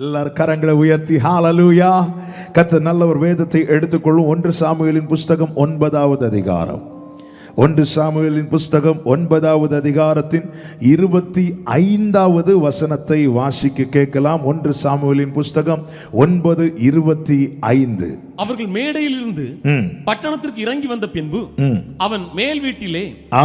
எல்லாரும் கரங்களை உயர்த்தி ஹalleluya. கர்த்தர் நல்ல ஒரு வேதத்தை எடுத்துக்கொள்ளும். 1 சாமுவேலின் புஸ்தகம் 9வது அதிகாரம். 1 சாமுவேலின் புஸ்தகம் 9வது அதிகாரத்தின் 25வது வசனத்தை வாசிக்க கேட்கலாம். 1 சாமுவேலின் புஸ்தகம் 9:25. அவர்கள் மேடையில் இருந்து பட்டணத்திற்கு இறங்கி வந்த பின்பு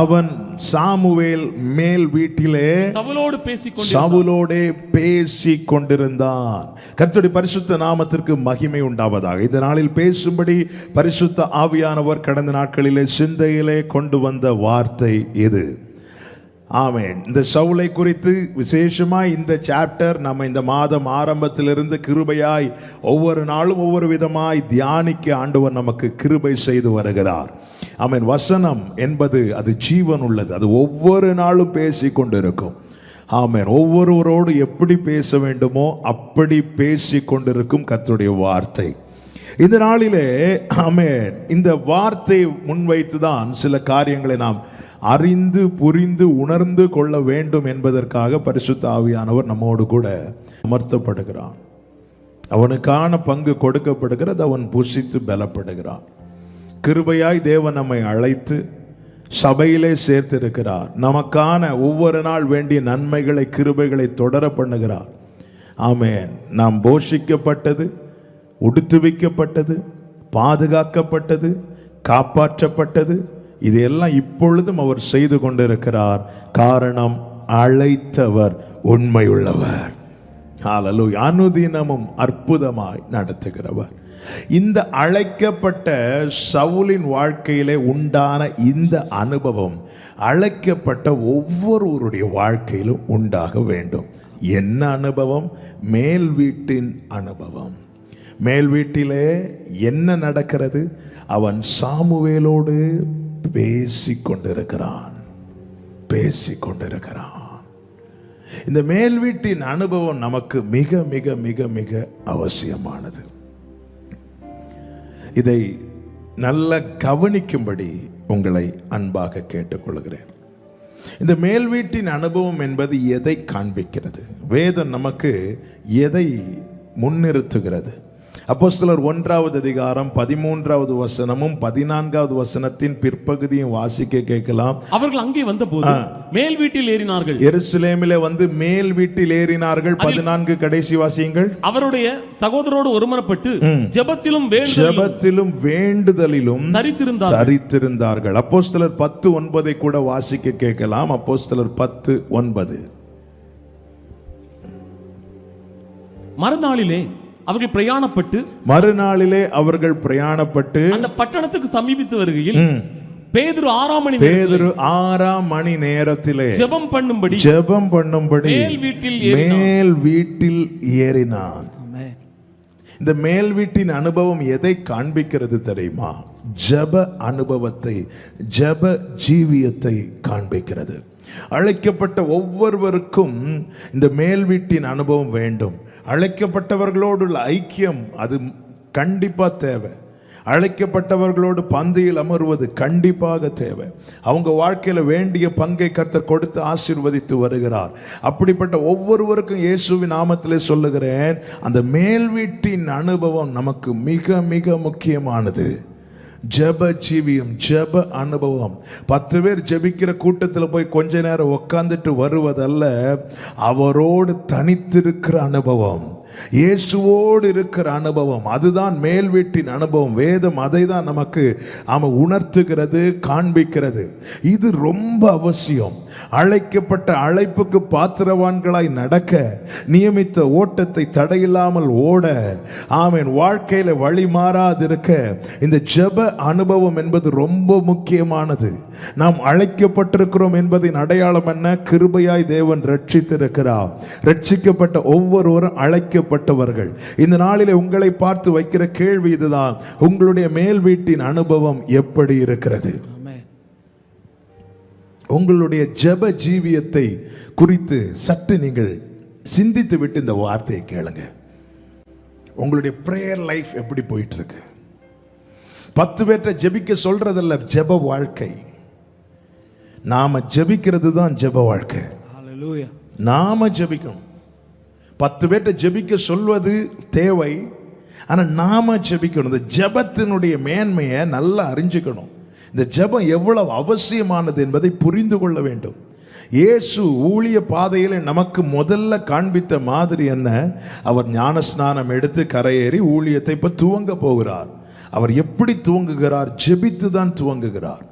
அவன் சாமுவேல் மேல் வீட்டிலே சவுலோடே பேசிக் கொண்டிருந்தான். கர்த்தருடைய பரிசுத்த நாமத்திற்கு மகிமை உண்டாவதாக. இந்த நாளில் பேசும்படி பரிசுத்த ஆவியானவர் கடந்த நாட்களிலே சிந்தையிலே கொண்டு வந்த வார்த்தை இது. ஆமென். இந்த சவுலை குறித்து விசேஷமாய் இந்த சாப்டர் நம்ம இந்த மாதம் ஆரம்பத்திலிருந்து கிருபையாய் ஒவ்வொரு நாளும் ஒவ்வொரு விதமாய் தியானிக்க ஆண்டவர் நமக்கு கிருபை செய்து வருகிறார். ஆமென். வசனம் என்பது அது ஜீவன் உள்ளது. அது ஒவ்வொரு நாளும் பேசி கொண்டிருக்கும். ஆமென். ஒவ்வொருவரோடு எப்படி பேச வேண்டுமோ அப்படி பேசி கொண்டிருக்கும் கர்த்தருடைய வார்த்தை. இந்த நாளிலே ஆமென், இந்த வார்த்தை முன்வைத்து தான் சில காரியங்களை நாம் அறிந்து புரிந்து உணர்ந்து கொள்ள வேண்டும் என்பதற்காக பரிசுத்த ஆவியானவர் நம்மோடு கூட அமர்த்தப்படுகிறான். அவனுக்கான பங்கு கொடுக்கப்படுகிறது. அவன் புசித்து பலப்படுகிறான். கிருபையாய் தேவன் நம்மை அழைத்து சபையிலே சேர்த்திருக்கிறார். நமக்கான ஒவ்வொரு நாள் வேண்டிய நன்மைகளை கிருபைகளை தொடர பண்ணுகிறார். ஆமென். நாம் போஷிக்கப்பட்டது, உடுத்து வைக்கப்பட்டது, பாதுகாக்கப்பட்டது, காப்பாற்றப்பட்டது, இதையெல்லாம் இப்பொழுதும் அவர் செய்து கொண்டிருக்கிறார். காரணம், அழைத்தவர் உண்மையுள்ளவர். ஹல்லேலூயா. அனுதினமும் அற்புதமாய் நடத்துகிறவர். இந்த அழைக்கப்பட்ட சவுலின் வாழ்க்கையிலே உண்டான இந்த அனுபவம் அழைக்கப்பட்ட ஒவ்வொருவருடைய வாழ்க்கையிலும் உண்டாக வேண்டும். என்ன அனுபவம்? மேல் வீட்டின் அனுபவம். மேல் வீட்டிலே என்ன நடக்கிறது? அவன் சாமுவேலோடு பேசிக்கொண்டிருக்கிறான். இந்த மேல் வீட்டின் அனுபவம் நமக்கு மிக மிக மிக மிக அவசியமானது. இதை நல்ல கவனிக்கும்படி உங்களை அன்பாக கேட்டுக்கொள்கிறேன். இந்த மேல் வீட்டின் அனுபவம் என்பது எதை காண்பிக்கிறது? வேதம் நமக்கு எதை முன்னிறுத்துகிறது? அப்போஸ்தலர் 1வது அதிகாரம் 13வது வசனமும் 14வது வசனத்தின் பிற்பகுதியும் வாசிக்க கேட்கலாம். அவர்கள் அங்கே வந்தபோது மேல் வீட்டில் ஏறினார்கள். எருசலேமிலே வந்து மேல் வீட்டில் ஏறினார்கள். 14 கடைசி வாசியுங்கள். அவருடைய சகோதரோடு ஒருமனப்பட்டு ஜெபத்திலும் வேண்டுதலிலும் தரித்திருந்தார்கள். அப்போஸ்தலர் 10:9 கூட வாசிக்க கேட்கலாம். அப்போஸ்தலர் 10:9. மறுநாளிலே அவர்கள் பிரயாணப்பட்டு அந்த பட்டணத்துக்கு சமீபித்து வருகையில் பேதுரு 6ஆம் மணி நேரத்திலே ஜெபம் பண்ணும்படி மேல் வீட்டில் ஏறினான். இந்த மேல் வீட்டின் அனுபவம் எதை காண்பிக்கிறது தெரியுமா? ஜெப அனுபவத்தை, ஜெப ஜீவியத்தை காண்பிக்கிறது. அழைக்கப்பட்ட ஒவ்வொருவருக்கும் இந்த மேல் வீட்டின் அனுபவம் வேண்டும். அழைக்கப்பட்டவர்களோடுள்ள ஐக்கியம் அது கண்டிப்பா தேவை. அழைக்கப்பட்டவர்களோடு பந்தியில் அமர்வது கண்டிப்பாக தேவை. அவங்க வாழ்க்கையில வேண்டிய பங்கை கர்த்தர் கொடுத்து ஆசீர்வதித்து வருகிறார். அப்படிப்பட்ட ஒவ்வொருவருக்கும் இயேசுவின் நாமத்திலே சொல்லுகிறேன், அந்த மேல் வீட்டின் அனுபவம் நமக்கு மிக மிக முக்கியமானது. ஜெப ஜீவியம், ஜெப அனுபவம். 10 பேர் ஜெபிக்கிற கூட்டத்தில் போய் கொஞ்ச நேரம் உட்கார்ந்துட்டு வருவதல்ல, அவரோடு தனித்திருக்கிற அனுபவம், இயேசுவோடு இருக்கிற அனுபவம், அதுதான் மேல் வீட்டின் அனுபவம். வேதம் அதை தான் நமக்கு உணர்த்துகிறது, காண்பிக்கிறது. இது ரொம்ப அவசியம். அழைக்கப்பட்ட அழைப்புக்கு பாத்திரவான்களாய் நடக்க, நியமித்த ஓட்டத்தை தடையில்லாமல் ஓட, ஆமென், வாழ்க்கையில வழி மாறாதிருக்க இந்த ஜெப அனுபவம் என்பது ரொம்ப முக்கியமானது. நாம் அழைக்கப்பட்டிருக்கிறோம் என்பதின் அடையாளம் என்ன? கிருபையாய் தேவன் ரட்சித்திருக்கிறார். ரட்சிக்கப்பட்ட ஒவ்வொருவரும் அழைக்கப்பட்டவர்கள். இந்த நாளிலே உங்களை பார்த்து வைக்கிற கேள்வி இதுதான்: உங்களுடைய மேல் வீட்டின் அனுபவம் எப்படி இருக்கிறது? உங்களுடைய ஜெப ஜீவியத்தை குறித்து சற்று நீங்கள் சிந்தித்து விட்டு இந்த வார்த்தையை கேளுங்க. உங்களுடைய பிரேயர் லைஃப் எப்படி போயிட்டு இருக்கு? 10 பேர்ட்ட ஜெபிக்க சொல்றதல்ல ஜெப வாழ்க்கை. நாம ஜெபிக்கிறது தான் ஜெப வாழ்க்கை. நாம ஜெபிக்கணும். 10 பேர்ட்ட ஜெபிக்க சொல்வது தேவை, ஆனால் நாம ஜெபிக்கணும். இந்த ஜெபத்தினுடைய மேன்மையை நல்லா அறிஞ்சுக்கணும். இந்த ஜெபம் எவ்வளவு அவசியமானது என்பதை புரிந்து கொள்ள வேண்டும். இயேசு ஊழிய பாதையில் நமக்கு முதல்ல காண்பித்த மாதிரி என்ன? அவர் ஞானஸ்நானம் எடுத்து கரையேறி ஊழியத்தை இப்போ துவங்க போகிறார். அவர் எப்படி துவங்குகிறார்? ஜெபித்து தான் துவங்குகிறார்.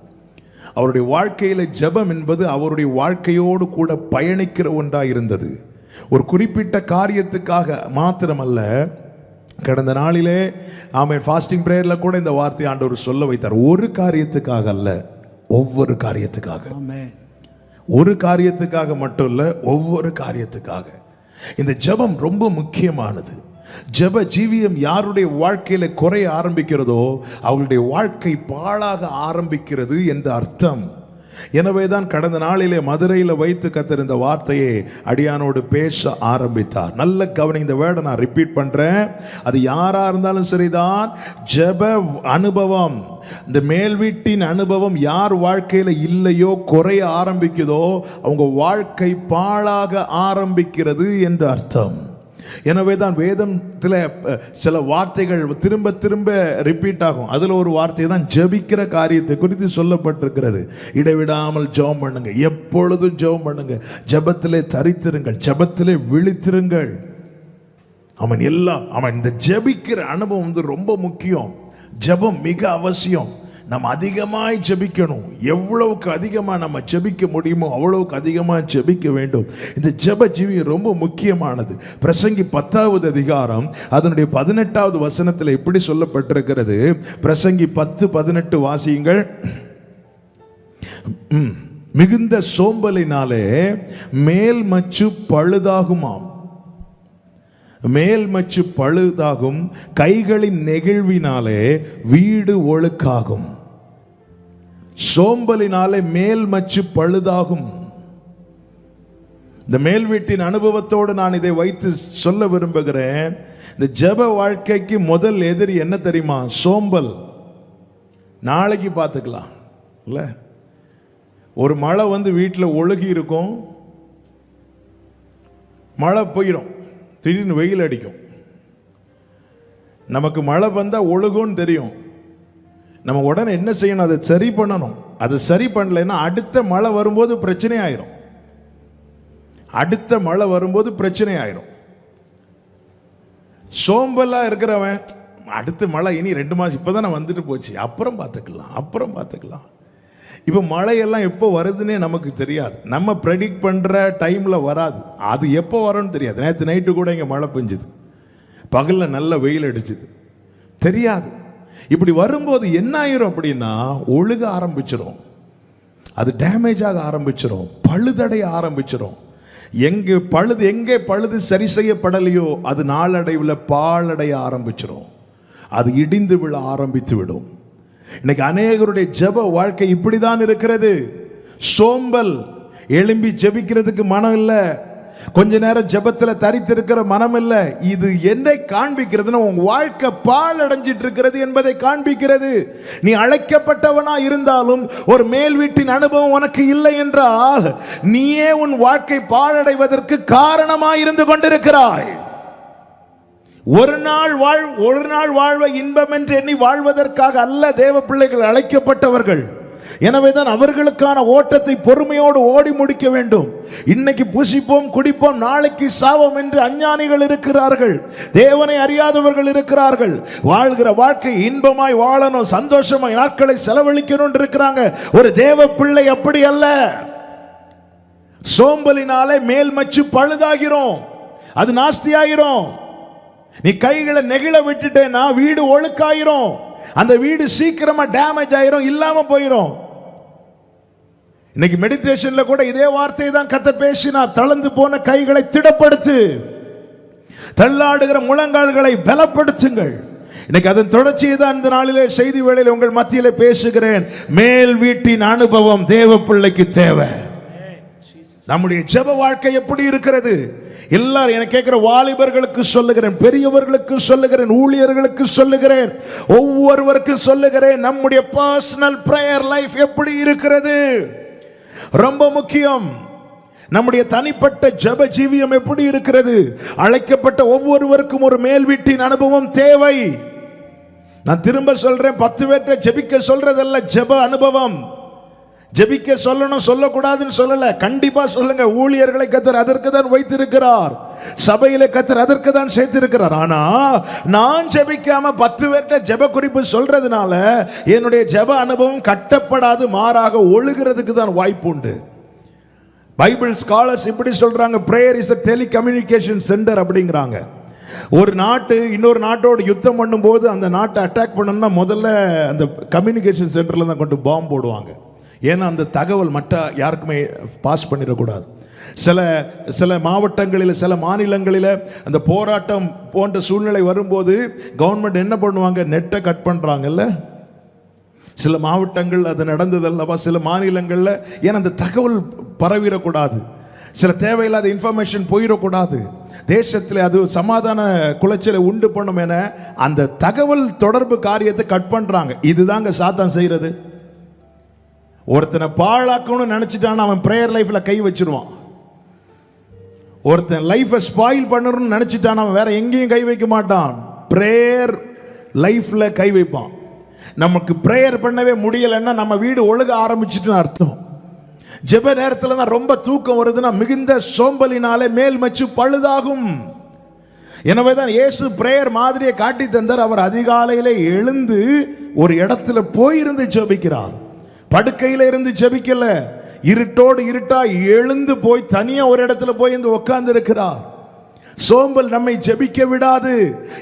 அவருடைய வாழ்க்கையில் ஜெபம் என்பது அவருடைய வாழ்க்கையோடு கூட பயணிக்கிற ஒன்றாக இருந்தது. ஒரு குறிப்பிட்ட காரியத்துக்காக மாத்திரமல்ல. கடந்த நாளிலே ஆமென் ஃபாஸ்டிங் பிரேயர்ல கூட இந்த வார்த்தை ஆண்டவர் சொல்ல வைத்தார். ஒரு காரியத்துக்காக அல்ல, ஒவ்வொரு காரியத்துக்காக. ஒரு காரியத்துக்காக மட்டும் இல்ல, ஒவ்வொரு காரியத்துக்காக. இந்த ஜெபம் ரொம்ப முக்கியமானது. ஜெப ஜீவியம் யாருடைய வாழ்க்கையில குறைய ஆரம்பிக்கிறதோ அவளுடைய வாழ்க்கை பாழாக ஆரம்பிக்கிறது என்று அர்த்தம். எனவேதான் கடந்த நாளிலே மதுரையில் வைத்து கர்த்தர் இந்த வார்த்தையை அடியானோடு பேச ஆரம்பித்தார். நல்ல கவனி, இந்த வேர்டை நான் ரிப்பீட் பண்றேன். அது யாரா இருந்தாலும் சரிதான், ஜெப அனுபவம், இந்த மேல் வீட்டின் அனுபவம் யார் வாழ்க்கையில இல்லையோ, குறைய ஆரம்பிக்குதோ, அவங்க வாழ்க்கை பாழாக ஆரம்பிக்கிறது என்று அர்த்தம். எனவே தான் வேதத்தில் சில வார்த்தைகள் திரும்ப திரும்ப ரிப்பீட் ஆகும். அதில் ஒரு வார்த்தை தான் ஜெபிக்கிற காரியத்தை குறித்து சொல்லப்பட்டிருக்கிறது. இடைவிடாமல் ஜெபம் பண்ணுங்க, எப்பொழுதும் ஜெபம் பண்ணுங்க, ஜெபத்திலே தரித்திருங்கள், ஜெபத்திலே விழித்திருங்கள். அவன் எல்லாம் அவன் இந்த ஜெபிக்கிற அனுபவம் வந்து ரொம்ப முக்கியம். ஜெபம் மிக அவசியம். நம்ம அதிகமாய் ஜெபிக்கணும். எவ்வளவுக்கு அதிகமாக நம்ம ஜெபிக்க முடியுமோ அவ்வளவுக்கு அதிகமாக ஜெபிக்க வேண்டும். இந்த ஜெப ஜீவியம் ரொம்ப முக்கியமானது. பிரசங்கி 10வது அதிகாரம் அதனுடைய 18வது வசனத்தில் இப்படி சொல்லப்பட்டிருக்கிறது. பிரசங்கி 10:18 வாசியுங்கள். மிகுந்த சோம்பலினாலே மேல் மச்சு பழுதாகுமாம், மேல் மச்சு பழுதாகும், கைகளின் நெகிழ்வினாலே வீடு ஒழுக்காகும். சோம்பலினாலே மேல் மச்சு பழுதாகும். இந்த மேல் வீட்டின் அனுபவத்தோடு நான் இதை வைத்து சொல்ல விரும்புகிறேன். இந்த ஜெப வாழ்க்கைக்கு முதல் எதிரி என்ன தெரியுமா? சோம்பல். நாளைக்கு பார்த்துக்கலாம் இல்ல. ஒரு மழை வந்து வீட்டில் ஒழுகி இருக்கும், மழை போயிடும், திடீர்னு வெயில் அடிக்கும். நமக்கு மழை வந்தால் ஒழுகும்னு தெரியும். நம்ம உடனே என்ன செய்யணும்? அதை சரி பண்ணணும். அதை சரி பண்ணலைன்னா அடுத்த மழை வரும்போது பிரச்சனை ஆயிரும். அடுத்த மழை வரும்போது பிரச்சனை ஆயிரும். சோம்பலா இருக்கிறவன் அடுத்த மழை இனி 2 மாதம் இப்போதானே வந்துட்டு போச்சு, அப்புறம் பார்த்துக்கலாம். இப்போ மழையெல்லாம் எப்போ வருதுன்னே நமக்கு தெரியாது. நம்ம ப்ரெடிக்ட் பண்ணுற டைமில் வராது. அது எப்போ வரும்னு தெரியாது. நேற்று நைட்டு கூட இங்கே மழை பெஞ்சுது, பகலில் நல்ல வெயில் அடிச்சுது, தெரியாது. இப்படி வரும்போது என்ன ஆயிரும் அப்படின்னா ஒழுக ஆரம்பிச்சிடும், அது டேமேஜ் ஆக ஆரம்பிச்சிடும், பழுதடைய ஆரம்பிச்சிடும். எங்கே பழுது சரி செய்யப்படலையோ அது நாளடைவில் பாழடைய ஆரம்பிச்சிடும், அது இடிந்து விழ ஆரம்பித்து விடும். இன்னைக்கு அநேகருடைய ஜெப வாழ்க்கை இப்படிதான் இருக்கிறது. சோம்பல், எழும்பி ஜெபிக்கிறதுக்கு மனம் இல்லை, கொஞ்ச நேரம் ஜெபத்தில் தரித்திருக்கிற மனம் இல்லை. இது என்னை காண்பிக்கிறதுன்னா உன் வாழ்க்கை பால் அடைஞ்சிட்டு இருக்கிறது என்பதை காண்பிக்கிறது. நீ அழைக்கப்பட்டவனா இருந்தாலும் ஒரு மேல் வீட்டின் அனுபவம் உனக்கு இல்லை என்றால் நீயே உன் வாழ்க்கை பாழடைவதற்கு காரணமாய் இருந்து கொண்டிருக்கிறாய். ஒரு நாள் வாழ்வை இன்பம் என்று எண்ணி வாழ்வதற்காக அல்ல தேவ பிள்ளைகள் அழைக்கப்பட்டவர்கள். எனவேதான் அவர்களுக்கான ஓட்டத்தை பொறுமையோடு ஓடி முடிக்க வேண்டும். இன்னைக்கு புசிப்போம் குடிப்போம் நாளைக்கு சாவோம் என்று அஞ்ஞானிகள் இருக்கிறார்கள், தேவனை அறியாதவர்கள் இருக்கிறார்கள். வாழ்கிற வாழ்க்கை இன்பமாய் வாழணும், சந்தோஷமாய் நாட்களை செலவழிக்கணும் இருக்கிறாங்க. ஒரு தேவ பிள்ளை அப்படி அல்ல. சோம்பலினாலே மேல் மச்சு பழுதாகிறோம், அது நாஸ்தியாகிறோம். நீ கைகளை நெகிழ விட்டுட்டேன்னா வீடு ஒழுக்காயிரும், அந்த வீடு சீக்கிரமா டேமேஜ் ஆயிரும், இல்லாம போயிரும். இன்னைக்கு மெடிடேஷன்ல கூட இதே வார்த்தையை தான் கர்த்தர் பேசினார். தளர்ந்து போன கைகளை திடப்படுத்து, தள்ளாடுகிற முழங்கால்களை பலப்படுத்துங்கள். இன்னைக்கு அதன் தொடர்ச்சியை தான் இந்த நாளிலே செய்தி வேளையில் உங்கள் மத்தியிலே பேசுகிறேன். மேல் வீட்டின் அனுபவம் தேவ பிள்ளைக்கு தேவை. நம்முடைய ஜெப வாழ்க்கை எப்படி இருக்கிறது? எல்லாரும் எனக்கு கேட்கிற வாலிபர்களுக்கு சொல்லுகிறேன், பெரியவர்களுக்கு சொல்லுகிறேன், ஊழியர்களுக்கு சொல்லுகிறேன், ஒவ்வொருவருக்கு சொல்லுகிறேன். நம்முடைய பர்சனல் பிரேயர் லைஃப் எப்படி இருக்கிறது? ரொம்ப முக்கியம். நம்முடைய தனிப்பட்ட ஜெப ஜீவியம் எப்படி இருக்கிறது? அழைக்கப்பட்ட ஒவ்வொருவருக்கும் ஒரு மேல் வீட்டின் அனுபவம் தேவை. நான் திரும்ப சொல்றேன், 10 பேர்ட்ட ஜெபிக்க சொல்றதல்ல ஜெப அனுபவம். ஜெபிக்க சொல்லணும் சொல்லக்கூடாதுன்னு சொல்லல, கண்டிப்பா சொல்லுங்க. ஊழியர்களை கர்த்தர் அதற்கு தான் வைத்திருக்கிறார், சபையிலே கர்த்தர் அதற்கு தான் சேர்த்திருக்கிறார். ஆனா நான் ஜெபிக்காம 10 பேர்ட்ட ஜெப குறிப்பு சொல்றதுனால என்னுடைய ஜெப அனுபவம் கட்டப்படாது, மாறாக ஒழுகிறதுக்கு தான் வாய்ப்பு உண்டு. பைபிள் ஸ்காலர்ஸ் இப்படி சொல்றாங்க, prayer is a telecommunication center அப்படிங்கிறாங்க. ஒரு நாட்டு இன்னொரு நாட்டோட யுத்தம் பண்ணும்போது அந்த நாட்டை அட்டாக் பண்ணணும்னா முதல்ல அந்த கம்யூனிகேஷன் சென்டர்ல தான் கொண்டு பாம்பு போடுவாங்க. ஏன்னா அந்த தகவல் மற்ற யாருக்குமே பாஸ் பண்ணிடக்கூடாது. சில மாவட்டங்களில் சில மாநிலங்களில் அந்த போராட்டம் போன்ற சூழ்நிலை வரும்போது கவர்மெண்ட் என்ன பண்ணுவாங்க, நெட்டை கட் பண்ணுறாங்கல்ல. சில மாவட்டங்கள் அது நடந்ததல்லவா, சில மாநிலங்களில். ஏன்னா அந்த தகவல் பரவிடக்கூடாது, சில தேவையில்லாத இன்ஃபர்மேஷன் போயிடக்கூடாது, தேசத்தில் அது சமாதான குலைச்சலை உண்டு பண்ணும் என அந்த தகவல் தொடர்பு காரியத்தை கட் பண்ணுறாங்க. இதுதாங்க சாத்தான் செய்கிறது. ஒருத்தனை பாழாக்கணும்னு நினச்சிட்டான்னு அவன் ப்ரேயர் லைஃப்பில் கை வச்சிருவான். ஒருத்தன் லைஃப்பை ஸ்பாயில் பண்ணணும்னு நினச்சிட்டான் அவன் வேற எங்கேயும் கை வைக்க மாட்டான், ப்ரேயர் லைஃப்பில் கை வைப்பான். நமக்கு ப்ரேயர் பண்ணவே முடியலைன்னா நம்ம வீடு ஒழுக ஆரம்பிச்சுட்டுன்னு அர்த்தம். ஜெப நேரத்தில் தான் ரொம்ப தூக்கம் வருதுன்னா மிகுந்த சோம்பலினாலே மேல் மச்சு பழுதாகும். எனவே தான் இயேசு பிரேயர் மாதிரியை காட்டி தந்தார். அவர் அதிகாலையிலே எழுந்து ஒரு இடத்துல போயிருந்து ஜெபிக்கிறார், படுக்கையில இருந்து ஜெபிக்கல. இருட்டோடு இருட்டா எழுந்து போய் தனியா ஒரு இடத்துல போய் உட்கார்ந்து இருக்கிறார். சோம்பல் நம்மை ஜெபிக்க விடாது.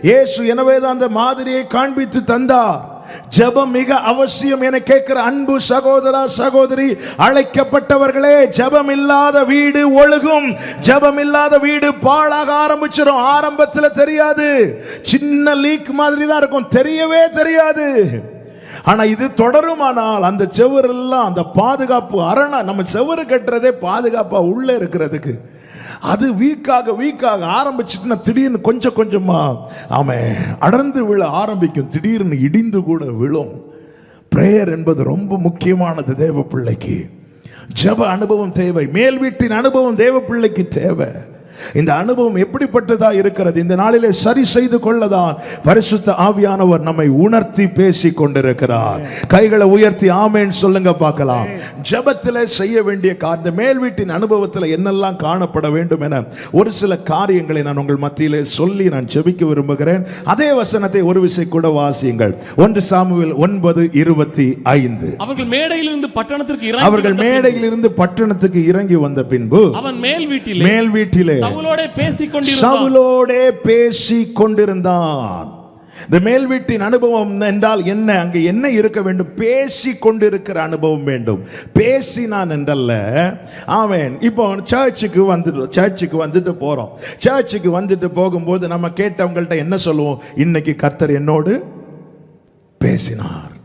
இயேசு எனவே தான் அந்த மாதிரியை காண்பித்து தந்தார். ஜெபம் மிக அவசியம் என கேட்கிற அன்பு சகோதரா சகோதரி, அழைக்கப்பட்டவர்களே, ஜெபம் இல்லாத வீடு ஒழுகும், ஜெபம் இல்லாத வீடு பாழாக ஆரம்பிச்சிடும். ஆரம்பத்தில் தெரியாது, சின்ன லீக் மாதிரி தான் இருக்கும், தெரியவே தெரியாது. ஆனா இது தொடருமானால் அந்த செவரெல்லாம், அந்த பாதுகாப்பு அரணா, நம்ம செவரு கட்டுறதே பாதுகாப்பா உள்ள இருக்கிறதுக்கு, அது வீக்காக ஆரம்பிச்சுட்டுனா திடீர்னு கொஞ்சம் கொஞ்சமா அவன் அடர்ந்து விழ ஆரம்பிக்கும், திடீர்னு இடிந்து கூட விழும். பிரேயர் என்பது ரொம்ப முக்கியமானது தேவ பிள்ளைக்கு. ஜெப அனுபவம் தேவை, மேல் வீட்டின் அனுபவம் தேவ பிள்ளைக்கு தேவை. இந்த அனுபவம் எப்படிப்பட்டதா இருக்கிறது? இந்த நாளிலே சரி செய்து கொள்ளதான் பரிசுத்த ஆவியானவர் நம்மை உணர்த்தி பேசி கொண்டிருக்கிறார். கைகளை உயர்த்தி ஆமென் சொல்லுங்க பார்க்கலாம். ஜெபத்தில் செய்ய வேண்டிய இந்த மேல் வீட்டின் அனுபவத்தில் என்னெல்லாம் காணப்பட வேண்டும் என ஒரு சில காரியங்களை நான் உங்கள் மத்தியிலே சொல்லி நான் ஜெபிக்க விரும்புகிறேன். அதே வசனத்தை ஒரு விசை கூட வாசியுங்கள். 1 சாமுவேல் 9:25. அவர்கள் மேடையிலிருந்து பட்டணத்துக்கு இறங்கி வந்த பின்பு அவன் மேல் வீட்டிலே சவுலோடே பேசிக் கொண்டிருந்தான். இந்த மேல் வீட்டின் அனுபவம் என்றால் என்ன? அங்க என்ன இருக்க வேண்டும்? பேசி கொண்டிருக்கிற அனுபவம் வேண்டும். பேசினான் என்றல்ல. ஆமென். இப்போ சர்ச்சுக்கு வந்துட்டு போறோம். சர்ச்சுக்கு வந்துட்டு போகும்போது நம்ம கேட்டவங்கள்ட்ட என்ன சொல்லுவோம்? இன்னைக்கு கர்த்தர் என்னோடு பேசினார்,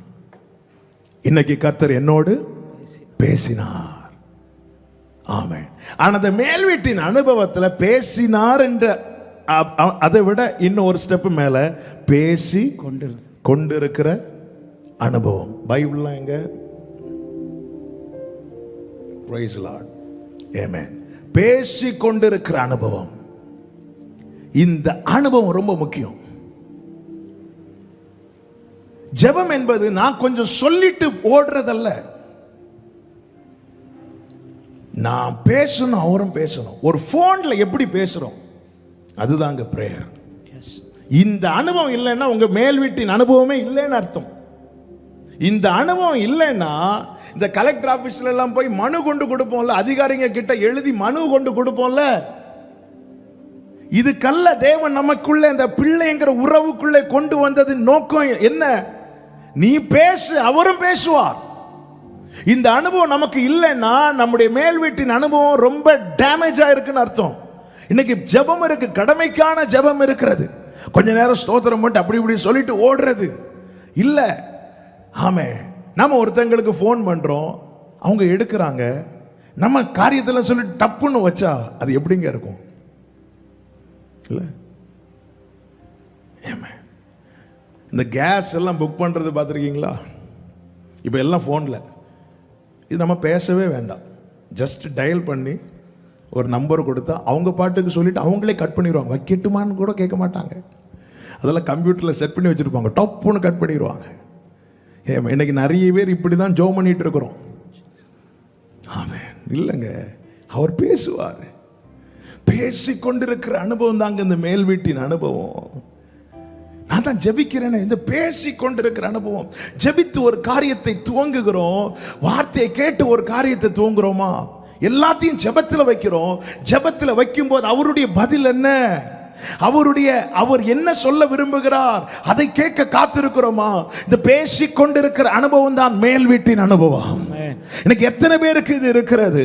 இன்னைக்கு கர்த்தர் என்னோடு பேசினார். ஆமென். ஆனா அந்த மேல் வீட்டின் அனுபவத்தில் பேசினார் என்ற அதை விட இன்னும் ஒரு ஸ்டெப் மேல பேசி கொண்டிருக்கிற அனுபவம். பைபிள்ல எங்க? பிரைஸ் லார்ட், ஆமென். பேசி கொண்டிருக்கிற அனுபவம், இந்த அனுபவம் ரொம்ப முக்கியம். ஜெபம் என்பது நான் கொஞ்சம் சொல்லிட்டு ஓடுறதல்ல, நான் பேசணும், அவரும் பேசணும். ஒரு போன்ல எப்படி பேசுறோம் அதுதாங்க பிரேயர். இந்த அனுபவம் இல்லைன்னா உங்க மேல் வீட்டின் அனுபவமே இல்லைன்னு அர்த்தம். இந்த அனுபவம் இல்லைன்னா இந்த கலெக்டர் ஆபீஸ்ல எல்லாம் போய் மனு கொண்டு கொடுப்போம்ல, அதிகாரிங்க கிட்ட எழுதி மனு கொண்டு கொடுப்போம்ல, இதுக்கல்ல தேவன் நமக்குள்ள இந்த பிள்ளைங்கிற உறவுக்குள்ளே கொண்டு வந்தது நோக்கம் என்ன? நீ பேசு, அவரும் பேசுவார். இந்த அனுபவம் நமக்கு இல்லைன்னா நம்முடைய மேல் வீட்டின் அனுபவம் ரொம்ப டேமேஜ் ஆயிருக்குன்னு அர்த்தம். இன்னைக்கு ஜெபம் இருக்கு, கடமைக்கான ஜெபம் இருக்கிறது. கொஞ்ச நேரம் ஸ்தோத்திரம் மட்டும் அப்படி இப்படி சொல்லிட்டு ஓடுறது இல்ல. ஆமே, நம்ம ஒருத்தங்களுக்கு ஃபோன் பண்றோம், அவங்க எடுக்கிறாங்க, நம்ம காரியத்தில் சொல்லிட்டு டப்புன்னு வச்சா அது எப்படிங்க இருக்கும்? இல்ல, இந்த கேஸ் எல்லாம் புக் பண்றது பார்த்துருக்கீங்களா? இப்போ எல்லாம் ஃபோனில். இது நம்ம பேசவே வேண்டாம், ஜஸ்ட் டயல் பண்ணி ஒரு நம்பர் கொடுத்தா அவங்க பாட்டுக்கு சொல்லிட்டு அவங்களே கட் பண்ணிடுவாங்க. வைக்கட்டுமான்னு கூட கேட்க மாட்டாங்க. அதெல்லாம் கம்ப்யூட்டரில் செட் பண்ணி வச்சுருப்பாங்க. டப்புன்னு கட் பண்ணிடுவாங்க. இன்னைக்கு நிறைய பேர் இப்படி தான் ஜோம் பண்ணிட்டு இருக்கிறோம். ஆமென். இல்லைங்க, அவர் பேசுவார். பேசி கொண்டிருக்கிற அனுபவம் தாங்க இந்த மேல் வீட்டின் அனுபவம். நான் தான் ஜெபிக்கிறேனே, இந்த பேசி கொண்டிருக்கிற அனுபவம். ஜெபித்து ஒரு காரியத்தை துவங்குகிறோம், வார்த்தையை கேட்டு ஒரு காரியத்தை துவங்குறோமா, எல்லாத்தையும் ஜெபத்தில் வைக்கிறோம். ஜெபத்தில் வைக்கும் போது அவருடைய பதில் என்ன, அவர் என்ன சொல்ல விரும்புகிறார், அதை கேட்க காத்திருக்கிறோமா? இந்த பேசி கொண்டிருக்கிற அனுபவம் தான் மேல் வீட்டின் அனுபவம். எனக்கு எத்தனை பேருக்கு இது இருக்கிறது?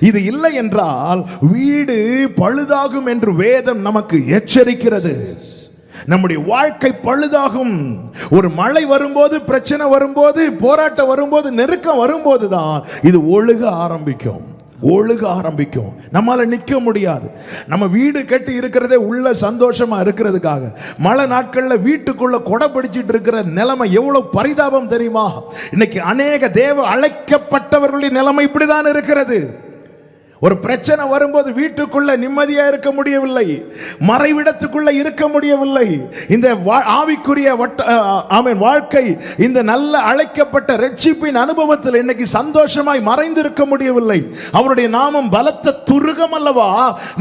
இது இல்லை என்றால் வீடு பழுதாகும் என்று வேதம் நமக்கு எச்சரிக்கிறது. நம்முடைய வாழ்க்கை பழுதாகும். ஒரு மழை வரும்போது, பிரச்சனை வரும்போது, போராட்டம் வரும்போது, நெருக்கம் வரும்போது தான் இது ஒழுக ஆரம்பிக்கும். நம்மால நிக்க முடியாது. நம்ம வீடு கட்டி இருக்கிறதே உள்ள சந்தோஷமா இருக்கிறதுக்காக. மழை நாட்கள்ல வீட்டுக்குள்ள கொடை பிடிச்சிட்டு இருக்கிற நிலைமை எவ்வளவு பரிதாபம் தெரியுமா? இன்னைக்கு அநேக தேவ அழைக்கப்பட்டவர்களுடைய நிலைமை இப்படிதான் இருக்கிறது. ஒரு பிரச்சனை வரும்போது வீட்டுக்குள்ள நிம்மதியா இருக்க முடியவில்லை, மறைவிடத்துக்குள்ள இருக்க முடியவில்லை. இந்த ஆவிக்குரிய வாழ்க்கை, இந்த நல்ல அழைக்கப்பட்ட ரட்சிப்பின் அனுபவத்தில் இன்னைக்கு சந்தோஷமாய் மறைந்திருக்க முடியவில்லை. அவருடைய நாமம் பலத்த துருகம் அல்லவா,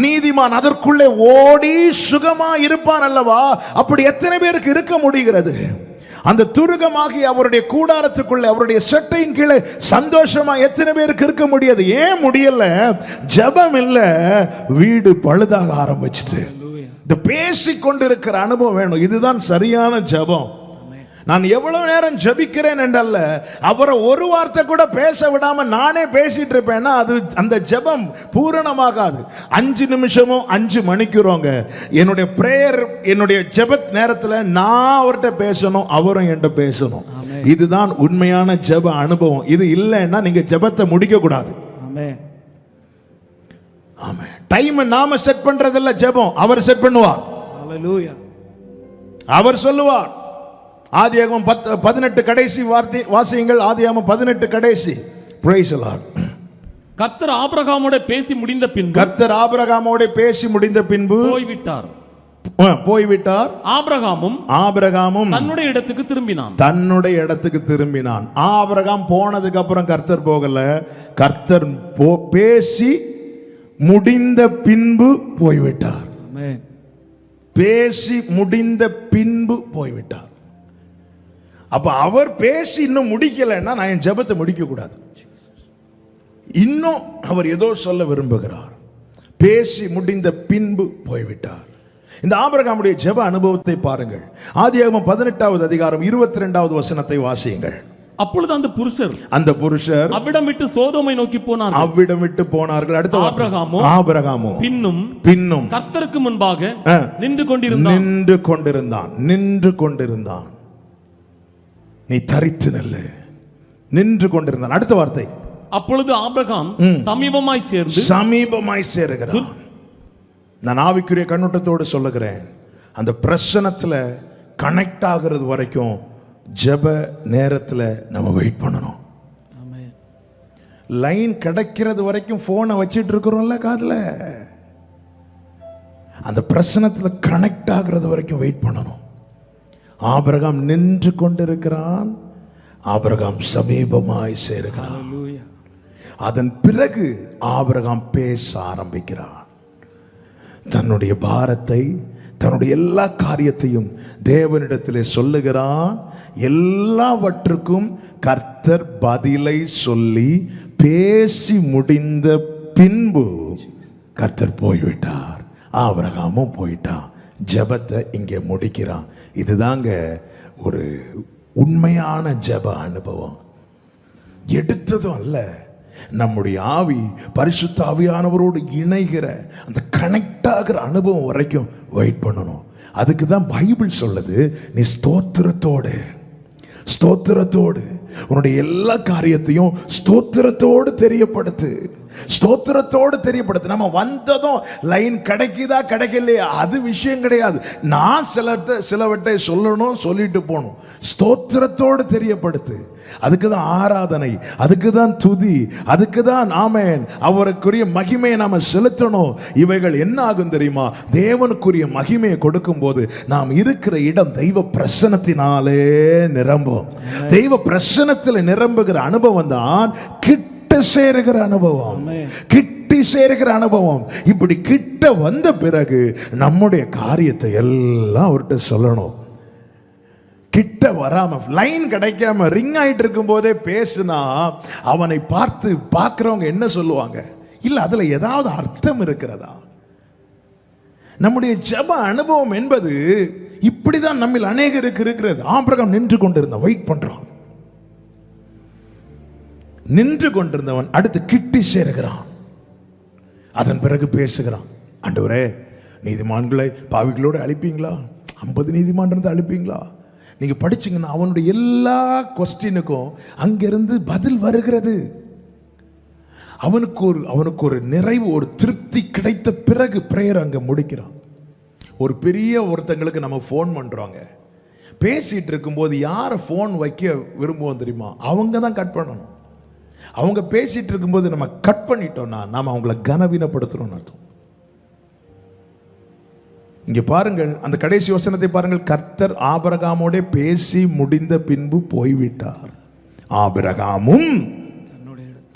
நீதிமான் அதற்குள்ளே ஓடி சுகமா இருப்பான் அல்லவா. அப்படி எத்தனை பேருக்கு இருக்க முடிகிறது? அந்த துருகமாகி அவருடைய கூடாரத்துக்குள்ள, அவருடைய சட்டையின் கீழே சந்தோஷமா எத்தனை பேருக்கு இருக்க முடியாது? ஏன் முடியல? ஜெபம் இல்ல, வீடு பழுதாக ஆரம்பிச்சிட்டு. இந்த பேசி கொண்டிருக்கிற அனுபவம் வேணும். இதுதான் சரியான ஜெபம். நான் எவ்வளவு நேரம் ஜெபிக்கிறேன் என்றல்ல, அவரை ஒரு வார்த்தை கூட பேச விடாம நானே பேசிட்டு இருப்பேன்னா அது அந்த ஜெபம் பூரணமாகாது. 5 நிமிஷமும் 5 மணிக்குறோங்க. என்னுடைய பிரேயர், என்னுடைய ஜெபத் நேரத்தில் நான் அவர்கிட்ட பேசணும், அவரும் என்கிட்ட பேசணும். இதுதான் உண்மையான ஜெப அனுபவம். இது இல்லைன்னா நீங்க ஜெபத்தை முடிக்க கூடாது. டைம் நாம செட் பண்றதில்ல, ஜெபம் அவர் செட் பண்ணுவார். அவர் சொல்லுவார். ஆதியாகமம் 18 கடைசி வார்த்தை வாசியுங்கள். ஆதியாகமம் 18 கடைசி. Praise the Lord. கர்த்தர் ஆபிரகாமோட பேசி முடிந்த பின்பு போய்விட்டார். ஆபிரகாமும் தன்னுடைய இடத்துக்கு திரும்பினான். ஆபிரகாம் போனதுக்கு அப்புறம் கர்த்தர் போகல. கர்த்தர் பேசி முடிந்த பின்பு போய்விட்டார். பேசி முடிந்த பின்பு போய்விட்டார். அப்ப அவர் பேசி இன்னும் முடிக்கலைன்னா நான் என் ஜெபத்தை முடிக்க கூடாது. இன்னும் அவர் ஏதோ சொல்ல விரும்புகிறார். பேசி முடிந்த பின்பு போய்விட்டார். இந்த ஆபிரகாமுடைய ஜெப அனுபவத்தை பாருங்கள். ஆதியாகமம் 18வது அதிகாரம் 22வது வசனத்தை வாசியுங்கள். அப்பொழுது அந்த புருஷர் அவ்விடம் விட்டு சோதோமை நோக்கி போனார்கள். அடுத்த ஆபிரகாமோ பின்னும் கர்த்தருக்கு முன்பாக நின்று கொண்டிருந்தான். நீ தரித்து நின்று கொண்டிருந்தான். அடுத்த வார்த்தை, அப்பொழுது ஆபிரகாம் சமீபமாய் சேருகிறான். நான் ஆவிக்குரிய கண்ணோட்டத்தோடு சொல்லுகிறேன், அந்த பிரசனத்துல கனெக்ட் ஆகிறது வரைக்கும் ஜெப நேரத்துல நம்ம வெயிட் பண்ணணும். லைன் கிடைக்கிறது வரைக்கும் போனை வச்சிட்டு இருக்கிறோம்ல காதுல, அந்த பிரசனத்துல கனெக்ட் ஆகிறது வரைக்கும் வெயிட் பண்ணணும். ஆபிரகாம் நின்று கொண்டிருக்கிறான். ஆபிரகாம் சமீபமாய் சேருகிறான். அதன் பிறகு ஆபிரகாம் பேச ஆரம்பிக்கிறான். தன்னுடைய பாரத்தை, தன்னுடைய எல்லா காரியத்தையும் தேவனிடத்திலே சொல்லுகிறான். எல்லாவற்றுக்கும் கர்த்தர் பதிலை சொல்லி பேசி முடிந்த பின்பு கர்த்தர் போய்விட்டார். ஆபிரகாமும் போயிட்டான். ஜெபத்தை இங்கே முடிக்கிறான். இதுதாங்க ஒரு உண்மையான ஜெப அனுபவம். எடுத்ததும் அல்ல, நம்முடைய ஆவி பரிசுத்த ஆவியானவரோடு இணைகிற அந்த கனெக்ட் ஆகிற அனுபவம் வரைக்கும் வெயிட் பண்ணணும். அதுக்கு தான் பைபிள் சொல்லுது, நீ ஸ்தோத்திரத்தோடு உன்னுடைய எல்லா காரியத்தையும் ஸ்தோத்திரத்தோடு தெரியப்படுத்து, ஸ்தோத்திரத்தோடு தெரியப்படுத்து. நம்ம வந்ததும் லைன் கிடைக்குதா கிடைக்கலையா அது விஷயம் கிடையாது. நான் சிலவற்றை சொல்லணும், சொல்லிட்டு போகணும். ஸ்தோத்திரத்தோடு தெரியப்படுத்து. அதுக்கு தான் ஆராதனை, அதுக்கு தான் துதி, அதுக்கு தான் ஆமென், அவருக்குரிய மகிமையை நாம செலுத்தணும். இவைகள் என்ன ஆகும் தெரியுமா? தேவனுக்குரிய மகிமையை கொடுக்கும் போது நாம் இருக்கிற இடம் தெய்வ பிரசன்னத்தினாலே நிரம்பும். தெய்வ பிரசன்னத்தில் நிரம்புகிற அனுபவம் தான் கிட்ட சேருகிற அனுபவம், கிட்டி சேருகிற அனுபவம். இப்படி கிட்ட வந்த பிறகு நம்முடைய காரியத்தை எல்லாம் அவர்கிட்ட சொல்லணும். கிட்ட வராம லைன் கிடைக்காம ரிங் ஆயிட்டு இருக்கும் போதே பேசுனா அவனை பார்த்து பார்க்கிறவங்க என்ன சொல்லுவாங்க? இல்ல அதுல ஏதாவது அர்த்தம் இருக்கிறதா? நம்முடைய ஜெப அனுபவம் என்பது இப்படிதான் நம்மில் அநேகருக்கு இருக்கிறது. ஆபிரகாம் நின்று கொண்டிருந்தான், வெயிட் பண்றான். நின்று கொண்டிருந்தவன் அடுத்து கிட்டி சேருகிறான். அதன் பிறகு பேசுகிறான். ஆண்டவரே, நீதிமான்களை பாவிகளோடு அழிப்பீங்களா? 50 நீதிமான் இருந்து அழிப்பீங்களா? நீங்க படிச்சீங்கன்னா அவனுடைய எல்லா கொஸ்டினுக்கும் அங்கிருந்து பதில் வருகிறது. அவனுக்கு ஒரு நிறைவு, ஒரு திருப்தி கிடைத்த பிறகு பிரேயர் அங்க முடிக்கிறான். ஒரு பெரிய ஒருத்தங்களுக்கு நம்ம ஃபோன் பண்றோங்க, பேசிட்டு இருக்கும்போது யாரை ஃபோன் வைக்க விரும்புவோம் தெரியுமா? அவங்க தான் கட் பண்ணணும். அவங்க பேசிட்டு இருக்கும்போது நம்ம கட் பண்ணிட்டோம்னா நாம அவங்கள கனவீனப்படுத்துறோம்னு அர்த்தம். இங்க பாருங்கள், அந்த கடைசி வசனத்தை பாருங்கள். கர்த்தர் ஆபிரகாமோட பேசி முடிந்த பின்பு போய்விட்டார். ஆபிரகாமும்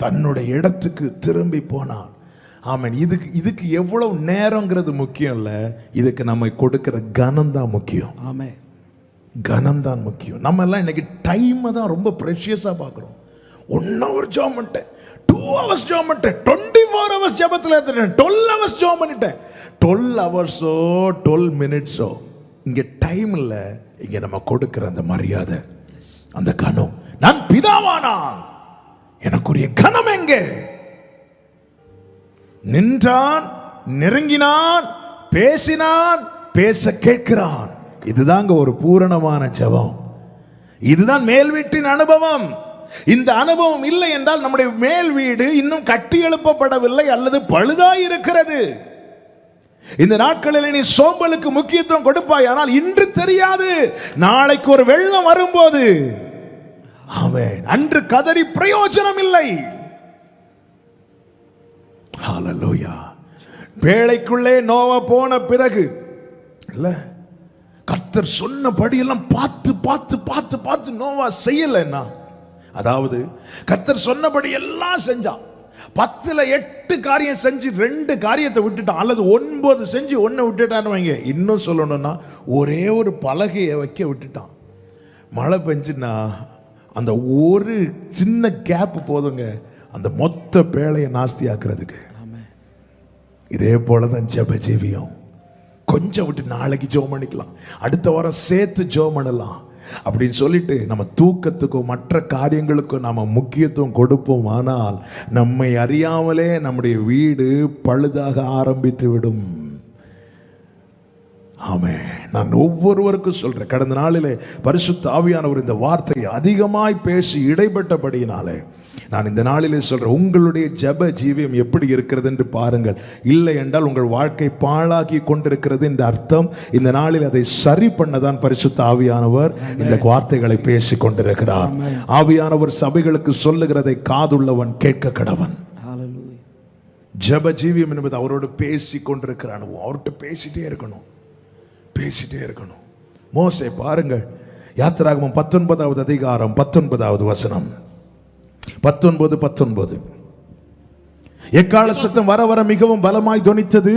தன்னுடைய இடத்துக்கு திரும்பி போனார். ஆமென். இதுக்கு எவ்வளவு நேரங்கிறது முக்கியம் இல்ல, இதுக்கு நம்ம கொடுக்கிற கனம் தான் முக்கியம். ஆமென். கனம் தான் முக்கியம். நம்ம எல்லாம் இன்னைக்கு டைம் தான் ரொம்ப ப்ரெஷியஸா பார்க்கிறோம். 1 hour ஜெபம் பண்ணிட்டேன், 2 hours ஜெபம் பண்ணிட்டேன், 24 hours ஜெபத்துல இருந்தேன், 12 hours ஜெபம் பண்ணிட்டேன். 12 hours-ஓ 12 minutes-ஓ இங்க டைம் இல்ல. இங்க நம்ம கொடுக்கிற அந்த மரியாதை, அந்த கனம். நான் பிதாவானா, எனக்குரிய கனம் எங்கே? நின்றான், நெருங்கினான், பேசினான், பேச கேட்கிறான். இதுதாங்க ஒரு பூரணமான ஜெபம். இதுதான் மேல் வீட்டின் அனுபவம். இந்த அனுபவம் இல்லை என்றால் நம்முடைய மேல் வீடு இன்னும் கட்டி எழுப்பப்படவில்லை அல்லது பழுதாய் இருக்கிறது. இந்த நாட்களில் நீ சோம்பலுக்கு முக்கியத்துவம் கொடுப்பாய், ஆனால் இன்று தெரியாது, நாளைக்கு ஒரு வெள்ளம் வரும்போது ஆமென், அன்று கதறி பிரயோஜனம் இல்லை. ஹல்லேலூயா. பேழைக்குள்ளே நோவா போன பிறகு இல்ல, கர்த்தர் சொன்னபடி எல்லாம் பார்த்து பார்த்து பார்த்து பார்த்து நோவா செய்யலன்னா, அதாவது கர்த்தர் சொன்னபடி எல்லாம் செஞ்சான். 10ல் 8 காரியம் செஞ்சு 2 காரியத்தை விட்டுட்டான், அல்லது 9 செஞ்சு 1 விட்டுட்டான்னு வைங்க. இன்னும் சொல்லணும்னா ஒரே ஒரு பலகையை வைக்க விட்டுட்டான். மழை பெஞ்சுன்னா அந்த ஒரு சின்ன கேப் போதுங்க அந்த மொத்த பேழையை நாஸ்தி ஆக்குறதுக்கு. இதே போலதான் ஜெப ஜீவியம். கொஞ்சம் விட்டு நாளைக்கு ஜெபம் பண்ணிக்கலாம், அடுத்த வாரம் சேர்த்து ஜெபம் பண்ணலாம் அப்படின்னு சொல்லிட்டு நம்ம தூக்கத்துக்கும் மற்ற காரியங்களுக்கும் நாம முக்கியத்துவம் கொடுப்போம். ஆனால் நம்மை அறியாமலே நம்முடைய வீடு பழுதாக ஆரம்பித்து விடும். ஆமென். நான் ஒவ்வொருவருக்கும் சொல்றேன், கடந்த நாளிலே பரிசுத்த ஆவியானவர் இந்த வார்த்தையை அதிகமாய் பேசி இடைப்பட்டபடியினாலே நான் இந்த நாளிலே சொல்றேன், உங்களுடைய ஜெப ஜீவியம் எப்படி இருக்கிறது என்று பாருங்கள். இல்லை என்றால் உங்கள் வாழ்க்கை பாழாக்கி கொண்டிருக்கிறது என்ற அர்த்தம். இந்த நாளில் அதை சரி பண்ணதான் பரிசுத்த ஆவியானவர் இந்த வார்த்தைகளை பேசி கொண்டிருக்கிறார். ஆவியானவர் சபைகளுக்கு சொல்லுகிறதை காதுள்ளவன் கேட்க கடவன். ஜெப ஜீவியம் என்பது அவரோடு பேசி கொண்டிருக்கிற அனுபவம். அவர்கிட்ட பேசிட்டே இருக்கணும், பேசிட்டே இருக்கணும். மோசே பாருங்கள், யாத்திராகமம் 19வது அதிகாரம் 19வது வசனம். 19 எக்கால சத்தம் வர வர மிகவும் பலமாய் தொனித்தது.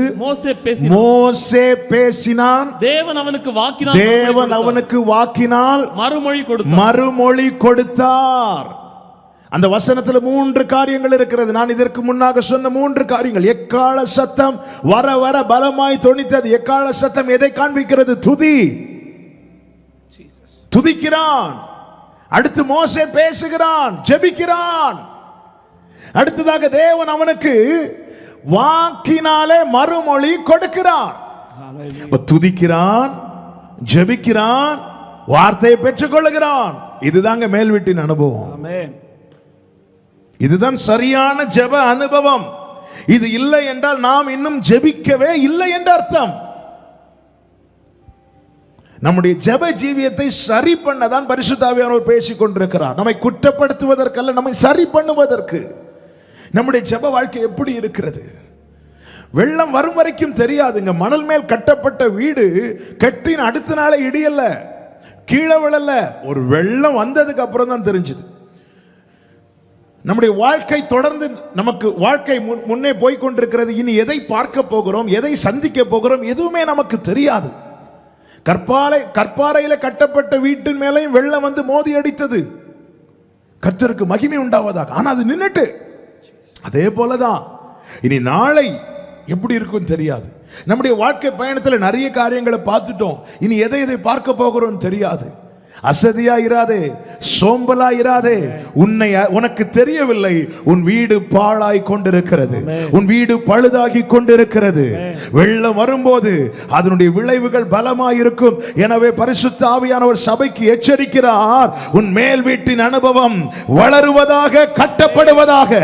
மோசே பேசினான், தேவன் அவனுக்கு வாக்கினால் மறுமொழி கொடுத்தார். அந்த வசனத்துல 3 காரியங்கள் இருக்கிறது. நான் இதற்கு முன்னாக சொன்ன 3 காரியங்கள். எக்கால சத்தம் வர வர பலமாய் தொனித்தது. எக்கால சத்தம் எதை காண்பிக்கிறது? துதி. துதிக்கிறான். அடுத்து மோசே பேசுகிறான், ஜெபிக்கிறான். அடுத்ததாக தேவன் அவனுக்கு வாக்கினாலே மறுமொழி கொடுக்கிறான். துதிக்கிறான், ஜெபிக்கிறான், வார்த்தையை பெற்றுக் கொள்ளுகிறான். இதுதாங்க மேல் வீட்டின் அனுபவம். ஆமென். இதுதான் சரியான ஜெப அனுபவம். இது இல்லை என்றால் நாம் இன்னும் ஜெபிக்கவே இல்லை என்ற அர்த்தம். நம்முடைய ஜெப ஜீவியத்தை சரி பண்ணதான் பரிசுத்த ஆவியானவர் பேசிக் கொண்டிருக்கிறார். நம்மை குற்றப்படுத்துவதற்கல்ல, நம்மை சரி பண்ணுவதற்கு. நம்முடைய ஜெப வாழ்க்கை எப்படி இருக்கிறது? வெள்ளம் வரும் வரைக்கும் தெரியாதுங்க. மணல் மேல் கட்டப்பட்ட வீடு கட்டின அடுத்த நாளே இடியல்ல, கீழே விழல. ஒரு வெள்ளம் வந்ததுக்கு அப்புறம் தான் தெரிஞ்சது. நம்முடைய வாழ்க்கை தொடர்ந்து நமக்கு வாழ்க்கை முன்னே போய் கொண்டிருக்கிறது. இனி எதை பார்க்க போகிறோம், எதை சந்திக்க போகிறோம், எதுவுமே நமக்கு தெரியாது. கற்பாறையில கட்டப்பட்ட வீட்டின் மேலையும் வெள்ளம் வந்து மோதி அடித்தது. கர்த்தருக்கு மகிமை உண்டாவதாக. ஆனா அது நின்னுட்டு. அதே போலதான் இனி நாளை எப்படி இருக்கும் தெரியாது. நம்முடைய வாழ்க்கை பயணத்தில் நிறைய காரியங்களை பார்த்துட்டோம். இனி எதை எதை பார்க்க போகிறோம் தெரியாது. அசதியா இராதே, சோம்பலா இராதே. உனக்கு தெரியவில்லை, உன் வீடு பாழாய் கொண்டிருக்கிறது, உன் வீடு பழுதாகி கொண்டிருக்கிறது. வெள்ளம் வரும்போது அதனுடைய விளைவுகள் பலமாய் இருக்கும். எனவே பரிசுத்த ஆவியானவர் சபைக்கு எச்சரிக்கிறார், உன் மேல் வீட்டின் அனுபவம் வளருவதாக, கட்டப்படுவதாக.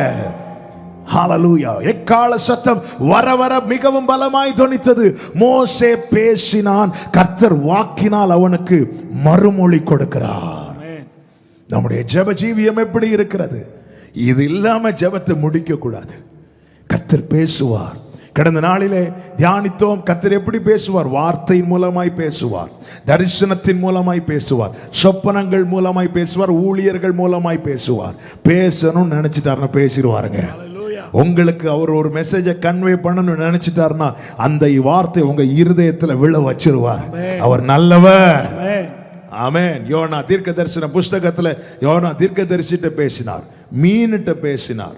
ஹalleluya. எக்கால சத்தம் வர வர மிகவும் பலமாய் தொனித்தது. மோசே பேசினான், கர்த்தர் வாக்கினால் அவனுக்கு மறுமொழி கொடுக்கிறார். நம்முடைய ஜெப ஜீவியம் எப்படி இருக்கிறது? இது இல்லாம ஜெபத்தை முடிக்க கூடாது. கர்த்தர் பேசுவார். கடந்த நாளிலே தியானித்தோம், கர்த்தர் எப்படி பேசுவார்? வார்த்தையின் மூலமாய் பேசுவார், தரிசனத்தின் மூலமாய் பேசுவார், சொப்பனங்கள் மூலமாய் பேசுவார், ஊழியர்கள் மூலமாய் பேசுவார். பேசணும்னு நினைச்சிட்டாருன்னா பேசிடுவாருங்க. உங்களுக்கு அவர் ஒரு மெசேஜை கன்வே பண்ணணும்னு நினைச்சிட்டாருன்னா அந்த வார்த்தை உங்க இருதயத்தில் விழ வச்சிருவார். அவர் நல்லவர். ஆமென். யோனா தீர்க்க தரிசன புஸ்தகத்தில் யோனா தீர்க்க தரிசிட்ட பேசினார், மீன்கிட்ட பேசினார்,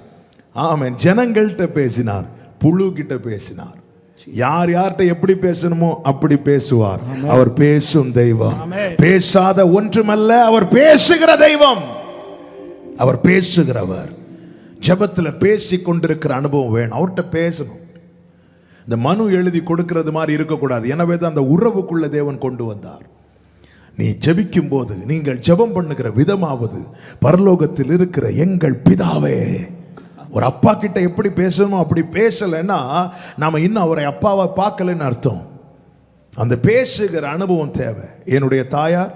ஆமென், ஜனங்கள்கிட்ட பேசினார், புழு கிட்ட பேசினார். யார் யார்கிட்ட எப்படி பேசணுமோ அப்படி பேசுவார். அவர் பேசும் தெய்வம், பேசாத ஒன்றுமல்ல, அவர் பேசுகிற தெய்வம், அவர் பேசுகிறவர். ஜெபத்தில் பேசி கொண்டிருக்கிற அனுபவம் வேணும். அவர்கிட்ட பேசணும். இந்த மனு எழுதி கொடுக்கிறது மாதிரி இருக்கக்கூடாது. எனவே தான் அந்த உறவுக்குள்ள தேவன் கொண்டு வந்தார். நீ ஜெபிக்கும் போது நீங்கள் ஜெபம் பண்ணுகிற விதமாவது, பரலோகத்தில் இருக்கிற எங்கள் பிதாவே. ஒரு அப்பா கிட்ட எப்படி பேசணுமோ அப்படி பேசலைன்னா நாம இன்னும் அவரை அப்பாவை பார்க்கலன்னு அர்த்தம். அந்த பேசுகிற அனுபவம் தேவை. என்னுடைய தாயார்,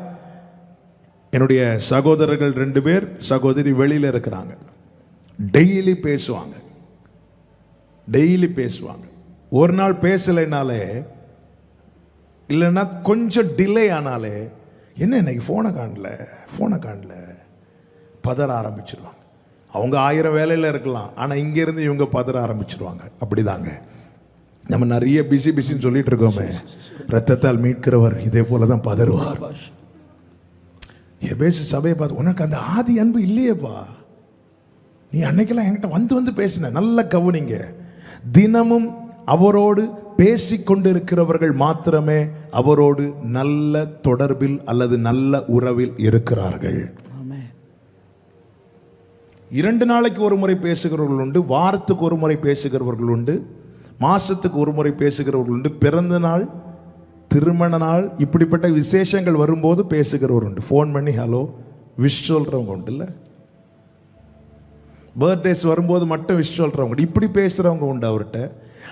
என்னுடைய சகோதரர்கள் 2 பேர், சகோதரி வெளியில இருக்கிறாங்க. டெய்லி பேசுவாங்க, டெய்லி பேசுவாங்க. ஒரு நாள் பேசலைனாலே, இல்லைன்னா கொஞ்சம் டிலே ஆனாலே, என்ன இன்னைக்கு ஃபோனை காணல பதற ஆரம்பிச்சிருவாங்க. அவங்க 1000 வேலையில் இருக்கலாம், ஆனால் இங்கேருந்து இவங்க பதற ஆரம்பிச்சிருவாங்க. அப்படிதாங்க நம்ம நிறைய பிஸின்னு சொல்லிட்டு இருக்கோமே, ரத்தத்தால் மீட்கிறவர் இதே போல தான் பதறுவார். எபேசு சபையை பார்த்து, உனக்கு அந்த ஆதி அன்பு இல்லையேப்பா, நீ அன்னைக்கெல்லாம் என்கிட்ட வந்து பேசின. நல்ல கவனிங்க, தினமும் அவரோடு பேசிக்கொண்டிருக்கிறவர்கள் மாத்திரமே அவரோடு நல்ல தொடர்பில் அல்லது நல்ல உறவில் இருக்கிறார்கள். 2 நாளைக்கு ஒரு முறை பேசுகிறவர்கள் உண்டு, வாரத்துக்கு ஒரு முறை பேசுகிறவர்கள் உண்டு, மாசத்துக்கு ஒரு முறை பேசுகிறவர்கள் உண்டு, பிறந்த நாள், திருமண நாள், இப்படிப்பட்ட விசேஷங்கள் வரும்போது பேசுகிறவர் உண்டு. ஃபோன் பண்ணி ஹலோ விஷ் சொல்றவங்க உண்டு, இல்லை பர்த்டேஸ் வரும்போது மட்டும் விஷ் சொல்றவங்க, இப்படி பேசுறவங்க உண்டு அவர்கிட்ட.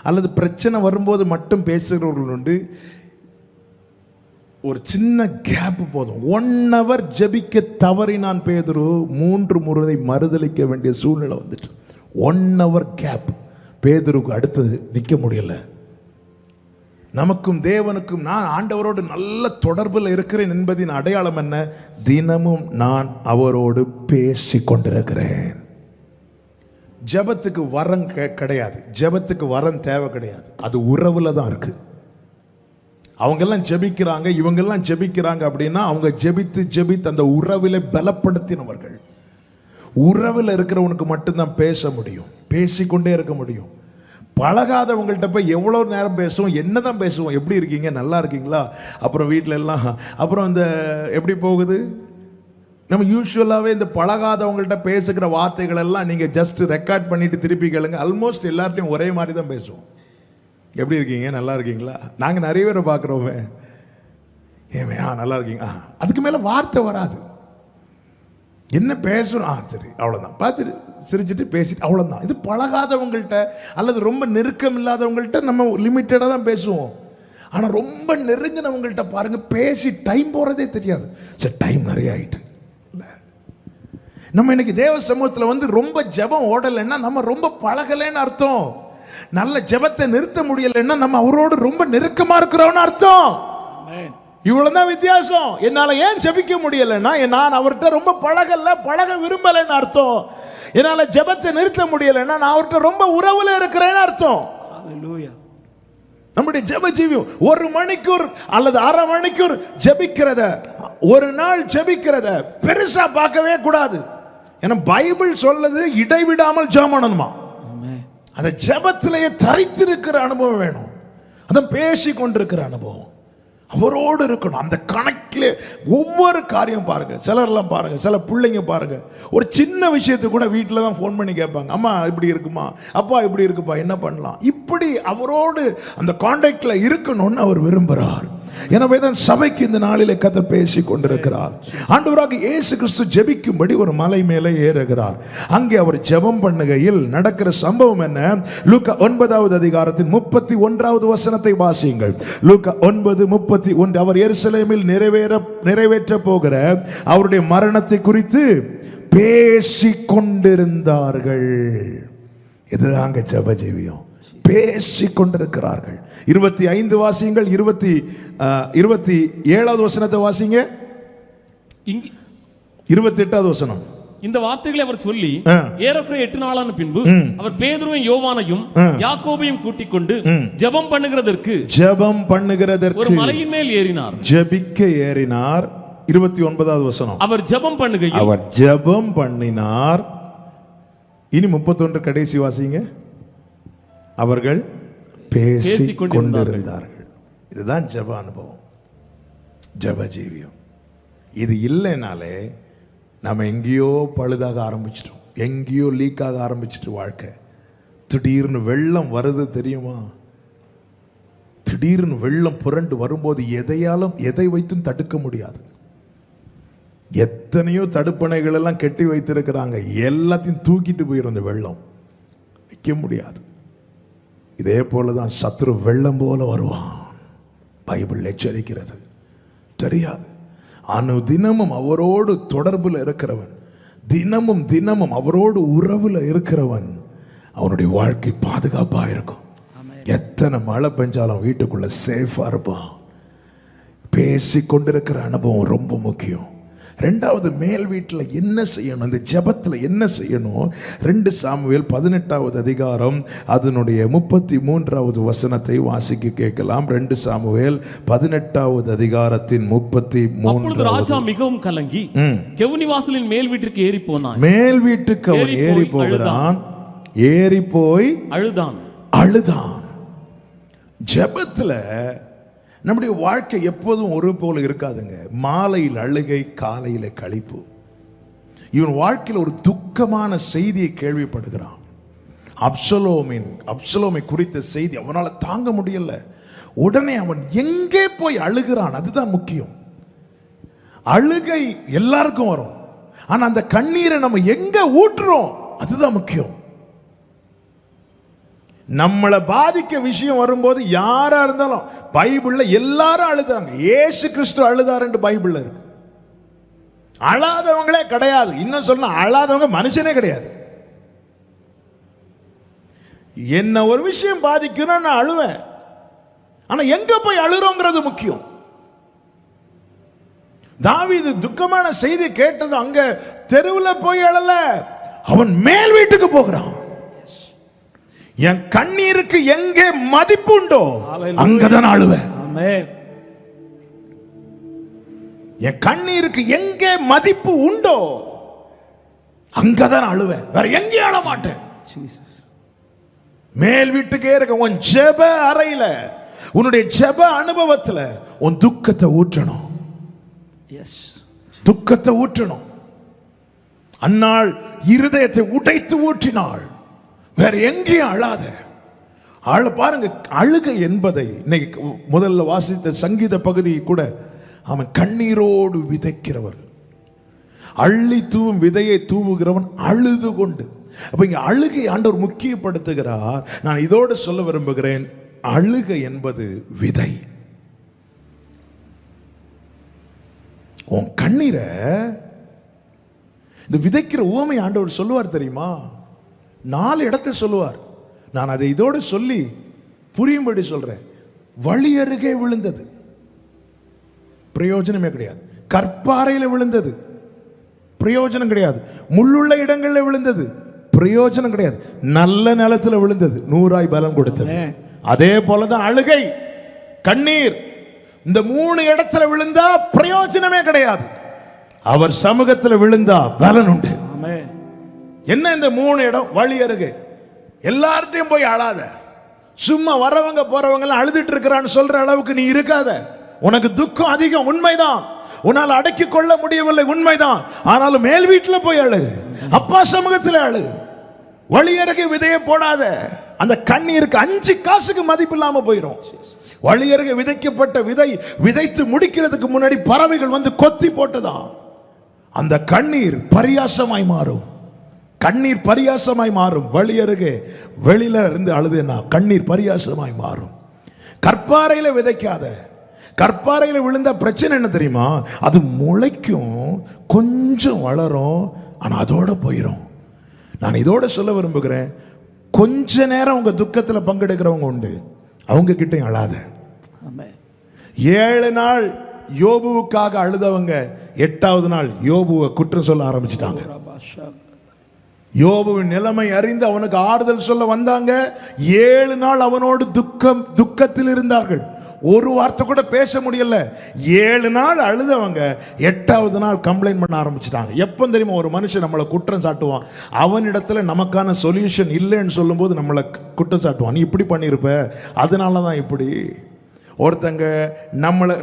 அல்லது பிரச்சனை வரும்போது மட்டும் பேசுகிறவர்கள் உண்டு. ஒரு சின்ன கேப் போதும். 1 hour ஜெபிக்க தவறினான் பேதுரு, 3 முறை மறுதலிக்க வேண்டிய சூழ்நிலை வந்துட்டு. 1 hour கேப். பேதுருக்கு அடுத்தது நிற்க முடியல. நமக்கும் தேவனுக்கும், நான் ஆண்டவரோடு நல்ல தொடர்பில் இருக்கிறேன் என்பதின் அடையாளம் என்ன? தினமும் நான் அவரோடு பேசி கொண்டிருக்கிறேன். ஜெபத்துக்கு வரம் கிடையாது, ஜெபத்துக்கு வரம் தேவை கிடையாது, அது உறவுல தான் இருக்கு. அவங்கெல்லாம் ஜெபிக்கிறாங்க, இவங்கெல்லாம் ஜெபிக்கிறாங்க அப்படின்னா அவங்க ஜெபித்து அந்த உறவில பலப்படுத்தினவர்கள். உறவில் இருக்கிறவனுக்கு மட்டும்தான் பேச முடியும், பேசிக்கொண்டே இருக்க முடியும். பழகாதவங்கள்ட்ட போய் எவ்வளோ நேரம் பேசுவோம், என்ன தான் பேசுவோம், எப்படி இருக்கீங்க, நல்லா இருக்கீங்களா, அப்புறம் வீட்டில எல்லாம், அப்புறம் இந்த எப்படி போகுது. நம்ம யூஸ்வலாகவே இந்த பழகாதவங்கள்ட்ட பேசுகிற வார்த்தைகள் எல்லாம் நீங்கள் ஜஸ்ட் ரெக்கார்ட் பண்ணிட்டு திருப்பி கேளுங்க, ஆல்மோஸ்ட் எல்லார்ட்டையும் ஒரே மாதிரி தான் பேசுவோம். எப்படி இருக்கீங்க, நல்லா இருக்கீங்களா. நாங்கள் நிறைய பேரை பார்க்குறோமே, ஏமே நல்லா இருக்கீங்க, அதுக்கு மேலே வார்த்தை வராது. என்ன பேசணும், சரி அவ்வளோதான், பார்த்துட்டு சிரிச்சுட்டு பேசிட்டு அவ்வளோதான். இது பழகாதவங்கள்ட்ட அல்லது ரொம்ப நெருக்கம் இல்லாதவங்கள்ட்ட நம்ம லிமிட்டடாக தான் பேசுவோம். ஆனால் ரொம்ப நெருங்கினவங்கள்ட்ட பாருங்க, பேசி டைம் போகிறதே தெரியாது. சரி, டைம் நிறைய ஆயிட்டு. நம்ம இன்னைக்கு தேவ சமூகத்தில் வந்து ரொம்ப ஜெபம் ஓடலைன்னா நம்ம ரொம்ப பழகலைன்னு அர்த்தம். நல்ல ஜெபத்தை நிறுத்த முடியலைன்னா நம்ம அவரோடு ரொம்ப நெருக்கமா இருக்கிறோம்னு அர்த்தம். இவ்வளவுதான் வித்தியாசம். என்னால ஏன் ஜெபிக்க முடியலைன்னா நான் அவர்கிட்ட ரொம்ப பழக விரும்பலைன்னு அர்த்தம். என்னால ஜெபத்தை நிறுத்த முடியலைன்னா நான் அவர்கிட்ட ரொம்ப உறவுல இருக்கிறேன்னு அர்த்தம். நம்முடைய ஜெப ஜீவியம் 1 மணிக்கூர் அல்லது அரை மணிக்கூர் ஜெபிக்கிறத, ஒரு நாள் ஜெபிக்கிறத பெருசா பார்க்கவே கூடாது. ஏன்னா பைபிள் சொல்லுது இடைவிடாமல் ஜெபம் பண்ணணுமா. அந்த ஜெபத்திலேயே தரித்திருக்கிற அனுபவம் வேணும். அதான் பேசி கொண்டிருக்கிற அனுபவம், அவரோடு இருக்கணும். அந்த கணக்கில் ஒவ்வொரு காரியம் பாருங்க. சிலர்லாம் பாருங்க, சில பிள்ளைங்க பாருங்க, ஒரு சின்ன விஷயத்துக்கு கூட வீட்டில் தான் ஃபோன் பண்ணி கேட்பாங்க, அம்மா இப்படி இருக்குமா, அப்பா இப்படி இருக்குப்பா, என்ன பண்ணலாம். இப்படி அவரோடு அந்த கான்டாக்ட்ல இருக்கணும்னு அவர் விரும்புகிறார். எனவே தான் சபைக்கு இந்த நாளிலே கர்த்தர் பேசி கொண்டிருக்கிறார். ஆண்டவராக இயேசு கிறிஸ்து ஜெபிக்கும்படி ஒரு மலை மேலே ஏறுகிறார். அங்கே அவர் ஜெபம் பண்ணுகையில் நடக்கிற சம்பவம் என்ன? லூக்கா 9வது அதிகாரத்தின் 31வது வசனத்தை வாசியுங்கள். லூக்கா 9:31. அவர் எருசலேமில் நிறைவேற்ற போகிற அவருடைய மரணத்தை குறித்து பேசி கொண்டிருந்தார்கள். இதுதாங்க ஜெப ஜீவியம், பேசி கொண்டிருக்கிறார்கள். 25 வாசியுங்கள். 27வது வசனத்தை வாசிங்க. 28வது வசனம். இந்த வார்த்தைகளை அவர் சொல்லி ஏறக்குறைய 8 நாளான பின்பு அவர் பேதுருவையும் யோவானையும் யாக்கோபையும் கூட்டிக் கொண்டு ஜெபம் பண்ணுகிறதற்கு ஒரு மலையின் மேல் ஏறினார். ஜெபிக்க ஏறினார். 29வது வசனம். அவர் ஜெபம் பண்ணினார். இனி 31 கடைசி வாசிங்க. அவர்கள் பேசி கொண்டிருந்தார்கள். இதுதான் ஜெப அனுபவம், ஜெப ஜீவியம். இது இல்லைனாலே நம்ம எங்கேயோ பழுதாக ஆரம்பிச்சிட்டோம், எங்கேயோ லீக்காக ஆரம்பிச்சிட்டு வாழ்க்கை. திடீர்னு வெள்ளம் வருது தெரியுமா? திடீர்னு வெள்ளம் புரண்டு வரும்போது எதை வைத்தும் தடுக்க முடியாது. எத்தனையோ தடுப்பணைகள் எல்லாம் கெட்டி வைத்திருக்கிறாங்க, எல்லாத்தையும் தூக்கிட்டு போயிடும் அந்த வெள்ளம், வைக்க முடியாது. இதே போலதான் சத்ரு வெள்ளம் போல வருவான். பைபிள் எச்சரிக்கிறது. தெரியாது, அனுதினமும் அவரோடு தொடர்புல இருக்கிறவன், தினமும் அவரோடு உறவுல இருக்கிறவன், அவனுடைய வாழ்க்கை பாதுகாப்பா இருக்கும். எத்தனை மழை பெஞ்சாலும் வீட்டுக்குள்ள சேஃபா இருப்பான். பேசி கொண்டிருக்கிற அனுபவம் ரொம்ப முக்கியம். ரெண்டாவது, மேல் வீட்டில் என்ன செய்யணும், இந்த ஜெபத்தில் என்ன செய்யணும்? 2 சாமுவேல் 18வது அதிகாரம் அதனுடைய 33வது வசனத்தை வாசிக்க கேட்கலாம். 2 சாமுவேல் 18வது அதிகாரத்தின் 33. ராஜா மிகவும் கலங்கி கெவுனி வாசலின் மேல் வீட்டிற்கு ஏறி போனான். மேல் வீட்டுக்கு அவன் ஏறி போகிறான். ஏறி போய் அழுதான். ஜெபத்துல நம்முடைய வாழ்க்கை எப்போதும் ஒரு போல இருக்காதுங்க. மாலையில் அழுகை, காலையில களிப்பு. இவன் வாழ்க்கையில் ஒரு துக்கமான செய்தியை கேள்விப்படுகிறான். அப்சலோமை குறித்த செய்தி அவனால தாங்க முடியல. உடனே அவன் எங்கே போய் அழுகிறான், அதுதான் முக்கியம். அழுகை எல்லாருக்கும் வரும், ஆனா அந்த கண்ணீரை நம்ம எங்க ஊற்றுறோம் அதுதான் முக்கியம். நம்மளை பாதிக்க விஷயம் வரும்போது யாரா இருந்தாலும், பைபிள்ல எல்லாரும் அழுதாங்க. இயேசு கிறிஸ்து அழுதாருன்னு பைபிள்ல இருக்கு. அழாதவங்களே கிடையாது. இன்னும் சொன்னா அழாதவங்க மனுஷனே கிடையாது. என்ன ஒரு விஷயம் பாதிக்கணும், நான் அழுவேன். ஆனா எங்க போய் அழுறோங்கிறது முக்கியம். தாவீது துக்கமான செய்தி கேட்டது அங்க தெருவில் போய் அழல, அவன் மேல் வீட்டுக்கு போகிறான். என் கண்ணீருக்கு எங்கே மதிப்பு உண்டோ அங்கதான் அழுவேன். என் கண்ணீருக்கு எங்கே மதிப்பு உண்டோ அங்கதான் அழுவேன், வேற எங்கே அழ மாட்டேன். மேல் வீட்டுக்கே இருக்க உன் ஜெப அறையில, உன்னுடைய ஜெப அனுபவத்துல உன் துக்கத்தை ஊற்றணும். துக்கத்தை ஊற்றணும். அந்நாள் இருதயத்தை உடைத்து ஊற்றினாள். வேற எங்கேயும் அழாத. பாருங்க, அழுகை என்பதை இன்னைக்கு முதல்ல வாசித்த சங்கீத பகுதி கூட, அவன் கண்ணீரோடு விதைக்கிறவர். அள்ளி தூவும் விதையை தூவுகிறவன் அழுது கொண்டு. அப்ப இங்க அழுகை ஆண்டவர் முக்கியப்படுத்துகிறார். நான் இதோடு சொல்ல விரும்புகிறேன், அழுகை என்பது விதை. உன் கண்ணீரை இந்த விதைக்கிற உவமை ஆண்டவர் சொல்லுவார் தெரியுமா? 4 இடத்தை சொல்லுவார். நான் அதை இதோடு சொல்லி புரியும்படி சொல்றேன். வழி அருகே விழுந்தது, பிரயோஜனமே கிடையாது. கற்பாறையில் விழுந்தது, பிரயோஜனம் கிடையாது. முள்ளுள்ள இடங்களில் விழுந்தது, பிரயோஜனம் கிடையாது. நல்ல நிலத்தில் விழுந்தது, 100 பலம் கொடுத்தது. அதே போலதான் அழுகை, கண்ணீர். இந்த 3 இடத்துல விழுந்தா பிரயோஜனமே கிடையாது. அவர் சமூகத்தில் விழுந்தா பலன் உண்டு. என்ன இந்த 3 இடம்? வழி அருகே. எல்லார்ட்டையும் போய் அழாத. சும்மா வரவங்க போறவங்க எல்லாம் அழுதுட்டு இருக்கிறான்னு சொல்ற அளவுக்கு நீ இருக்காத. உனக்கு துக்கம் அதிகம், உண்மைதான். உன்னால் அடக்கிக் கொள்ள முடியவில்லை, உண்மைதான். ஆனாலும் மேல் வீட்டில் போய் அழு, அப்பா சமூகத்தில் அழு. வழி அருகே விதையை போடாத. அந்த கண்ணீருக்கு 5 காசுக்கு மதிப்பு இல்லாம போயிடும். வழி அருகே விதைக்கப்பட்ட விதை விதைத்து முடிக்கிறதுக்கு முன்னாடி பறவைகள் வந்து கொத்தி போட்டதான். அந்த கண்ணீர் பரியாசமாய் மாறும். கண்ணீர் பரியாசமாய் மாறும். வழி அருகே வெளியில இருந்து அழுதுனா கண்ணீர் பரியாசமாய் மாறும். கற்பாறையில விதைக்காத. கற்பாறையில விழுந்த பிரச்சனை என்ன தெரியுமா? அது முளைக்கும், கொஞ்சம் வளரும், ஆனா அதோட போயிடும். நான் இதோட சொல்ல விரும்புகிறேன், கொஞ்ச நேரம் உங்க துக்கத்தில் பங்கெடுக்கிறவங்க உண்டு, அவங்க கிட்டையும் அழாத. 7 நாள் யோபுவுக்காக அழுதவங்க 8வது நாள் யோபுவை குற்றம் சொல்ல ஆரம்பிச்சிட்டாங்க. யோபுவின் நிலைமை அறிந்து அவனுக்கு ஆறுதல் சொல்ல வந்தாங்க. 7 நாள் அவனோடு துக்கத்தில் இருந்தார்கள். ஒரு வார்த்தை கூட பேச முடியல. 7 நாள் அழுதவங்க 8வது நாள் கம்ப்ளைண்ட் பண்ண ஆரம்பிச்சிட்டாங்க. எப்போ தெரியுமா ஒரு மனுஷன் நம்மளை குற்றம் சாட்டுவான்? அவனிடத்துல நமக்கான சொல்யூஷன் இல்லைன்னு சொல்லும்போது நம்மளை குற்றம் சாட்டுவான். நீ இப்படி பண்ணியிருப்ப, அதனால தான் இப்படி. ஒருத்தங்க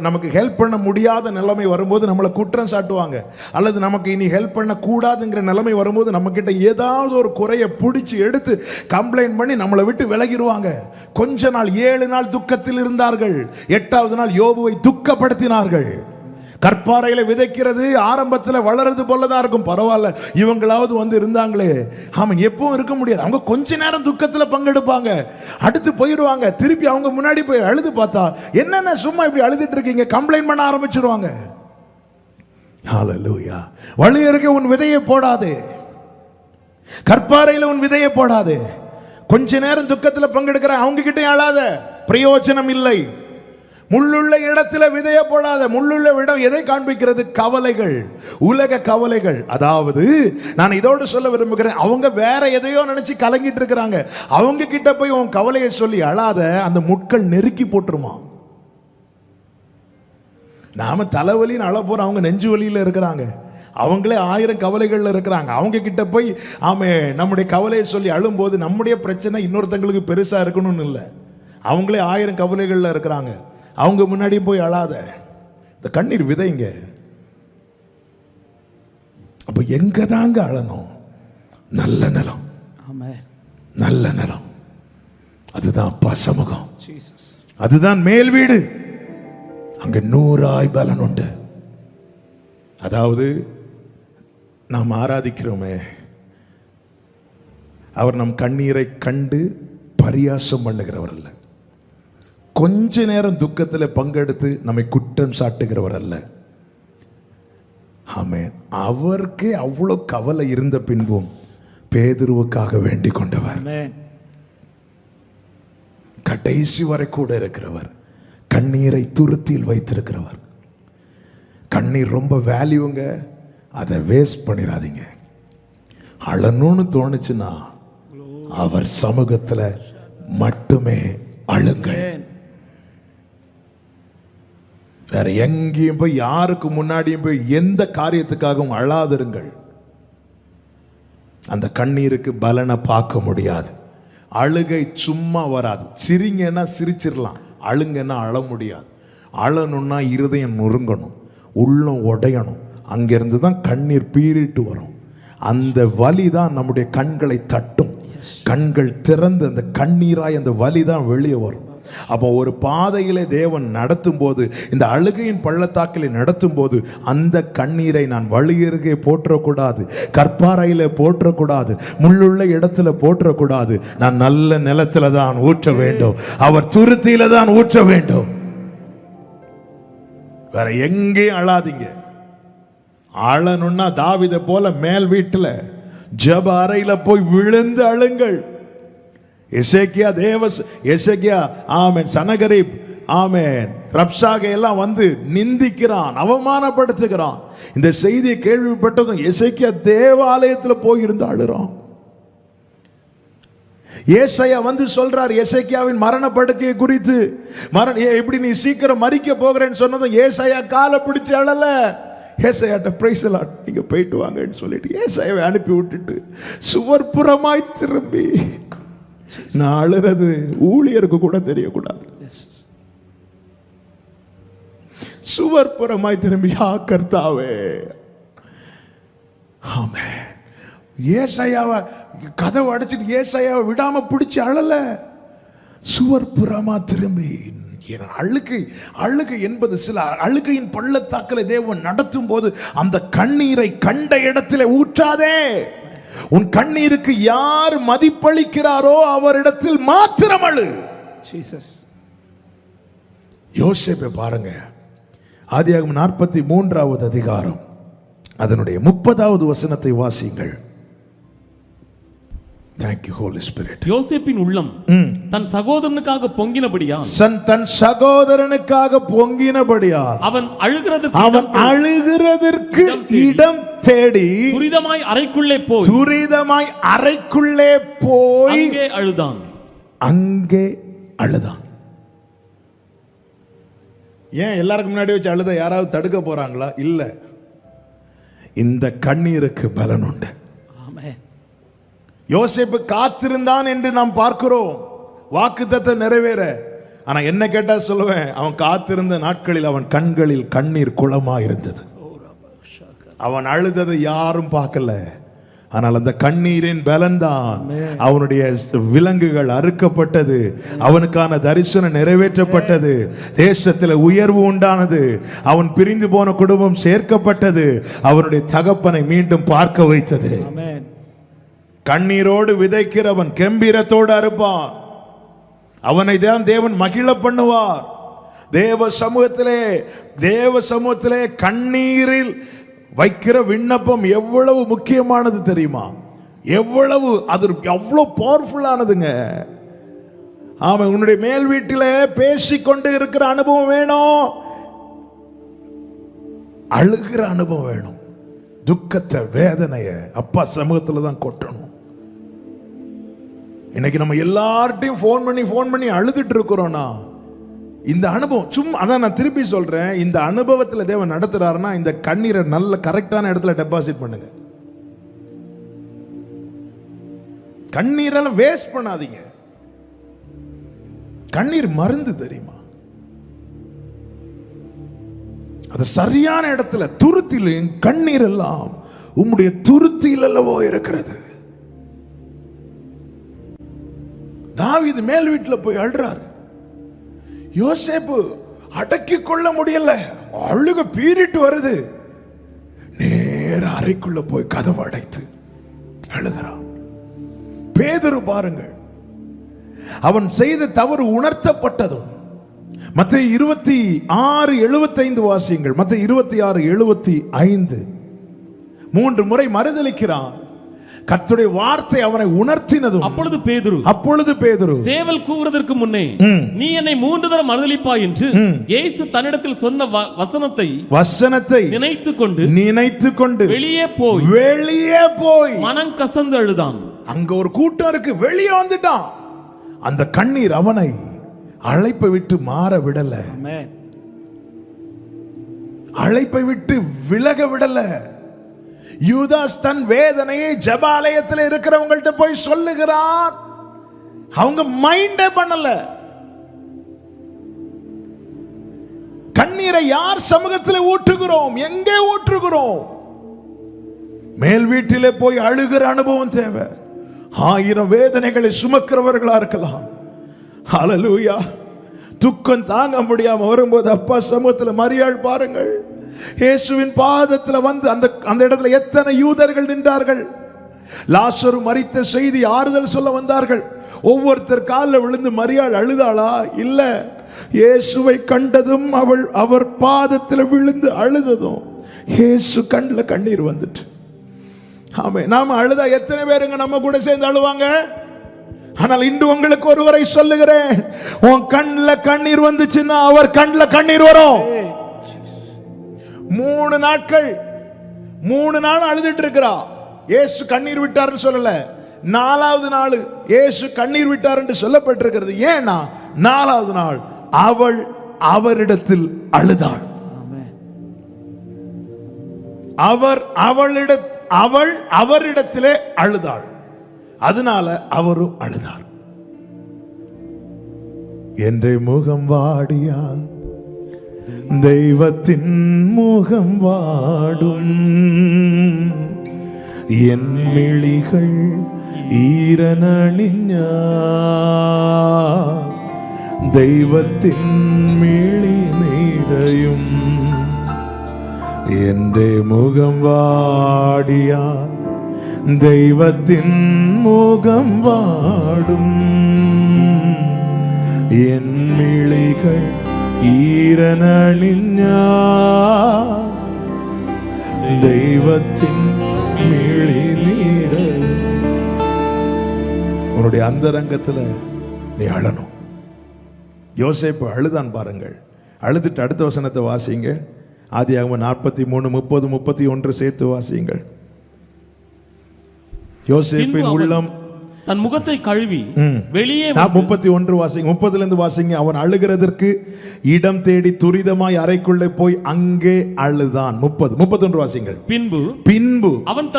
நமக்கு ஹெல்ப் பண்ண முடியாத நிலைமை வரும்போது நம்மளை குற்றம் சாட்டுவாங்க. அல்லது நமக்கு இனி ஹெல்ப் பண்ண கூடாதுங்கிற நிலைமை வரும்போது நம்ம கிட்ட ஏதாவது ஒரு குறையை பிடிச்சி எடுத்து கம்ப்ளைண்ட் பண்ணி நம்மளை விட்டு விலகிடுவாங்க. கொஞ்ச நாள் 7 நாள் துக்கத்தில் இருந்தார்கள். 8வது நாள் யோபுவை துக்கப்படுத்தினார்கள். கற்பாறையில விதைக்கிறது ஆரம்பத்தில் வளர்றது போலதான் இருக்கும். பரவாயில்ல, இவங்களாவது வந்து இருந்தாங்களே. ஆமா, எப்பவும் இருக்க முடியாது. அவங்க கொஞ்ச நேரம் துக்கத்தில் பங்கெடுப்பாங்க, அடுத்து போயிடுவாங்க. திருப்பி அவங்க முன்னாடி போய் அழுது பார்த்தா, என்னென்ன சும்மா இப்படி அழுதுட்டு இருக்கீங்க, கம்ப்ளைண்ட் பண்ண ஆரம்பிச்சிருவாங்க. ஹல்லேலூயா. வழி அருகே உன் விதையை போடாதே. கற்பாறையில உன் விதையை போடாதே. கொஞ்ச நேரம் துக்கத்தில் பங்கெடுக்கிற அவங்க கிட்டே அழாத, பிரயோஜனம் இல்லை. முள்ளுள்ள இடத்துல விதைய போடாத. முள்ளுள்ள இடம் எதை காண்பிக்கிறது? கவலைகள், உலக கவலைகள். அதாவது நான் இதோடு சொல்ல விரும்புகிறேன், அவங்க வேற எதையோ நினைச்சு கலங்கிட்டு இருக்கிறாங்க. அவங்க கிட்ட போய் உன் கவலையை சொல்லி அழாத. அந்த முட்கள் நெருக்கி போட்டுருமா. நாம தலைவலின்னு அழ போறோம், அவங்க நெஞ்சு வலியில இருக்கிறாங்க. அவங்களே 1000 கவலைகள்ல இருக்கிறாங்க. அவங்க கிட்ட போய் ஆமே நம்முடைய கவலையை சொல்லி அழும்போது நம்முடைய பிரச்சனை இன்னொருத்தங்களுக்கு பெருசா இருக்கணும்னு இல்லை. அவங்களே 1000 கவலைகள்ல இருக்கிறாங்க. அவங்க முன்னாடி போய் அழாத. இந்த கண்ணீர் விதைங்க. அப்ப எங்க தாங்க அழணும்? நல்ல நிலம், நல்ல நிலம். அதுதான் அப்பா சமூகம், அதுதான் மேல் வீடு. அங்க 100 பலன் உண்டு. அதாவது நாம் ஆராதிக்கிறோமே, அவர் நம் கண்ணீரை கண்டு பரியாசம் பண்ணுகிறவர் அல்ல. கொஞ்ச நேரம் துக்கத்தில் பங்கெடுத்து நம்மை குற்றம் சாட்டுகிறவர் அல்ல. ஆமென். அவருக்கே அவ்வளோ கவலை இருந்த பின்பும் பேதுருவுக்காக வேண்டிக் கொண்டவர், கடைசி வரை கூட இருக்கிறவர், கண்ணீரை துருத்தியில் வைத்திருக்கிறவர். கண்ணீர் ரொம்ப வேல்யூங்க, அதை வேஸ்ட் பண்ணிடாதீங்க. அழணும்னு தோணுச்சுன்னா அவர் சமூகத்தில் மட்டுமே அழுங்கள். வேற எங்கேயும் போய் யாருக்கு முன்னாடியும் போய் எந்த காரியத்துக்காகவும் அழாதிருங்கள். அந்த கண்ணீருக்கு பலனை பார்க்க முடியாது. அழுகை சும்மா வராது. சிரிங்கன்னா சிரிச்சிடலாம், அழுங்கன்னா அழ முடியாது. அழணும்னா இருதயம் நொறுங்கணும், உள்ளம் உடையணும். அங்கிருந்து தான் கண்ணீர் பீறிட்டு வரும். அந்த வலி தான் நம்முடைய கண்களை தட்டும். கண்கள் திறந்து அந்த கண்ணீராய் அந்த வலி தான் வெளியே வரும். அப்போ ஒரு பாதையிலே தேவன் நடத்தும் போது, இந்த அழுகையின் பள்ளத்தாக்கிலே நடத்தும் போது, அந்த கண்ணீரை நான் வழியருகே போற்றக்கூடாது, கற்பாறையில போற்றக்கூடாது, முள்ளுள்ள இடத்துல போற்றக்கூடாது. நான் நல்ல நிலத்துல தான் ஊற்ற வேண்டும். அவர் துருத்தியில தான் ஊற்ற வேண்டும். வேற எங்கேயும் அழாதீங்க. அழணும்னா தாவீதை போல மேல் வீட்டுல ஜெப அறையில போய் விழுந்து அழுங்கள். எசேக்கியா எசேக்கியா ஆமென், சனகரிப் ஆமென், ரப்சாகே எல்லாம் வந்து நிந்திக்கிறான், அவமானப்படுத்துகிறான். இந்த செய்தியை கேள்விப்பட்டதும் எசேக்கியா தேவாலயத்தில் போயிருந்து அழுறான். ஏசாயா வந்து சொல்றார் எசேக்கியாவின் மரண படுக்கையை குறித்து, எப்படி நீ சீக்கிரம் மரிக்க போகிறேன்னு சொன்னதும் ஏசாயா காலை பிடிச்சு அழல. ஏசாயாட்ட பிரைஸ் எல்லாம் நீங்க போயிட்டு வாங்கன்னு சொல்லிட்டு ஏசாயாவை அனுப்பி விட்டுட்டு சுவர்புறமாய் திரும்பி, நான் அழுறது ஊழியருக்கு கூட தெரியக்கூடாது, சுவர்புறமாய் திரும்பி, கர்த்தாவே ஆமென். ஏசாயாவை கதவை அடைச்சிட்டு ஏசாயாவை விடாம பிடிச்சு அழல, சுவர்புறமா திரும்பி. அழுகை என்பது சில அழுகையின் பள்ளத்தாக்களை தேவன் நடத்தும் போது அந்த கண்ணீரை கண்ட இடத்திலே ஊற்றாதே. உன் கண்ணீருக்கு யார் மதிப்பளிக்கிறாரோ அவரிடத்தில் மாத்திரம் அழு. யோசேப்பை பாருங்க, ஆதியாகமம் 43வது அதிகாரம் அதனுடைய 30வது வசனத்தை வாசியுங்கள். Thank you Holy Spirit. யோசேப்பின் உள்ளம் தன் சகோதரனுக்காக பொங்கினபடியால், தன் சகோதரனுக்காக பொங்கினபடியால் அவன் அழுகிறதற்கு இடம் தேடி துரிதமாய் அறைக்குள்ளே போய் அங்கே அழுதான். ஏன் எல்லாருக்கும் முன்னாடி வச்சு அழுத யாராவது தடுக்க போறாங்களா? இல்ல, இந்த கண்ணீருக்கு பலன் உண்டு. யோசேப்பு காத்திருந்தான் என்று நாம் பார்க்கிறோம், வாக்குத்தத்தம் நிறைவேற. ஆனா என்ன கேட்டா சொல்லுவேன், அவன் காத்திருந்த நாட்களில் அவன் கண்களில் கண்ணீர் குளமா இருந்தது. அவன் அழுததை யாரும் பார்க்கல. ஆனால் அந்த கண்ணீரின் பலன் தான் அவனுடைய விலங்குகள் அறுக்கப்பட்டது, அவனுக்கான தரிசனம் நிறைவேற்றப்பட்டது, தேசத்தில் உயர்வு உண்டானது, அவன் பிரிந்து போன குடும்பம் சேர்க்கப்பட்டது, அவனுடைய தகப்பனை மீண்டும் பார்க்க வைத்தது. கண்ணீரோடு விதைக்கிறவன் கம்பீரத்தோடு அறுப்பான். அவனை தான் தேவன் மகிழ பண்ணுவார். தேவ சமூகத்திலே கண்ணீரில் வைக்கிற விண்ணப்பம் எவ்வளவு முக்கியமானது தெரியுமா? எவ்வளவு அது அவ்வளவு பவர்ஃபுல்லானதுங்க. ஆமா, உன்னுடைய மேல் வீட்டிலே பேசிக்கொண்டு இருக்கிற அனுபவம் வேணும், அழுகிற அனுபவம் வேணும். துக்கத்தை வேதனைய அப்பா சமூகத்துல தான் கொட்டணும். இன்னைக்கு நம்ம எல்லார்ட்டையும் ஃபோன் பண்ணி அழுதுட்டு இருக்கிறோம்னா, இந்த அனுபவம் சும்மா, அதான் நான் திருப்பி சொல்றேன், இந்த அனுபவத்தில் தேவன் நடத்துறாருன்னா இந்த கண்ணீரை நல்ல கரெக்டான இடத்துல டெபாசிட் பண்ணுங்க. கண்ணீரெல்லாம் வேஸ்ட் பண்ணாதீங்க. கண்ணீர் மருந்து தெரியுமா? அது சரியான இடத்துல துருத்தில கண்ணீர் எல்லாம் உம்முடைய துருத்தியில் அல்லவோ இருக்கிறது. தாவீது மேல் வீட்டில் போய் அழுறாரு. யோசேப்பு அடக்கி கொள்ள முடியல, அழுக பீறிட்டு வருது. நேர அறைக்குள்ள போய் கதவு அடைத்து அழுகிறான். பேதுரு பாருங்கள், அவன் செய்த தவறு உணர்த்தப்பட்டதும், மத்தேயு 26:75 வாசியுங்கள். மத்தேயு 26:75 3 முறை மறுதலிக்கிறான். கர்த்தருடைய வார்த்தை அவனை உணர்த்தினதும், அப்பொழுது பேதுரு சேவல் கூவுறதற்கு முன்னே நீ என்னை 3 தடவை மறுதலிப்பாய் என்று இயேசு தன்னிடத்தில் சொன்ன வசனத்தை நினைத்துக் கொண்டு வெளியே போய் மனம் கசந்து அழுதான். அங்க ஒரு கூட்டம் இருக்கு, வெளியே வந்துட்டான். அந்த கண்ணீர் அவனை அழைப்பை விட்டு மாற விடல, அழைப்பை விட்டு விலக விடல. யூதாஸ் தன் வேதனையை ஜெபாலயத்தில் இருக்கிறவங்கள்ட்ட போய் சொல்லுகிறான். அவங்க மைண்டே பண்ணல. கண்ணீரை யார் சமூகத்தில் ஊற்றுகிறோம்? எங்கே ஊற்றுகிறோம்? மேல் வீட்டிலே போய் அழுகிற அனுபவம் தேவை. 1000 வேதனைகளை சுமக்கிறவர்களா இருக்கலாம். ஹல்லேலூயா. துக்கம் தாங்க முடியாம வரும்போது அப்பா சமூகத்தில் மரியாள் பாருங்கள், இயேசுவின் பாதத்தில் வந்து அந்த இடத்துல எத்தனை யூதர்கள் நின்றார்கள். லாசரு மரித்த செய்தி ஆறுதல் சொல்ல வந்தார்கள். ஒவ்வொருத்தர் காலில் விழுந்து மரியாள் அழுதாளா? இல்ல, இயேசுவை கண்டதும் அவர் பாதத்தில் விழுந்து அழுததும் இயேசு கண்ணில் கண்ணீர் வந்துட்டு. ஆமே, நாம அழுதா எத்தனை பேருங்க நம்ம கூட சேர்ந்து அழுவாங்க? ஆனால் இன்று உங்களுக்கு ஒருவரை சொல்லுகிறேன், உன் கண்ணில் கண்ணீர் வந்துச்சுன்னா அவர் கண்ணில் கண்ணீர் வரும். 3 நாட்கள் 3 நாள் அழுதுட்டு இருக்கிறா. இயேசு கண்ணீர் விட்டார்னு சொல்லல, 4வது நாள் இயேசு கண்ணீர் விட்டார் என்று சொல்லப்பட்டிருக்கிறது. ஏன்னா 4வது நாள் அவள் அவரிடத்தில் அழுதாள். அவள் அவரிடத்திலே அழுதாள். அதனால அவரும் அழுதார். என்ற முகம் வாடியால் தெய்வத்தின் முகம் வாடும், என் மிழிகள் ஈரனணிஞ்ச தெய்வத்தின் மிழி நீரையும், என்ற முகம் வாடியால் தெய்வத்தின் முகம் வாடும், என் மிழிகள் ஈரனணிஞ்ச தெய்வத்தின் மிழி நீரை. உன்னுடைய அந்தரங்கத்துல நீ அழணும். யோசேப்பு அழுதான் பாருங்கள். அழுதுட்டு அடுத்த வசனத்தை வாசிங்க. ஆதியாகமம் 43, 30, 31 சேர்த்து வாசியுங்கள். யோசேப்பின் உள்ளம் தன் முகத்தை கழுவி வெளியே 31 வாசிங்க, 30ல இருந்து வாசிங்க. அவன் அழுகிறதற்கு இடம் தேடி துரிதமாய் அறைக்குள்ளே போய் அங்கே அழுதான். 31 வாசிங்கள். பின்பு அவன்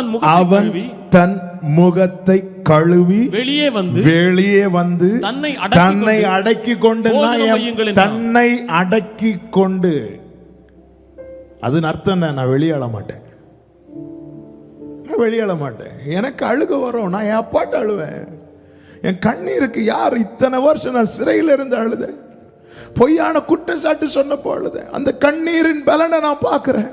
தன் முகத்தை கழுவி வெளியே வந்து தன்னை அடக்கி கொண்டு, தன்னை அடக்கி கொண்டு, அதன் அர்த்தம் நான் வெளியேற மாட்டேன், வெளியேற மாட்டேன். எனக்கு அழுக வரும், நான் என் அப்பாட்ட அழுவேன். என் கண்ணீருக்கு யார் இத்தனை வருஷம் நான் சிறையில் இருந்து அழுதேன், பொய்யான குற்றச்சாட்டு சொன்னப்போ அழுதேன். அந்த கண்ணீரின் பலனை நான் பார்க்கிறேன்.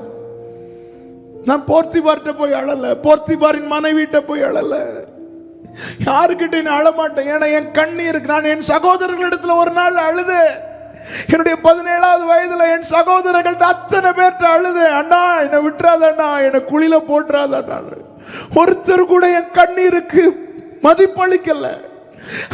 நான் போர்த்திபார்ட்ட போய் அழல, போர்த்திபாரின் மனைவிட்ட போய் அழல, யாருக்கிட்ட நான் அழமாட்டேன். ஏன்னா என் கண்ணீருக்கு நான் என் சகோதரர்களிடத்துல ஒரு நாள் அழுதேன். என்னுடைய 17வது வயதுல என் சகோதரர்கள் அத்தனை பேர்ட்ட அழுது, அண்ணா என்னை விட்டுறாத, அண்ணா என்னை குழியில போட்டுறாத. ஒருத்தர் கூட என் கண்ணீருக்கு மதிப்பளிக்கல.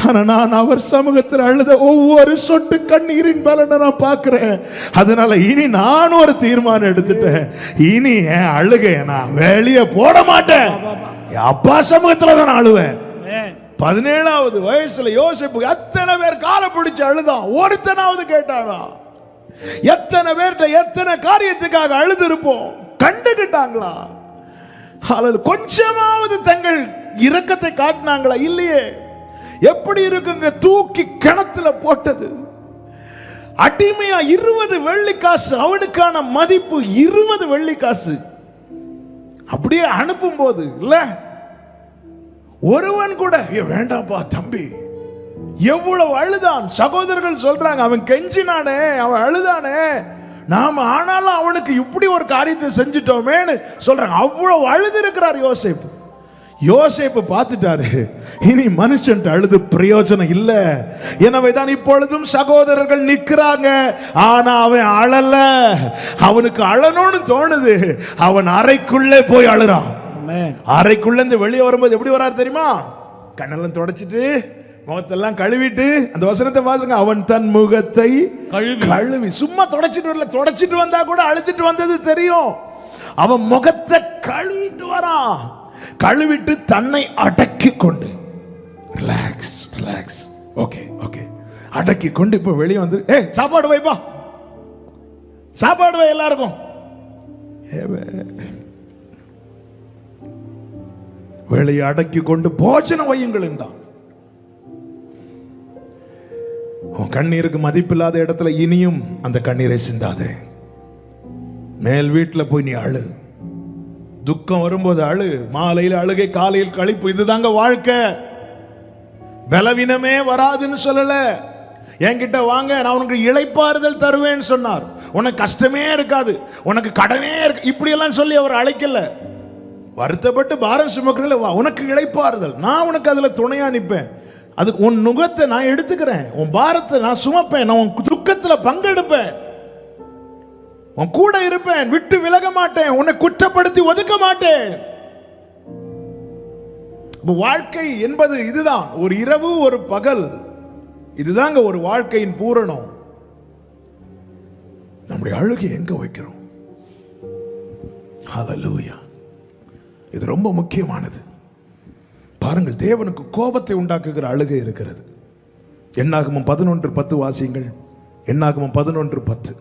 ஆனா நான் அவர் சமூகத்தில் அழுத ஒவ்வொரு சொட்டு கண்ணீரின் பலனை நான் பார்க்கிறேன். அதனால இனி நான் ஒரு தீர்மானம் எடுத்துட்டேன், இனி என் அழுகை நான் வெளியே போட மாட்டேன், அப்பா சமூகத்துல தான் நான் அழுவேன். 17வது வயசுல யோசேப்பு எத்தனை பேர் காலை பிடிச்சு அழுதான், ஒருத்தனாவது கேட்டானா? எத்தனை பேர்கிட்ட எத்தனை காரியத்துக்காக அழுது இருப்போம், கண்டுகிட்டாங்களா? கொஞ்சமாவது தங்கள் இரக்கத்தை காட்டினாங்களா? இல்லையே. எப்படி இருக்குங்க, தூக்கி கிணத்துல போட்டது. அடிமையா 20 வெள்ளிக்காசு, அவனுக்கான மதிப்பு 20 வெள்ளிக்காசு. அப்படியே அனுப்பும் போது இல்ல ஒருவன் கூட வேண்டாம்பா தம்பி, எவ்வளவு அழுதான். சகோதரர்கள் சொல்றாங்க, அவன் கெஞ்சினானே, அவன் அழுதானே, நாம ஆனாலும் அவனுக்கு இப்படி ஒரு காரியத்தை செஞ்சிட்டோமேன்னு சொல்றாங்க. அவ்வளவு அழுது இருக்கிறார் யோசேப்பு. யோசேப்பு பார்த்துட்டாரு, இனி மனுஷன் அழுது பிரயோஜனம் இல்ல. எனவே தான் இப்பொழுதும் சகோதரர்கள் நிற்கிறாங்க, ஆனா அவன் அழல. அவனுக்கு அழணும்னு தோணுது, அவன் அறைக்குள்ளே போய் அழுறான். அறைக்குள்ள இருந்து வெளியே வரும்போது எப்படி வராரு தெரியுமா? கண்ணெல்லாம் தொடச்சிட்டு முகத்தெல்லாம் கழுவிட்டு, அந்த வசனத்தை பாருங்க, அவன் தன் முகத்தை கழுவி, சும்மா தொடச்சிட்டு வரல, தொடச்சிட்டு வந்தா கூட அழுத்திட்டு வந்தது தெரியும். அவன் முகத்தை கழுவிட்டு வரான். கழுவிட்டு தன்னை அடக்கி கொண்டு, ரிலாக்ஸ் ரிலாக்ஸ், ஓகே ஓகே, அடக்கி கொண்டு இப்ப வெளியே வந்து, சாப்பாடு வைப்பா, சாப்பாடு வை எல்லாருக்கும். வெளியே அடக்கி கொண்டு போஜனம் வையுங்கள் என்றான். உன் கண்ணீருக்கு மதிப்பில்லாத இடத்துல இனியும் அந்த கண்ணீரை சிந்தாதே. மேல் வீட்டில் போய் நீ அழு. துக்கம் வரும்போது அழு, மாலையில் அழுகை, காலையில் கழிப்பு. இதுதாங்க வாழ்க்கை. பலவீனமே வராதுன்னு சொல்லல. என்கிட்ட வாங்க, நான் உனக்கு இளைப்பாறுதல் தருவேன்னு சொன்னார். உனக்கு கஷ்டமே இருக்காது, உனக்கு கடனே இருக்கு, இப்படி எல்லாம் சொல்லி அவர் அழைக்கல. வருத்தப்பட்டு பாரம் சுமக்கிறதுல வா, உனக்கு இளைப்பாறுதல், நான் உனக்கு அதுல துணையா நிற்பேன். அது உன் நுகத்தை நான் எடுத்துக்கிறேன், உன் பாரத்தை நான் சுமப்பேன், நான் உன் துக்கத்துல பங்கெடுப்பேன், உன் கூட இருப்பேன், விட்டு விலக மாட்டேன், உன்னை குற்றப்படுத்தி ஒதுக்க மாட்டேன். வாழ்க்கை என்பது இதுதான், ஒரு இரவு ஒரு பகல், இதுதாங்க ஒரு வாழ்க்கையின் பூரணம். நம்முடைய அழுகை எங்க வைக்கிறோம்? ஹல்லேலூயா. இது ரொம்ப முக்கியமானது. பாருங்கள், தேவனுக்கு கோபத்தை உண்டாக்குகிற அழுகை இருக்கிறது. என்னாகமம் 11:10 வாசியுங்கள். என்னாகமம் 11:10.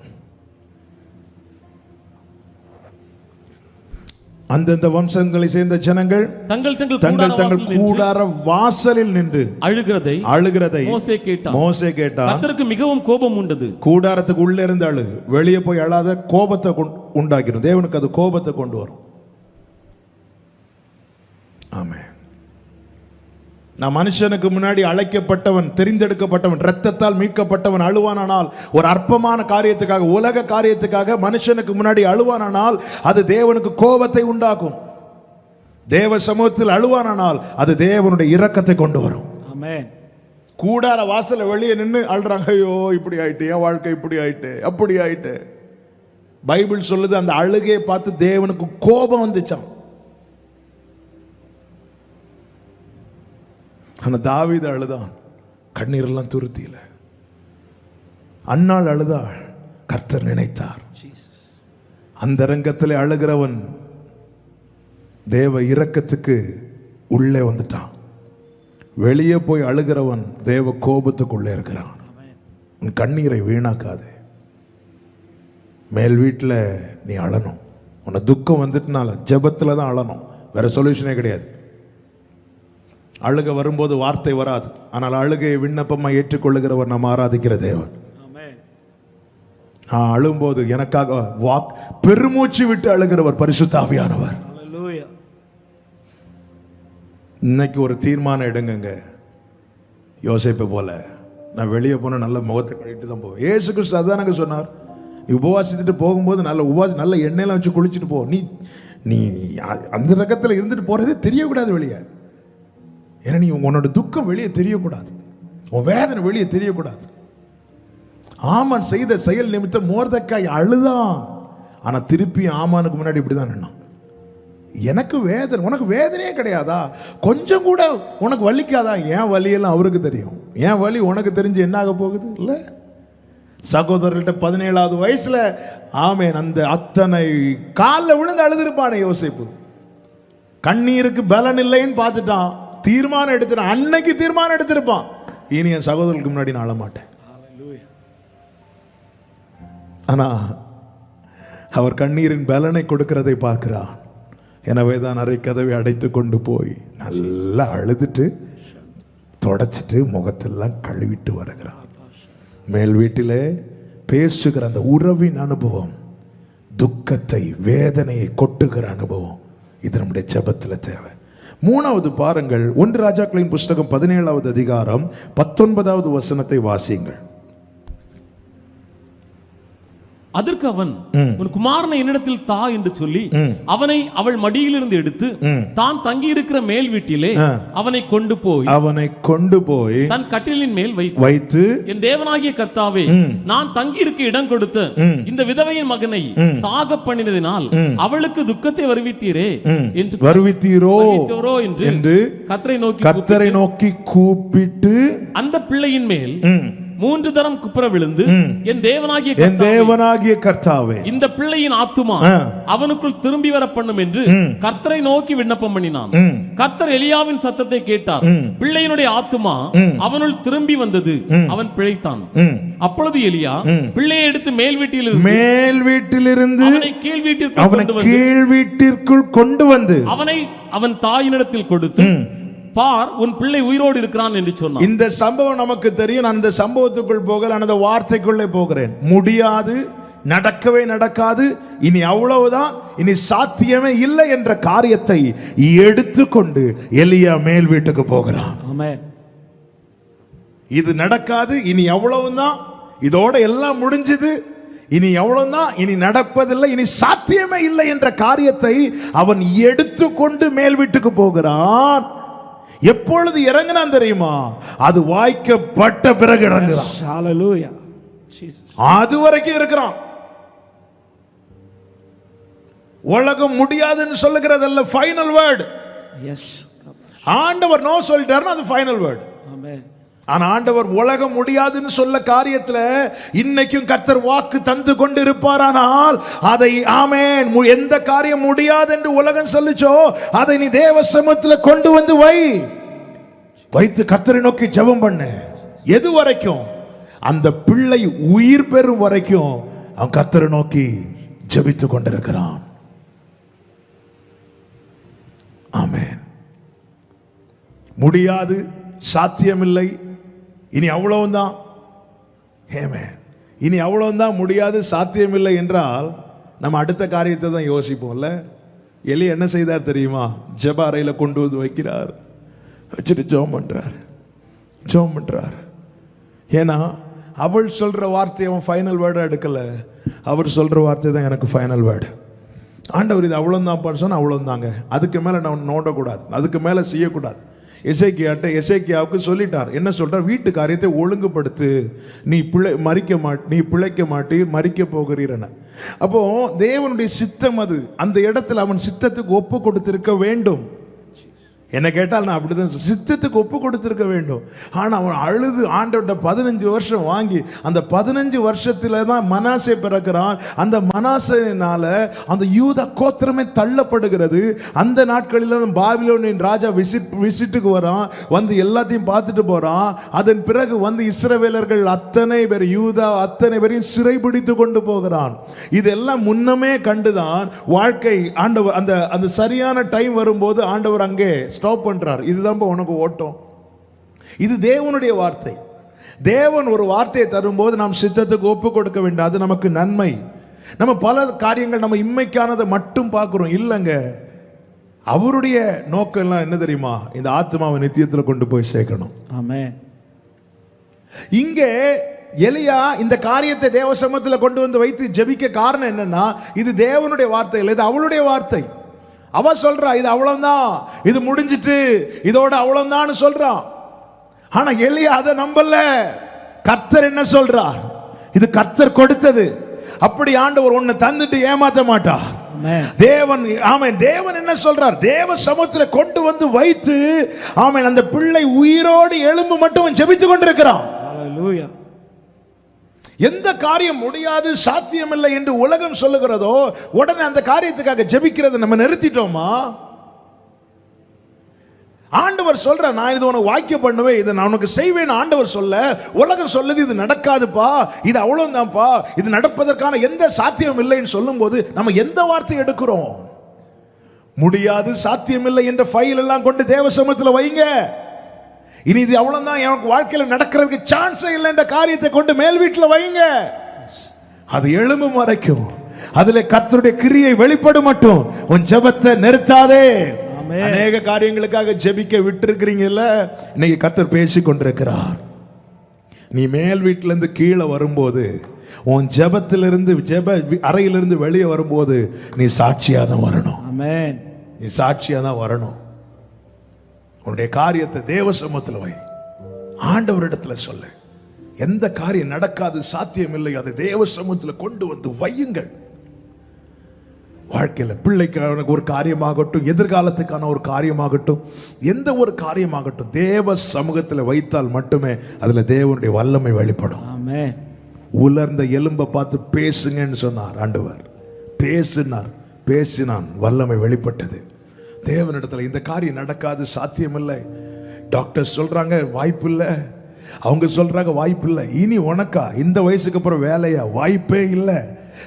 அந்தந்த வம்சங்களை சேர்ந்த ஜனங்கள் தங்கள் தங்கள் கூடார வாசலில் நின்று அழுகிறதை மோசே கேட்டான். கர்த்தருக்கு மிகவும் கோபம் உண்டது. கூடாரத்துக்கு உள்ளே இருந்து அழு, வெளியே போய் அழாத, கோபத்தை உண்டாக்கிடும். தேவனுக்கு அது கோபத்தை கொண்டு வரும். ஆமென். நான் மனுஷனுக்கு முன்னாடி அழைக்கப்பட்டவன், தெரிந்தெடுக்கப்பட்டவன், இரத்தத்தால் மீட்கப்பட்டவன் அழுவானால், ஒரு அற்பமான காரியத்துக்காக, உலக காரியத்துக்காக மனுஷனுக்கு முன்னாடி அழுவானால் அது தேவனுக்கு கோபத்தை உண்டாக்கும். தேவ சமூகத்தில் அழுவானால் அது தேவனுடைய இரக்கத்தை கொண்டு வரும். ஆமென். கூடார வாசல்ல வெளியே நின்று அழுறாங்க, ஐயோ இப்படி ஆயிட்டு, என் வாழ்க்கை இப்படி ஆயிட்டு, அப்படி ஆயிட்டு. பைபிள் சொல்லுது, அந்த அழுகையை பார்த்து தேவனுக்கு கோபம் வந்துச்சான். ஆனா தாவீது அழுதான், கண்ணீரெல்லாம் துருத்தியில. அன்னாள் அழுதாள், கர்த்தர் நினைத்தார். அந்த ரங்கத்தில் அழுகிறவன் தேவ இரக்கத்துக்கு உள்ளே வந்துட்டான். வெளியே போய் அழுகிறவன் தேவ கோபத்துக்குள்ளே இருக்கிறான். உன் கண்ணீரை வீணாக்காதே. மேல் வீட்டில் நீ அழணும். உன்னை துக்கம் வந்துட்டுனால ஜெபத்தில் தான் அழணும், வேற சொல்யூஷனே கிடையாது. அழுக வரும்போது வார்த்தை வராது, ஆனால் அழுகையை விண்ணப்பமா ஏற்றுக்கொள்ளுகிறவர் நாம் ஆராதிக்கிற தேவன். நான் அழும்போது எனக்காக பெருமூச்சு விட்டு அழுகிறவர் பரிசுத்த ஆவியானவர். இன்னைக்கு ஒரு தீர்மானம் எடுங்க. யோசேப்பு போல நான் வெளியே போன நல்ல முகத்தை கழிட்டு தான் போவேன். ஏசு கிறிஸ்து அதானங்க சொன்னார், நீ உபவாசித்துட்டு போகும்போது நல்ல எண்ணெயெல்லாம் வச்சு குளிச்சுட்டு போ. நீ அந்த ரகத்தில் இருந்துட்டு போறதே தெரியக்கூடாது வெளியே. ஏன்னா நீ உன்னோட துக்கம் வெளியே தெரியக்கூடாது, உன் வேதனை வெளியே தெரியக்கூடாது. ஆமான் செய்த செயல் நிமித்தம் மோர்தெக்காய் அழுதான். ஆனா திருப்பி ஆமானுக்கு முன்னாடி இப்படிதான் நின்னான். எனக்கு வேதனை, உனக்கு வேதனையே கிடையாதா? கொஞ்சம் கூட உனக்கு வலிக்காதா? என் வலியெல்லாம் அவருக்கு தெரியும், என் வலி உனக்கு தெரிஞ்சு என்ன ஆக போகுது? இல்ல, சகோதரர்கிட்ட 17வது வயசுல ஆமேன் அந்த அத்தனை காலில் விழுந்து அழுதுருப்பானே யோசேப்பு. கண்ணீருக்கு பலன் இல்லைன்னு பார்த்துட்டான், தீர்மானம் எடுத்துட்டான். அன்னைக்கு தீர்மானம் எடுத்திருப்பான், இனி என் சகோதரர்களுக்கு முன்னாடி நான் அழ மாட்டேன். ஆனா அவர் கண்ணீரின் பலனை கொடுக்கிறதை பார்க்கிறான். எனவே தான் அரை கதவை அடைத்து கொண்டு போய் நல்லா அழுதுட்டு தொடச்சிட்டு முகத்தெல்லாம் கழுவிட்டு வருகிறான். மேல் வீட்டிலே பேசுகிற அந்த உறவின் அனுபவம், துக்கத்தை வேதனையை கொட்டுகிற அனுபவம், இது நம்முடைய ஜெபத்தில் தேவை. மூணாவது பாருங்கள், 1 ராஜாக்களின் புஸ்தகம் 17வது அதிகாரம் 19வது வசனத்தை வாசியுங்கள். அதற்கு அவன், உன் குமாரனை என்னிடத்தில் தா என்று சொல்லி அவனை அவள் மடியிலிருந்து எடுத்து தான் தங்கி இருக்கிற மேல் வீட்டிலே அவனை கொண்டு போய் தன் கட்டிலின் மேல் வைத்து, என் தேவனாகிய கர்த்தாவே, நான் தங்கி இருக்க இடம் கொடுத்த இந்த விதவையின் மகனை சாக பண்ணினதினால் அவளுக்கு துக்கத்தை வருவித்தீரோ என்று கர்த்தரை நோக்கி கூப்பிட்டு அந்த பிள்ளையின் மேல் 3 தரம் குப்புற விழுந்து, என் தேவனாகிய கர்த்தாவே, இந்த பிள்ளையின் ஆத்துமா அவனுக்குள் திரும்பி வர பண்ணும் என்று கர்த்தரை நோக்கி விண்ணப்பம் பண்ணினான். கர்த்தர் எலியாவின் சத்தத்தை கேட்டார். பிள்ளையினுடைய ஆத்துமா அவனுள் திரும்பி வந்தது, அவன் பிழைத்தான். அப்பொழுது எலியா பிள்ளையை எடுத்து மேல் வீட்டிலிருந்து அவனை கீழ் வீட்டிற்குள் கொண்டு வந்து அவன் தாயினிடத்தில் கொடுத்து, பார், உன் பிள்ளை உயிரோடு இருக்கிறான் என்று சொன்னான். இந்த சம்பவம் நமக்கு தெரியும். நான் அந்த சம்பவத்துக்குள் போகல, அந்த வார்த்தைக்குள்ளே போகிறேன். முடியாது, நடக்கவே நடக்காது, இனி அவ்வளவுதான், இனி சாத்தியமே இல்லை என்ற காரியத்தை எடுத்துக்கொண்டு எலியா மேல் வீட்டுக்கு போகிறான். இது நடக்காது, இனி எவ்வளவுதான், இதோட எல்லாம் முடிஞ்சது, இனி எவ்வளவுதான், இனி நடப்பதில்லை, இனி சாத்தியமே இல்லை என்ற காரியத்தை அவன் எடுத்துக்கொண்டு மேல் வீட்டுக்கு போகிறான். எப்பொழுது இறங்கினான் தெரியுமா? அது வாய்க்கப்பட்ட பிறகு இறங்குறான். Hallelujah. Jesus. அது வரைக்கும் இருக்கிறான். உலகம் முடியாதுன்னு சொல்லுகிறதல்ல ஃபைனல் வேர்ட். Yes. ஆண்டவர் நோ சொல்லிட்டாருன்னா அது ஃபைனல் வேர்ட். Amen. ஆனா ஆண்டவர் உலகம் முடியாதுன்னு சொல்ல காரியத்துல இன்னைக்கும் கர்த்தர் வாக்கு தந்து கொண்டு இருப்பாரானால் அதை ஆமென். எந்த காரியம் முடியாது என்று உலகம் சொல்லிச்சோ அதை நீ தேவ சமூகத்துல கொண்டு வந்து வைத்து கர்த்தரை நோக்கி ஜெபம் பண்ணு. எது வரைக்கும்? அந்த பிள்ளை உயிர் பெறும் வரைக்கும் அவன் கர்த்தரை நோக்கி ஜெபித்து கொண்டிருக்கிறான். ஆமென். முடியாது, சாத்தியமில்லை, இனி அவ்வளவுதான். ஆமென். இனி அவ்வளவுதான், முடியாது, சாத்தியமில்லை என்றால் நம்ம அடுத்த காரியத்தை தான் யோசிப்போம்ல. எலி என்ன செய்தார் தெரியுமா? ஜெப அறையில கொண்டு வந்து வைக்கிறார், வச்சுட்டு ஜெபம் பண்றார். ஏன்னா அவள் சொல்ற வார்த்தையை அவன் ஃபைனல் வேர்டா எடுக்கல. அவர் சொல்ற வார்த்தை தான் எனக்கு ஃபைனல் வேர்டு. ஆண்டவர் இது அவ்வளோதான் சொன்னா அவ்வளோதாங்க, அதுக்கு மேலே நான் நோண்டக்கூடாது, அதுக்கு மேலே செய்யக்கூடாது. எசேக்கியாவுக்கு சொல்லிட்டார். என்ன சொல்றார்? வீட்டு காரியத்தை ஒழுங்குபடுத்து, நீ பிழைக்க மாட்டி மறிக்க போகிறீரன. அப்போ தேவனுடைய சித்தம் அது. அந்த இடத்துல அவன் சித்தத்துக்கு ஒப்பு கொடுத்திருக்க வேண்டும். என்ன கேட்டால் நான் அப்படிதான் சித்தத்துக்கு ஒப்பு கொடுத்திருக்க வேண்டும். ஆனால் அவன் அழுது ஆண்டவர்கிட்ட 15 வருஷம் வாங்கி அந்த 15 வருஷத்துல தான் மனாசே பிறக்கிறான். அந்த மனாசேனால அந்த யூதா கோத்திரமே தள்ளப்படுகிறது. அந்த நாட்களில் பாபிலோனின் ராஜா விசிட்டுக்கு வரான், வந்து எல்லாத்தையும் பார்த்துட்டு போறான். அதன் பிறகு வந்து இஸ்ரவேலர்கள் அத்தனை பேர், யூதா அத்தனை பேரையும் சிறைபிடித்து கொண்டு போகிறான். இதெல்லாம் முன்னமே கண்டுதான் வாழ்க்கை ஆண்டவர் அந்த சரியான டைம் வரும்போது ஆண்டவர் அங்கே ஸ்டாப் பண்றார். இதுதான் உனக்கு ஓட்டம். இது தேவனுடைய வார்த்தை. தேவன் ஒரு வார்த்தையை தரும்போது நாம் சித்தத்துக்கு ஒப்பு கொடுக்க வேண்டும். அது நமக்கு நன்மை. நம்ம பல காரியங்கள் நம்ம இம்மைக்கானதை மட்டும் பார்க்கிறோம். இல்லைங்க, அவருடைய நோக்கம் எல்லாம் என்ன தெரியுமா? இந்த ஆத்மாவை நித்தியத்தில் கொண்டு போய் சேர்க்கணும். ஆமென். இங்கே எலியா இந்த காரியத்தை தேவ சமூகத்தில் கொண்டு வந்து வைத்து ஜெபிக்க காரணம் என்னன்னா, இது தேவனுடைய வார்த்தை இல்லை, இது அவளுடைய வார்த்தை. அவ சொல்றா இது அவ்வளவுதான், இது முடிஞ்சிட்டு, இதோட அவ்வளவுதான் சொல்றான். ஆனா எலியா அதை நம்பல. கர்த்தர் என்ன சொல்றார்? இது கர்த்தர் கொடுத்தது. அப்படி ஆண்டவர் ஒன்னு தந்துட்டு ஏமாத்த மாட்டார். தேவன் ஆமென். தேவன் என்ன சொல்றார்? தேவ சமூகத்தில் கொண்டு வந்து வைத்து ஆமென் அந்த பிள்ளை உயிரோடு எழும்பு மட்டும் ஜெபித்து கொண்டிருக்கிறான். Hallelujah. எந்த காரியம் முடியாது, சாத்தியமில்லை என்று உலகம் சொல்லுகிறதோ உடனே அந்த காரியத்துக்காக ஜெபிக்கிறதை நம்ம நிறுத்திட்டோமா? ஆண்டவர் சொல்ற, நான் இது உனக்கு வாக்கியம் பண்ணுவேன், இதை நான் உனக்கு செய்வேன். ஆண்டவர் சொல்ல, உலகம் சொல்லுது இது நடக்காதுப்பா, இது அவ்வளவுதான்ப்பா, இது நடப்பதற்கான எந்த சாத்தியம் இல்லைன்னு சொல்லும் போது நம்ம எந்த வார்த்தை எடுக்கிறோம்? முடியாது, சாத்தியமில்லை என்ற ஃபைல் எல்லாம் கொண்டு தேவ சமூகத்தில் வைங்க. இனி இது அவ்வளவுதான், எனக்கு வாழ்க்கையில் நடக்கிறதுக்கு சான்ஸே இல்லை என்ற காரியத்தை கொண்டு மேல் வீட்டில் வைங்க. அது எழும்பும் வரைக்கும் அதுல கர்த்தருடைய கிரியை வெளிப்படும் மட்டும் உன் ஜெபத்தை நிறுத்தாதே. அநேக காரியங்களுக்காக ஜெபிக்க விட்டுருக்கிறீங்கல்ல, இன்னைக்கு கர்த்தர் பேசி கொண்டிருக்கிறார். நீ மேல் வீட்டிலிருந்து கீழே வரும்போது, உன் ஜெபத்திலிருந்து ஜெப அறையிலிருந்து வெளியே வரும்போது நீ சாட்சியா தான் வரணும். ஆமென். நீ சாட்சியா தான் வரணும். உன்னுடைய காரியத்தை தேவ சமூகத்தில் வை, ஆண்டவரிடத்துல சொல்லு. எந்த காரியம் நடக்காது, சாத்தியம் இல்லை, அதை தேவ சமூகத்தில் கொண்டு வந்து வையுங்கள். வாழ்க்கையில் பிள்ளைக்கான ஒரு காரியமாகட்டும், எதிர்காலத்துக்கான ஒரு காரியமாகட்டும், எந்த ஒரு காரியமாகட்டும் தேவ சமூகத்தில் வைத்தால் மட்டுமே அதுல தேவனுடைய வல்லமை வெளிப்படும். ஆமென். உலர்ந்த எலும்பை பார்த்து பேசுங்கன்னு சொன்னார் ஆண்டவர். பேசினான், வல்லமை வெளிப்பட்டது. தேவனிடத்துல இந்த காரியம் நடக்காது, சாத்தியமில்லை, டாக்டர் சொல்றாங்க வாய்ப்பில்லை, அவங்க சொல்றாங்க வாய்ப்பில்லை, இனி உனக்கா இந்த வயசுக்கு அப்புறம் வேலையா, வாய்ப்பே இல்லை,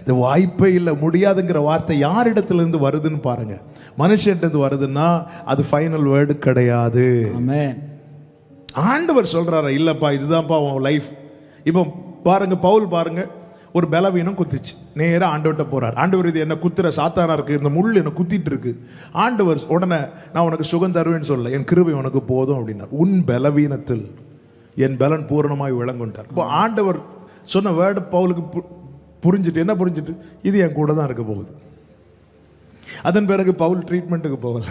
இந்த வாய்ப்பே இல்லை, முடியாதுங்கிற வார்த்தை யாரிடத்துல இருந்து வருதுன்னு பாருங்க. மனுஷன்ட்டு வருதுன்னா அது ஃபைனல் வேர்டு கிடையாது. ஆமென். ஆண்டவர் சொல்றாரா, இல்லப்பா இதுதான்ப்பா உன் லைஃப். இப்போ பாருங்க, பவுல் பாருங்க, ஒரு பலவீனம் குத்திச்சு, நேராக ஆண்டவர்கிட்ட போறார். ஆண்டவர் இது என்ன குத்துற சாத்தானா இருக்கு, இந்த முள் என்ன குத்திட்டு இருக்கு. ஆண்டவர் உடனே நான் உனக்கு சுகம் தருவேன்னு சொல்ல, என் கிருபை உனக்கு போதும் அப்படின்னார். உன் பலவீனத்தில் என் பலன் பூரணமாய் விளங்குன்றார். இப்போ ஆண்டவர் சொன்ன வேர்டு பவுலுக்கு புரிஞ்சுட்டு, என்ன புரிஞ்சுட்டு, இது என் கூட தான் இருக்க போகுது. அதன் பிறகு பவுல் ட்ரீட்மெண்ட்டுக்கு போகல.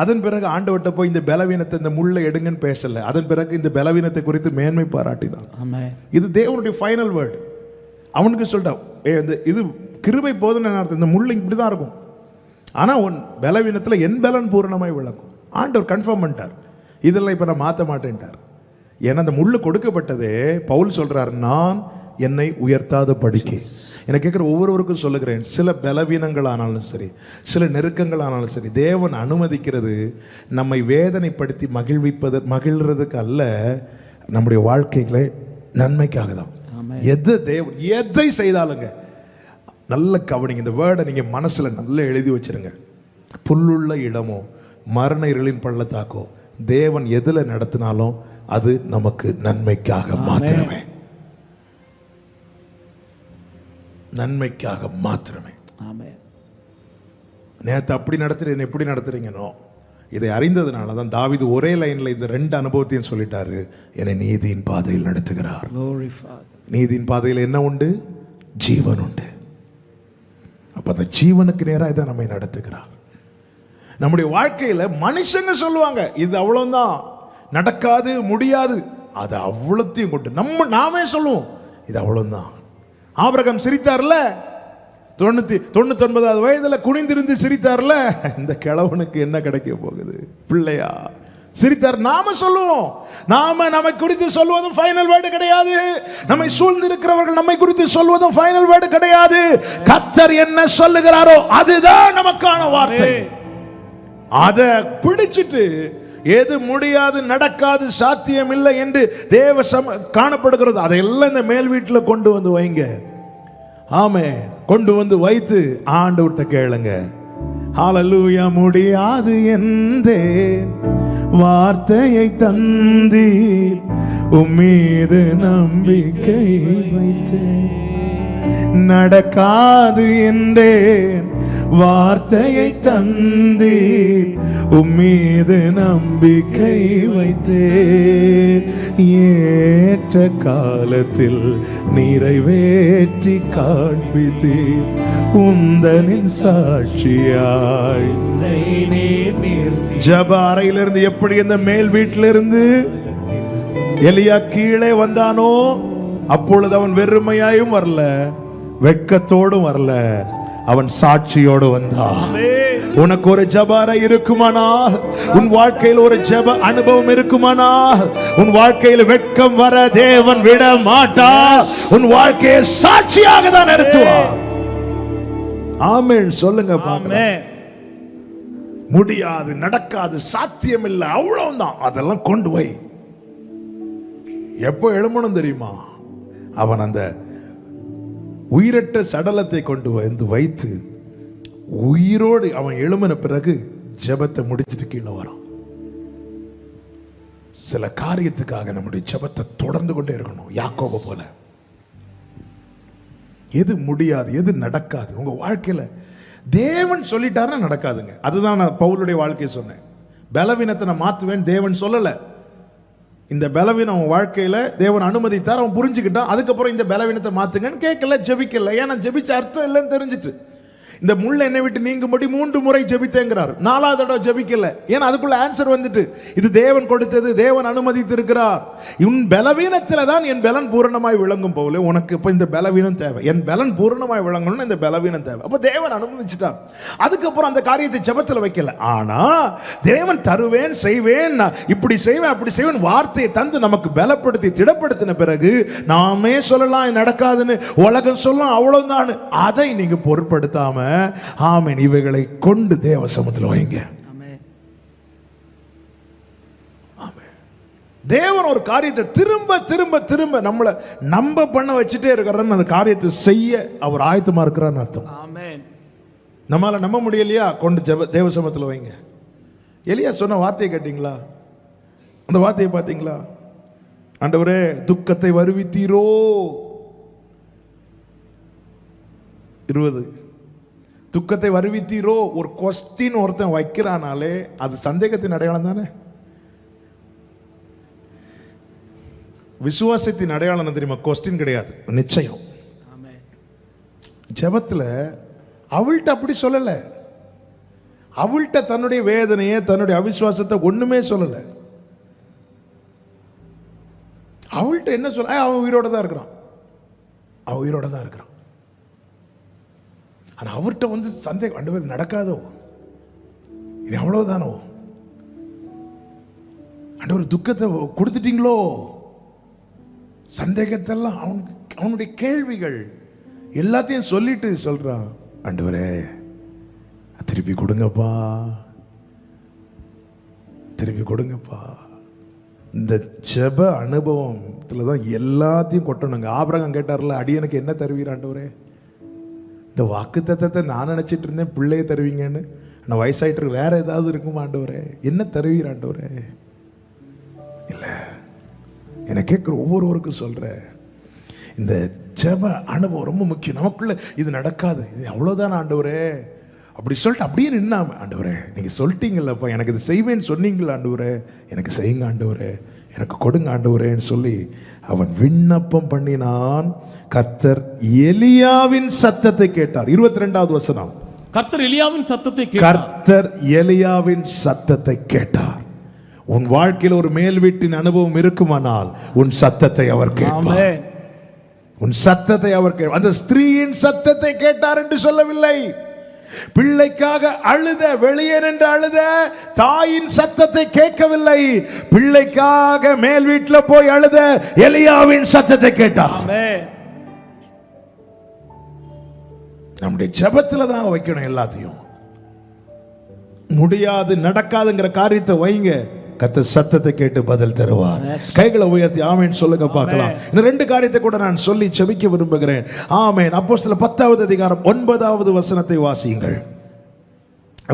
அதன் பிறகு ஆண்டவர்கிட்ட போய் இந்த பலவீனத்தை, இந்த முள்ளை எடுங்கன்னு பேசல. அதன் பிறகு இந்த பலவீனத்தை குறித்து மேன்மை பாராட்டினான். இது தேவனுடைய ஃபைனல் வேர்டு. அவனுக்கு சொல்லிட்டான், இந்த இது கிருபை போதுன்னு அர்த்தம், இந்த முள் இப்படி தான் இருக்கும், ஆனால் உன் பலவீனத்தில் என் பலன் பூரணமாய் விளங்கும். ஆண்டவர் கன்ஃபார்ம் பண்ணிட்டார், இதெல்லாம் இப்போ நான் மாற்ற மாட்டேன்ட்டார். ஏன்னா அந்த முள்ளு கொடுக்கப்பட்டதே பவுல் சொல்றார், நான் என்னை உயர்த்தாத படிக்க. எனக்கு கேட்குற ஒவ்வொருவருக்கும் சொல்லுகிறேன், சில பலவீனங்கள் ஆனாலும் சரி, சில நெருக்கங்கள் ஆனாலும் சரி, தேவன் அனுமதிக்கிறது நம்மை வேதனைப்படுத்தி மகிழ்றதுக்கு அல்ல, நம்முடைய வாழ்க்கைகளை நன்மைக்காக தான். எதை செய்தாலுங்க நல்ல கவனிங்க, இந்த வேர்டை நீங்க மனசுல நல்லா எழுதி வச்சிருங்க. புல்லுள்ள இடமோ மரண இருளின் பள்ளத்தாக்கோ தேவன் எதுல நடத்தினாலும் அது நமக்கு நன்மைக்காக மாத்திரமே, நன்மைக்காக மாத்திரமே. நேற்று அப்படி நடத்துறேன், எப்படி நடத்துறீங்கனோ இதை அறிந்ததுனால தான் தாவீது ஒரே லைன்ல இந்த ரெண்டு அனுபவத்தையும் சொல்லிட்டாரு. என்னை நீதியின் பாதையில் நடத்துகிறார். நீதியின் பாதையில் என்ன உண்டு? ஜீவன் உண்டு. அப்ப அந்த ஜீவனுக்கு நேராக இதை நம்மை நடத்துகிறார். நம்முடைய வாழ்க்கையில மனுஷங்க சொல்லுவாங்க இது அவ்வளவுதான், நடக்காது, முடியாது, அது அவ்வளோத்தையும் கொண்டு நாமே சொல்லுவோம் இது அவ்வளவுதான். ஆபிரகாம் சிரித்தார்ல, 99வது வயதுல குனிந்திருந்து சிரித்தார்ல, இந்த கிழவனுக்கு என்ன கிடைக்க போகுது, பிள்ளையா சிரித்தார். நாம சொல்லுவோம், நம்மை குறித்து சொல்வதும் ஃபைனல் வேர்டு கிடையாது. நம்மை சூழ்ந்து இருக்கிறவர்கள் நம்மை குறித்து சொல்வதும் ஃபைனல் வேர்டு கிடையாது. கர்த்தர் என்ன சொல்லுகிறாரோ அதுதான் நமக்கான வார்த்தை. அதை பிடிச்சிட்டு எது முடியாது, நடக்காது, சாத்தியம் இல்லை என்று தேவ காணப்படுகிறது அதையெல்லாம் இந்த மேல் வீட்டில் கொண்டு வந்து வைங்க. ஆமே, கொண்டு வந்து வைத்து ஆண்டவர்ட்ட கேளுங்க. ஹல்லேலூயா. முடியாது என்றேன் வார்த்தையை தந்தீர், உம்மீது நம்பிக்கை வைத்தேன். நடக்காது என்றேன் வார்த்தையை தந்தீர், உம்மீது நம்பிக்கை வைத்தேன். ஏற்ற காலத்தில் நிறைவேற்றி காண்பித்தீர், உந்தனின் சாட்சியாய். ஜப அறையிலிருந்து எப்படி இந்த மேல் வீட்டிலிருந்து எலியா கீழே வந்தானோ அப்பொழுது அவன் வெறுமையாயும் வரல, வெட்கத்தோடும் வரல, அவன் சாட்சியோடு வந்தான். உனக்கு ஒரு ஜப அறை இருக்குமானால், உன் வாழ்க்கையில் ஒரு ஜப அனுபவம் இருக்குமானால், உன் வாழ்க்கையில் வெட்கம் வர தேவன் விட மாட்டார். உன் வாழ்க்கையை சாட்சியாக தான் நிறுத்துவார். ஆமென் சொல்லுங்க. முடியாது, நடக்காது, சாத்தியம் இல்லை, அவ்வளவுதான், அதெல்லாம் கொண்டு போய் எப்போ எழுமணும் தெரியுமா? அவன் அந்த உயிரற்ற சடலத்தை கொண்டு வந்து வைத்து உயிரோடு அவன் எழும்பின பிறகு ஜெபத்தை முடிச்சிட்டு கீழே வரான். சில காரியத்துக்காக நம்முடைய ஜெபத்தை தொடர்ந்து கொண்டே இருக்கணும். யாக்கோபு போல எது முடியாது, எது நடக்காது உங்க வாழ்க்கையில தேவன் சொல்லிட்டாருன்னா நடக்காதுங்க. அதுதான் நான் பவுலுடைய வாழ்க்கையை சொன்னேன். பலவீனத்தை நான் மாத்துவேன் தேவன் சொல்லல. இந்த பலவீனம் அவன் வாழ்க்கையில தேவன் அனுமதித்தார், அவன் புரிஞ்சுக்கிட்டான். அதுக்கப்புறம் இந்த பலவீனத்தை மாத்துங்கன்னு கேட்கல, ஜெபிக்கல. ஏன்னா ஜெபிச்ச அர்த்தம் இல்லைன்னு தெரிஞ்சிட்டு. இந்த முள்ள என்னை விட்டு நீங்கும்படி 3 முறை ஜெபித்தேங்கிறார். 4வது தடவை ஜெபிக்கல. ஏன்னா அதுக்குள்ள ஆன்சர் வந்துட்டு, இது தேவன் கொடுத்தது, தேவன் அனுமதித்து இருக்கிறார். உன் பலவீனத்துல தான் என் பலன் பூரணமாய் விளங்கும் போல. உனக்கு இப்ப இந்த பலவீனம் தேவை, என் பலன் பூரணமாய் விளங்கணும்னு இந்த பலவீனம் தேவை. அப்ப தேவன் அனுமதிச்சுட்டார். அதுக்கப்புறம் அந்த காரியத்தை ஜெபத்துல வைக்கல. ஆனா தேவன் தருவேன், செய்வேன், இப்படி செய்வேன், அப்படி செய்வேன் வார்த்தையை தந்து நமக்கு பலப்படுத்தி திடப்படுத்தின பிறகு நாமே சொல்லலாம் நடக்காதுன்னு, உலகம் சொல்லலாம் அவ்வளவுதான். அதை நீங்க பொருட்படுத்தாம ஆமென் இவைகளை கொண்டு தேவ சமூகத்தில் வைங்க. தேவன் ஒரு காரியத்தை திரும்ப திரும்ப திரும்ப நம்மளை நம்ப பண்ண வச்சுட்டே இருக்கிறார். அந்த காரியத்தை செய்ய அவர் ஆயத்தமா இருக்கிறார் அர்த்தம். நம்மளால நம்ப முடியலையா, கொண்டு தேவ சமூகத்தில் வைங்க. எலியா சொன்ன வார்த்தையை கேட்டீங்களா? அந்த வார்த்தையை பார்த்தீங்களா? ஆண்டவரே துக்கத்தை வருவித்தீரோ. 20 துக்கத்தை வருவித்தீரோ. ஒரு கொஸ்டின் ஒருத்தன் வைக்கிறானாலே அது சந்தேகத்தின் அடையாளம் தானே. விசுவாசத்தின் அடையாளம் என்ன தெரியுமா? கொஸ்டின் கிடையாது, நிச்சயம். ஜெபத்தில் அவள்கிட்ட அப்படி சொல்லலை. அவள்கிட்ட தன்னுடைய வேதனையை, தன்னுடைய அவிசுவாசத்தை ஒண்ணுமே சொல்லலை. அவள்கிட்ட என்ன சொல்ல? அவன் உயிரோட தான் இருக்கிறான், அவன் உயிரோட தான் இருக்கிறான். ஆனால் அவர்கிட்ட வந்து சந்தேகம், ஆண்டவரே நடக்காதோ, இது அவ்வளவுதானோ, ஆண்டவர் துக்கத்தை கொடுத்துட்டீங்களோ, சந்தேகத்தெல்லாம் அவனுடைய கேள்விகள் எல்லாத்தையும் சொல்லிட்டு சொல்றான், ஆண்டவரே திருப்பி கொடுங்கப்பா, திருப்பி கொடுங்கப்பா. இந்த ஜெப அனுபவத்தில் தான் எல்லாத்தையும் கொட்டணுங்க. ஆபிரகாம் கேட்டார்ல, அடியனுக்கு என்ன தருவீர் ஆண்டவரே? இந்த வாக்கு தத்தத்தை நான் நினைச்சிட்டு இருந்தேன் பிள்ளைய தருவீங்கன்னு. ஆனால் வயசாயிட்டு வேற ஏதாவது இருக்குமா ஆண்டவரே? என்ன தருவீர் ஆண்டவரே? இல்லை, என்னை கேட்குற ஒவ்வொருவருக்கும் சொல்கிறேன், இந்த ஜெப அனுபவம் ரொம்ப முக்கியம். நமக்குள்ள இது நடக்காது, இது அவ்வளோதான் ஆண்டவரே அப்படி சொல்லிட்டு அப்படியே நின்னாம, ஆண்டவரே நீங்கள் சொல்லிட்டீங்கல்லப்பா, எனக்கு இது செய்வேன்னு சொன்னீங்களா ஆண்டவரே, எனக்கு செய்யுங்க ஆண்டவரே, எனக்கு கொடுங்க ஆண்டவரேன்னு சொல்லி அவன் விண்ணப்பம் பண்ணினான். கர்த்தர் எலியாவின் சத்தத்தை கேட்டார். 22வது வசனம். கர்த்தர் எலியாவின் சத்தத்தை கேட்டார். கர்த்தர் எலியாவின் சத்தத்தை கேட்டார். உன் வாழ்க்கையில் ஒரு மேல் வீட்டின் அனுபவம் இருக்குமானால் உன் சத்தத்தை அவர் கேட்பார். உன் சத்தத்தை அவர் கேட்பார். அந்த ஸ்திரீயின் சத்தத்தை கேட்டார் என்று சொல்லவில்லை. பிள்ளைக்காக அழுத, வெளியே நின்று அழுத தாயின் சத்தத்தை கேட்கவில்லை. பிள்ளைக்காக மேல் வீட்டில் போய் அழுத எலியாவின் சத்தத்தை கேட்டார். நம்முடைய ஜெபத்துல தான் வைக்கணும் எல்லாத்தையும். முடியாது, நடக்காதுங்கிற காரியத்தை வைங்க, கர்த்தர் சத்தத்தை கேட்டு பதில் தருவார். கைகளை உயர்த்தி ஆமென் சொல்லுங்க பார்க்கலாம். இந்த ரெண்டு காரியத்தை கூட நான் சொல்லி செபிக்க விரும்புகிறேன். ஆமென். அப்போஸ்தலர் 10வது அதிகாரம் 9வது வசனத்தை வாசியுங்கள்.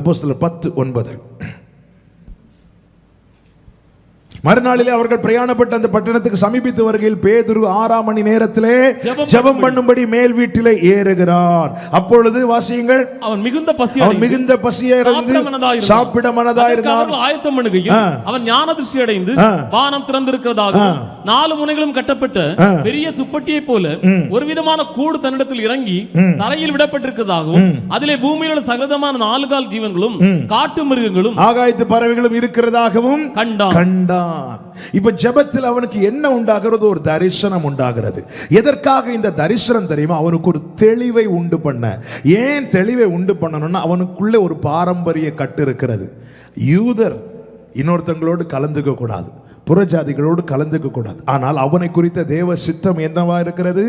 அப்போஸ்தலர் 10:9. மறுநாளிலே அவர்கள் பிரயாணப்பட்ட அந்த பட்டணத்துக்கு சமீபித்து வருகையில் பேதுரு 6ஆம் மணி நேரத்திலே ஜெபம் பண்ணும்படி மேல் வீட்டிலே ஏறுகிறார். அப்பொழுது வாசியுங்கள், அவன் மிகுந்த பசியடைந்து சாப்பிட மனதாயிருந்தான். ஆயத்தம் பண்ணுகையில் அவன் ஞான திருஷ்டி அடைந்து வானம் திறந்திருக்கிறதாகவும் 4 முனைகளும் கட்டப்பட்ட பெரிய துப்பட்டியை போல ஒரு விதமான கூடு தன்னிடத்தில் இறங்கி தரையில் விடப்பட்டிருக்கிறதாகவும் அதிலே பூமியில் உள்ள சகலமான 4 கால் ஜீவன்களும் காட்டு மிருகங்களும் ஆகாயத்து பறவைகளும் இருக்கிறதாகவும் கண்டான். இப்ப ஜெபத்தில் அவனுக்கு என்ன உண்டாகிறது? ஒரு தரிசனம் உண்டாகிறது. எதற்காக இந்த தரிசனம் தெரியுமா? அவனுக்கு ஒரு தெளிவை உண்டு பண்ண. ஏன் தெளிவை உண்டு பண்ணணும்னா, அவனுக்குள்ள ஒரு பாரம்பரிய கட்டு இருக்கிறது. யூதர் இன்னொருத்தங்களோடு கலந்துக்க கூடாது, புறஜாதிகளோடு கலந்துக்க கூடாது. ஆனால் அவனை குறித்த தேவ சித்தம் என்னவா இருக்கிறது?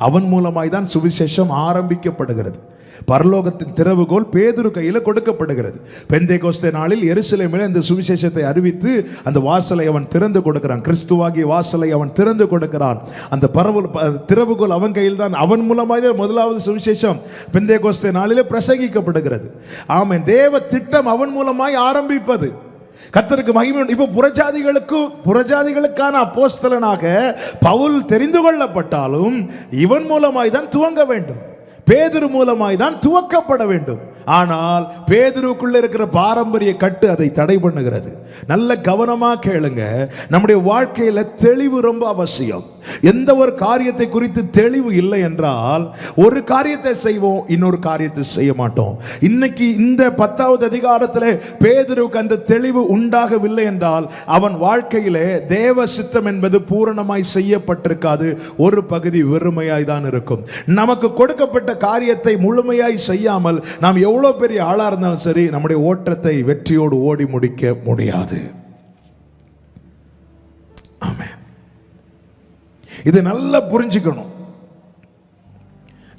அவன் மூலமாய் தான் சுவிசேஷம் ஆரம்பிக்கப்படுகிறது. பரலோகத்தின் திறவுகோல் பேதுரு கையில் கொடுக்கப்படுகிறது. பெந்தேகோஸ்தே நாளில் எருசலேமில் இந்த சுவிசேஷத்தை அறிவித்து அந்த வாசலை அவன் திறந்து கொடுக்கிறான். கிறிஸ்துவாகிய வாசலை அவன் திறந்து கொடுக்கிறான். அந்த திறவுகோல் அவன் கையில் தான். அவன் மூலமாக முதலாவது சுவிசேஷம் பெந்தேகோஸ்தே நாளிலே பிரசங்கிக்கப்படுகிறது. ஆமென். தேவ திட்டம் அவன் மூலமாய் ஆரம்பிப்பது. கர்த்தருக்கு மகிமை. இப்போ புறஜாதிகளுக்கான அப்போஸ்தலனாக பவுல் தெரிந்து கொள்ளப்பட்டாலும் இவன் மூலமாய் தான் துவங்க வேண்டும், பேதுரு மூலமாய் தான் துவக்கப்பட வேண்டும். ஆனால் பேதுருக்குள்ள இருக்கிற பாரம்பரிய கட்டு அதை தடை பண்ணுகிறது. நல்ல கவனமா கேளுங்க. நம்முடைய வாழ்க்கையில தெளிவு ரொம்ப அவசியம். எந்த ஒரு காரியத்தை குறித்து தெளிவு இல்லை என்றால் ஒரு காரியத்தை செய்வோம், இன்னொரு காரியத்தை செய்ய மாட்டோம். இன்னைக்கு இந்த 10வது அதிகாரத்தில் பேதுருவுக்கு அந்த தெளிவு உண்டாகவில்லை என்றால் அவன் வாழ்க்கையிலே தேவ சித்தம் என்பது பூரணமாய் செய்யப்பட்டிருக்காது. ஒரு பகுதி வெறுமையாய் தான் இருக்கும். நமக்கு கொடுக்கப்பட்ட காரியத்தை முழுமையாய் செய்யாமல் நாம் எவ்வளவு பெரிய ஆளா இருந்தாலும் சரி, நம்முடைய ஓட்டத்தை வெற்றியோடு ஓடி முடிக்க முடியாது. ஆமென். இது நல்லா புரிஞ்சுக்கணும்.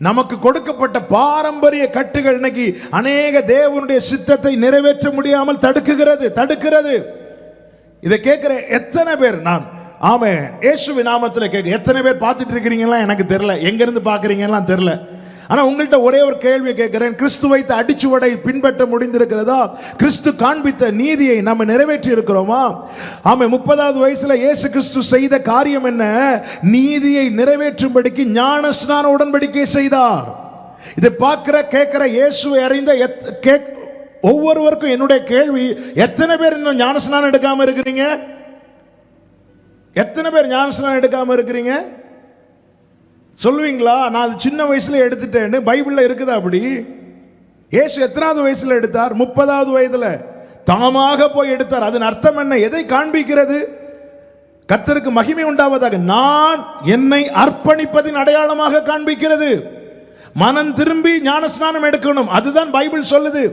நமக்கு கொடுக்கப்பட்ட பாரம்பரிய கட்டுகள் இன்னைக்கு அநேக தேவனுடைய சித்தத்தை நிறைவேற்ற முடியாமல் தடுக்கிறது. இதை கேட்கிற எத்தனை பேர், நான் ஆமென் இயேசுவின் நாமத்தில் கேட்க எத்தனை பேர் பார்த்துட்டு இருக்கிறீங்களா எனக்கு தெரியல, எங்க இருந்து பார்க்கறீங்களா தெரியல. ஆனா உங்கள்கிட்ட ஒரே ஒரு கேள்வி கேட்கிறேன். கிறிஸ்து வைத்த அடிச்சுவடை பின்பற்ற முடிந்திருக்கிறதா? கிறிஸ்து காண்பித்த நீதியை நம்ம நிறைவேற்றி இருக்கிறோமா? ஆமா, 30வது வயசுல இயேசு கிறிஸ்து செய்த காரியம் என்ன? நீதியை நிறைவேற்றும்படிக்கு ஞான ஸ்நான உடன்படிக்கை செய்தார். இதை பார்க்கிற கேட்கிற இயேசுவை அறிந்த ஒவ்வொருவருக்கும் என்னுடைய கேள்வி, எத்தனை பேர் இன்னும் ஞான ஸ்நானம் எடுக்காம இருக்கிறீங்க? எத்தனை பேர் ஞானஸ்நானம் எடுக்காம இருக்கிறீங்க? சொல்லுவீங்களா? நான் அது சின்ன வயசுல எடுத்துட்டேன்னு. பைபிள்ல இருக்குதா அப்படி? இயேசு எத்தனாவது வயசுல எடுத்தார்? 30வது வயதுல தாமாக போய் எடுத்தார். அதன் அர்த்தம் என்ன? எதை காண்பிக்கிறது? கர்த்தருக்கு மகிமை உண்டாவதாக, நான் என்னை அர்ப்பணிப்பதின் அடையாளமாக காண்பிக்கிறது. மனம் திரும்பி ஞானஸ்நானம் எடுக்கணும், அதுதான் பைபிள் சொல்லுது.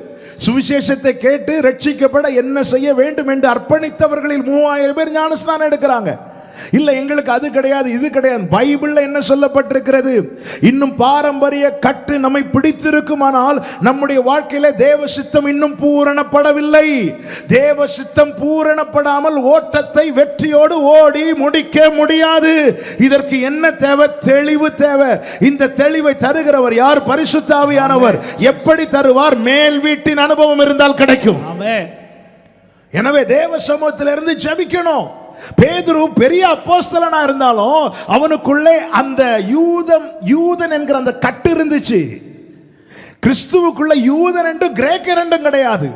சுவிசேஷத்தை கேட்டு ரட்சிக்கப்பட என்ன செய்ய வேண்டும் என்று அர்ப்பணித்தவர்களில் 3000 பேர் ஞானஸ்நானம் எடுக்கிறாங்க. இல்ல எங்களுக்கு அது கிடையாது இது கிடையாது. பைபிள்ல என்ன சொல்லப்பட்டிருக்கிறது? இன்னும் பாரம்பரிய கட்டு நம்மை பிடித்திருக்குமானால் நம்முடைய வாழ்க்கையில தேவ சித்தம் இன்னும் பூரணப்படவில்லை. தேவ சித்தம் பூரணப்படாமல் ஓட்டத்தை வெற்றியோடு ஓடி முடிக்க முடியாது. இதற்கு என்ன தேவை? தெளிவு தேவை. இந்த தெளிவை தருகிறவர் யார்? பரிசுத்த ஆவியானவர். எப்படி தருவார்? மேல் வீட்டின் அனுபவம் இருந்தால் கிடைக்கும். எனவே தேவ சமூகத்திலிருந்து ஜெபிக்கணும். பேதுரு பெரிய அப்போஸ்தலனா இருந்தாலும் அவனுக்குள்ளே அந்த யூதன் என்கிற அந்த கட்டு இருந்துச்சு. கிறிஸ்துவுக்குள்ள யூதன் என்றும் கிரேக்கர் என்றும் கிடையாது.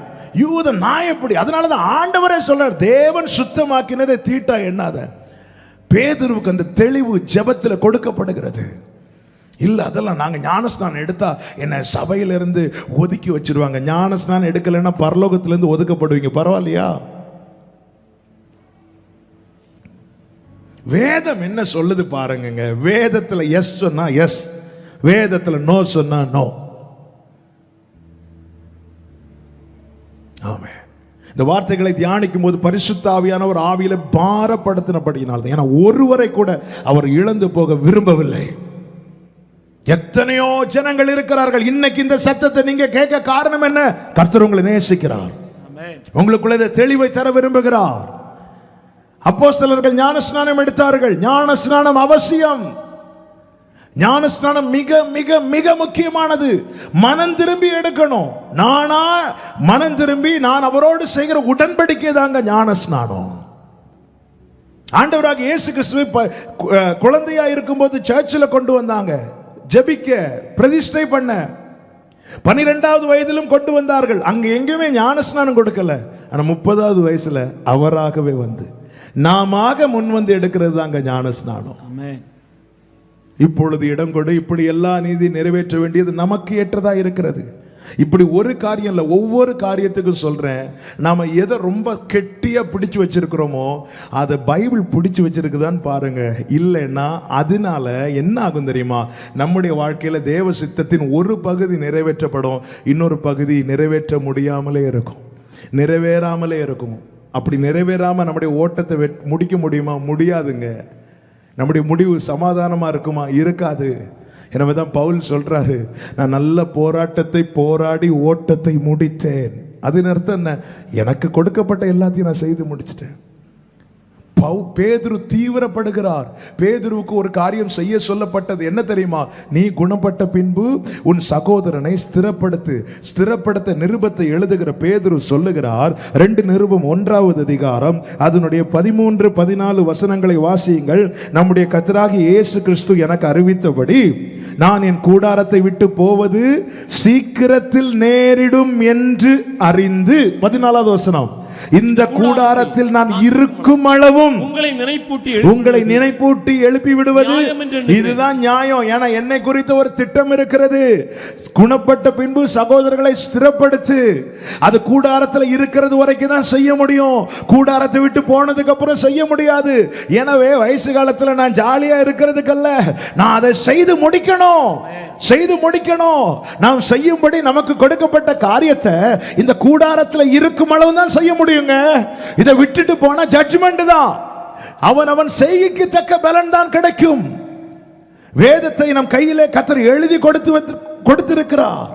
யூதன் நான் எப்படி? அதனாலதான் ஆண்டவரே சொல்றார், தேவன் சுத்தமாக்கினதை தீட்டா எண்ணாத. பேதுருவுக்கு அந்த தெளிவு ஜெபத்தில் கொடுக்கப்படுகிறது. இல்ல அதெல்லாம் நாங்க ஞானஸ்நானம் எடுத்தா என்ன சபையிலிருந்து ஒதுக்கி வச்சிருவாங்க. ஞானஸ்நானம் எடுக்கலைன்னா பரலோகத்திலிருந்து ஒதுக்கப்படுவீங்க. பரவாயில்லையா? வேதம் என்ன சொல்லுது பாருங்க. வேதத்துல எஸ் சொன்னா எஸ், வேதத்துல நோ சொன்னா நோ. ஆமே. இந்த வார்த்தைகளை தியானிக்கும் போது பரிசுத்த ஆவியானவர் ஆவியில பாரப்படுத்தினபடியினால் தான். ஏன்னா ஒருவரை கூட அவர் இழந்து போக விரும்பவில்லை. எத்தனையோ ஜனங்கள் இருக்கிறார்கள். இன்னைக்கு இந்த சத்தத்தை நீங்க கேட்க காரணம் என்ன? கர்த்தர் உங்களை நேசிக்கிறார். உங்களுக்குள்ள தெளிவை தர விரும்புகிறார். அப்போஸ்தலர்கள் ஞானஸ்நானம் எடுத்தார்கள். ஞானஸ்நானம் அவசியம். ஞானஸ்நானம் மிக மிக மிக முக்கியமானது. மனம் திரும்பி எடுக்கணும். நானா மனம் திரும்பி நான் அவரோடு செய்கிற உடன்படிக்கை தாங்க ஞானஸ்நானம். ஆண்டவராக இயேசு கிறிஸ்துவை குழந்தையா இருக்கும்போது சர்ச்சில் கொண்டு வந்தாங்க, ஜெபிக்க பிரதிஷ்டை பண்ண. 12வது வயதிலும் கொண்டு வந்தார்கள். அங்க எங்கேயுமே ஞானஸ்நானம் கொடுக்கல. ஆனா 30வது வயசுல அவராகவே வந்து நாம முன் வந்து எடுக்கிறது தாங்க ஞானஸ்நானம். இப்பொழுது இடம் கொடு, இப்படி எல்லா நீதி நிறைவேற்ற வேண்டியது நமக்கு ஏற்றதா இருக்கிறது. இப்படி ஒரு காரியம் இல்லை, ஒவ்வொரு காரியத்துக்கும் சொல்றேன். நாம எதை ரொம்ப கெட்டியா பிடிச்சு வச்சிருக்கிறோமோ அதை பைபிள் பிடிச்சு வச்சிருக்குதான்னு பாருங்க. இல்லைன்னா அதனால என்ன ஆகும் தெரியுமா? நம்முடைய வாழ்க்கையில தேவ சித்தத்தின் ஒரு பகுதி நிறைவேற்றப்படும், இன்னொரு பகுதி நிறைவேற்ற முடியாமலே இருக்கும், நிறைவேறாமலே இருக்கும். அப்படி நிறைவேறாம நம்முடைய ஓட்டத்தை முடிக்க முடியுமா? முடியாதுங்க. நம்முடைய முடிவு சமாதானமா இருக்குமா? இருக்காது. எனவே தான் பவுல் சொல்றாரு, நான் நல்ல போராட்டத்தை போராடி ஓட்டத்தை முடித்தேன். அதன் அர்த்தம் என்ன? எனக்கு கொடுக்கப்பட்ட எல்லாத்தையும் நான் செய்து முடிச்சிட்டேன். பேதுரு தீவிரப்படுகிறார். பேதுருவுக்கு ஒரு காரியம் செய்ய சொல்லப்பட்டது. என்ன தெரியுமா? நீ குணப்பட்ட பின்பு உன் சகோதரனை ஸ்திரப்படுத்த நிருபத்தை எழுதுகிற பேதுரு சொல்லுகிறார். 2 நிருபம் 1வது அதிகாரம் அதனுடைய 13, 14 வசனங்களை வாசியுங்கள். நம்முடைய கர்த்தராகிய இயேசு கிறிஸ்து எனக்கு அறிவித்தபடி நான் என் கூடாரத்தை விட்டு போவது சீக்கிரத்தில் நேரிடும் என்று அறிந்து, 14வது வசனம், இந்த கூடாரத்தில் நான் இருக்கும் அளவும் உங்களை நினைப்பூட்டி எழுப்பி விடுவது இதுதான் நியாயம். ஏன்னா என்னை குறித்த ஒரு திட்டம் இருக்கிறது. குணப்பட்ட பின்பு சகோதரர்களை ஸ்திரப்படுத்து. அது கூடாரத்தில் இருக்கிறது வரைக்கும் தான் செய்ய முடியும். கூடாரத்தை விட்டு போனதுக்கு அப்புறம் செய்ய முடியாது. எனவே வயசு காலத்துல நான் ஜாலியா இருக்கிறதுக்கல்ல, நான் அதை செய்து முடிக்கணும். நாம் செய்யும்படி நமக்கு கொடுக்கப்பட்ட காரியத்தை இந்த கூடாரத்தில் இருக்கும் அளவு தான் செய்ய முடியுங்க. இதை விட்டுட்டு போனா ஜட்ஜ்மெண்ட் தான். அவன் செய்கைக்கு தக்க பலன் தான் கிடைக்கும். வேதத்தை நம் கையிலே கர்த்தர் எழுதி கொடுத்திருக்கிறார்.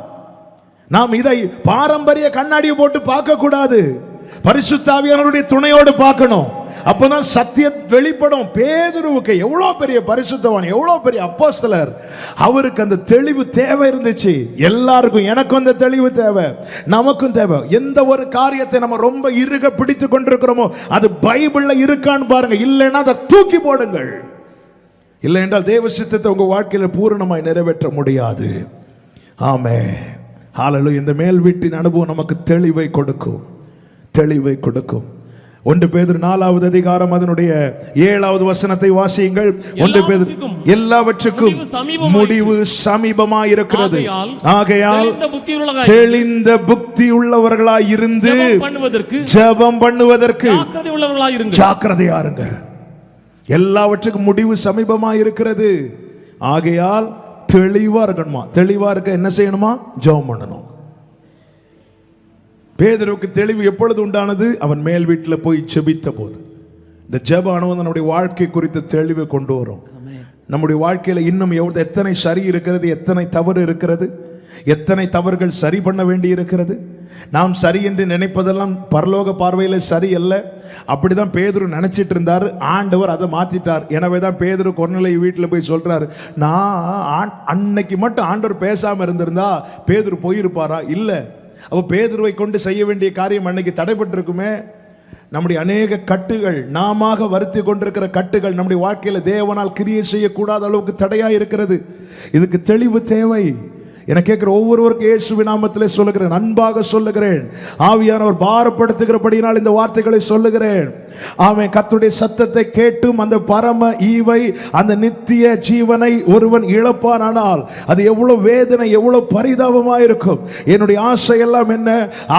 நாம் இதை பாரம்பரிய கண்ணாடியை போட்டு பார்க்க கூடாது. பரிசுத்த ஆவியானவருடைய துணையோடு பார்க்கணும். அப்பதான் சத்தியம் வெளிப்படும். பேதுருவுக்கு எவ்வளவு பெரிய பரிசுத்தவான், எவ்வளவு பெரிய அப்போஸ்தலர், அவருக்கு அந்த தெளிவு தேவை இருந்துச்சு. எல்லாருக்கும், எனக்கும் அந்த தெளிவு தேவை, நமக்கும் தேவை. எந்த ஒரு காரியத்தை நம்ம ரொம்ப இறுக பிடித்து கொண்டிருக்கிறோமோ அது பைபிள்ல இருக்கான்னு பாருங்க. இல்லைன்னா அதை தூக்கி போடுங்கள். இல்லை என்றால் தேவ சித்தத்தை உங்க வாழ்க்கையில பூரணமாய் நிறைவேற்ற முடியாது. ஆமென், ஹல்லேலூயா. இந்த மேல் வீட்டின் அனுபவம் நமக்கு தெளிவை கொடுக்கும். 1 பேதுரு 4வது அதிகாரம் அதனுடைய 7வது வசனத்தை வாசியுங்கள். 1 பேதுரு எல்லாவற்றுக்கும் முடிவு சமீபமாய் இருக்கிறது. ஆகையால் தெளிந்த புத்தி உள்ளவர்களாய் இருந்து ஜெபம் பண்ணுவதற்கு ஜாக்கிரதையா இருங்க. எல்லாவற்றுக்கும் முடிவு சமீபமாய் இருக்கிறது. ஆகையால் தெளிவா இருக்கணுமா? தெளிவா இருக்க என்ன செய்யணுமா? ஜெபம் பண்ணணும். பேதுருவுக்கு தெளிவு எப்பொழுது உண்டானது? அவன் மேல் வீட்டில் போய் ஜெபித்த போது. இந்த ஜெப அனுபவம் நம்முடைய வாழ்க்கை குறித்த தெளிவை கொண்டு வரும். நம்முடைய வாழ்க்கையில இன்னும் எத்தனை சரி இருக்கிறது, எத்தனை தவறு இருக்கிறது, எத்தனை தவறுகள் சரி பண்ண வேண்டி இருக்கிறது. நாம் சரி என்று நினைப்பதெல்லாம் பரலோக பார்வையில் சரி அல்ல. அப்படிதான் பேதுரு நினைச்சிட்டு இருந்தார். ஆண்டவர் அதை மாத்திட்டார். எனவே தான் பேதுரு கொர்நேலியு வீட்டில் போய் சொல்றாரு, நான் அன்னைக்கு மட்டும் ஆண்டவர் பேசாம இருந்திருந்தா பேதுரு போயிருப்பாரா? இல்லை. அப்போ பேதுருவை கொண்டு செய்ய வேண்டிய காரியம் அன்னைக்கு தடைப்பட்டிருக்குமே. நம்முடைய அநேக கட்டுகள், நாம வருத்தி கொண்டிருக்கிற கட்டுகள் நம்முடைய வாழ்க்கையில தேவனால் கிரியை செய்யக்கூடாத அளவுக்கு தடையா இருக்கிறது. இதுக்கு தெளிவு தேவை. என கேட்கிற ஒவ்வொருவருக்கும் இயேசுவின் நாமத்திலே சொல்லுகிறேன், அன்பாக சொல்லுகிறேன். ஆவியானவர் பாரப்படுத்துகிறபடியினால் இந்த வார்த்தைகளை சொல்லுகிறேன். அவன் கர்த்தருடைய சத்தத்தை கேட்டும் அந்த பரம ஈவை, அந்த நித்திய ஜீவனை ஒருவன் இழப்பானால் அது எவ்வளவு வேதனை, எவ்வளவு பரிதாபமாயிருக்கும். என்னுடைய ஆசை எல்லாம் என்ன?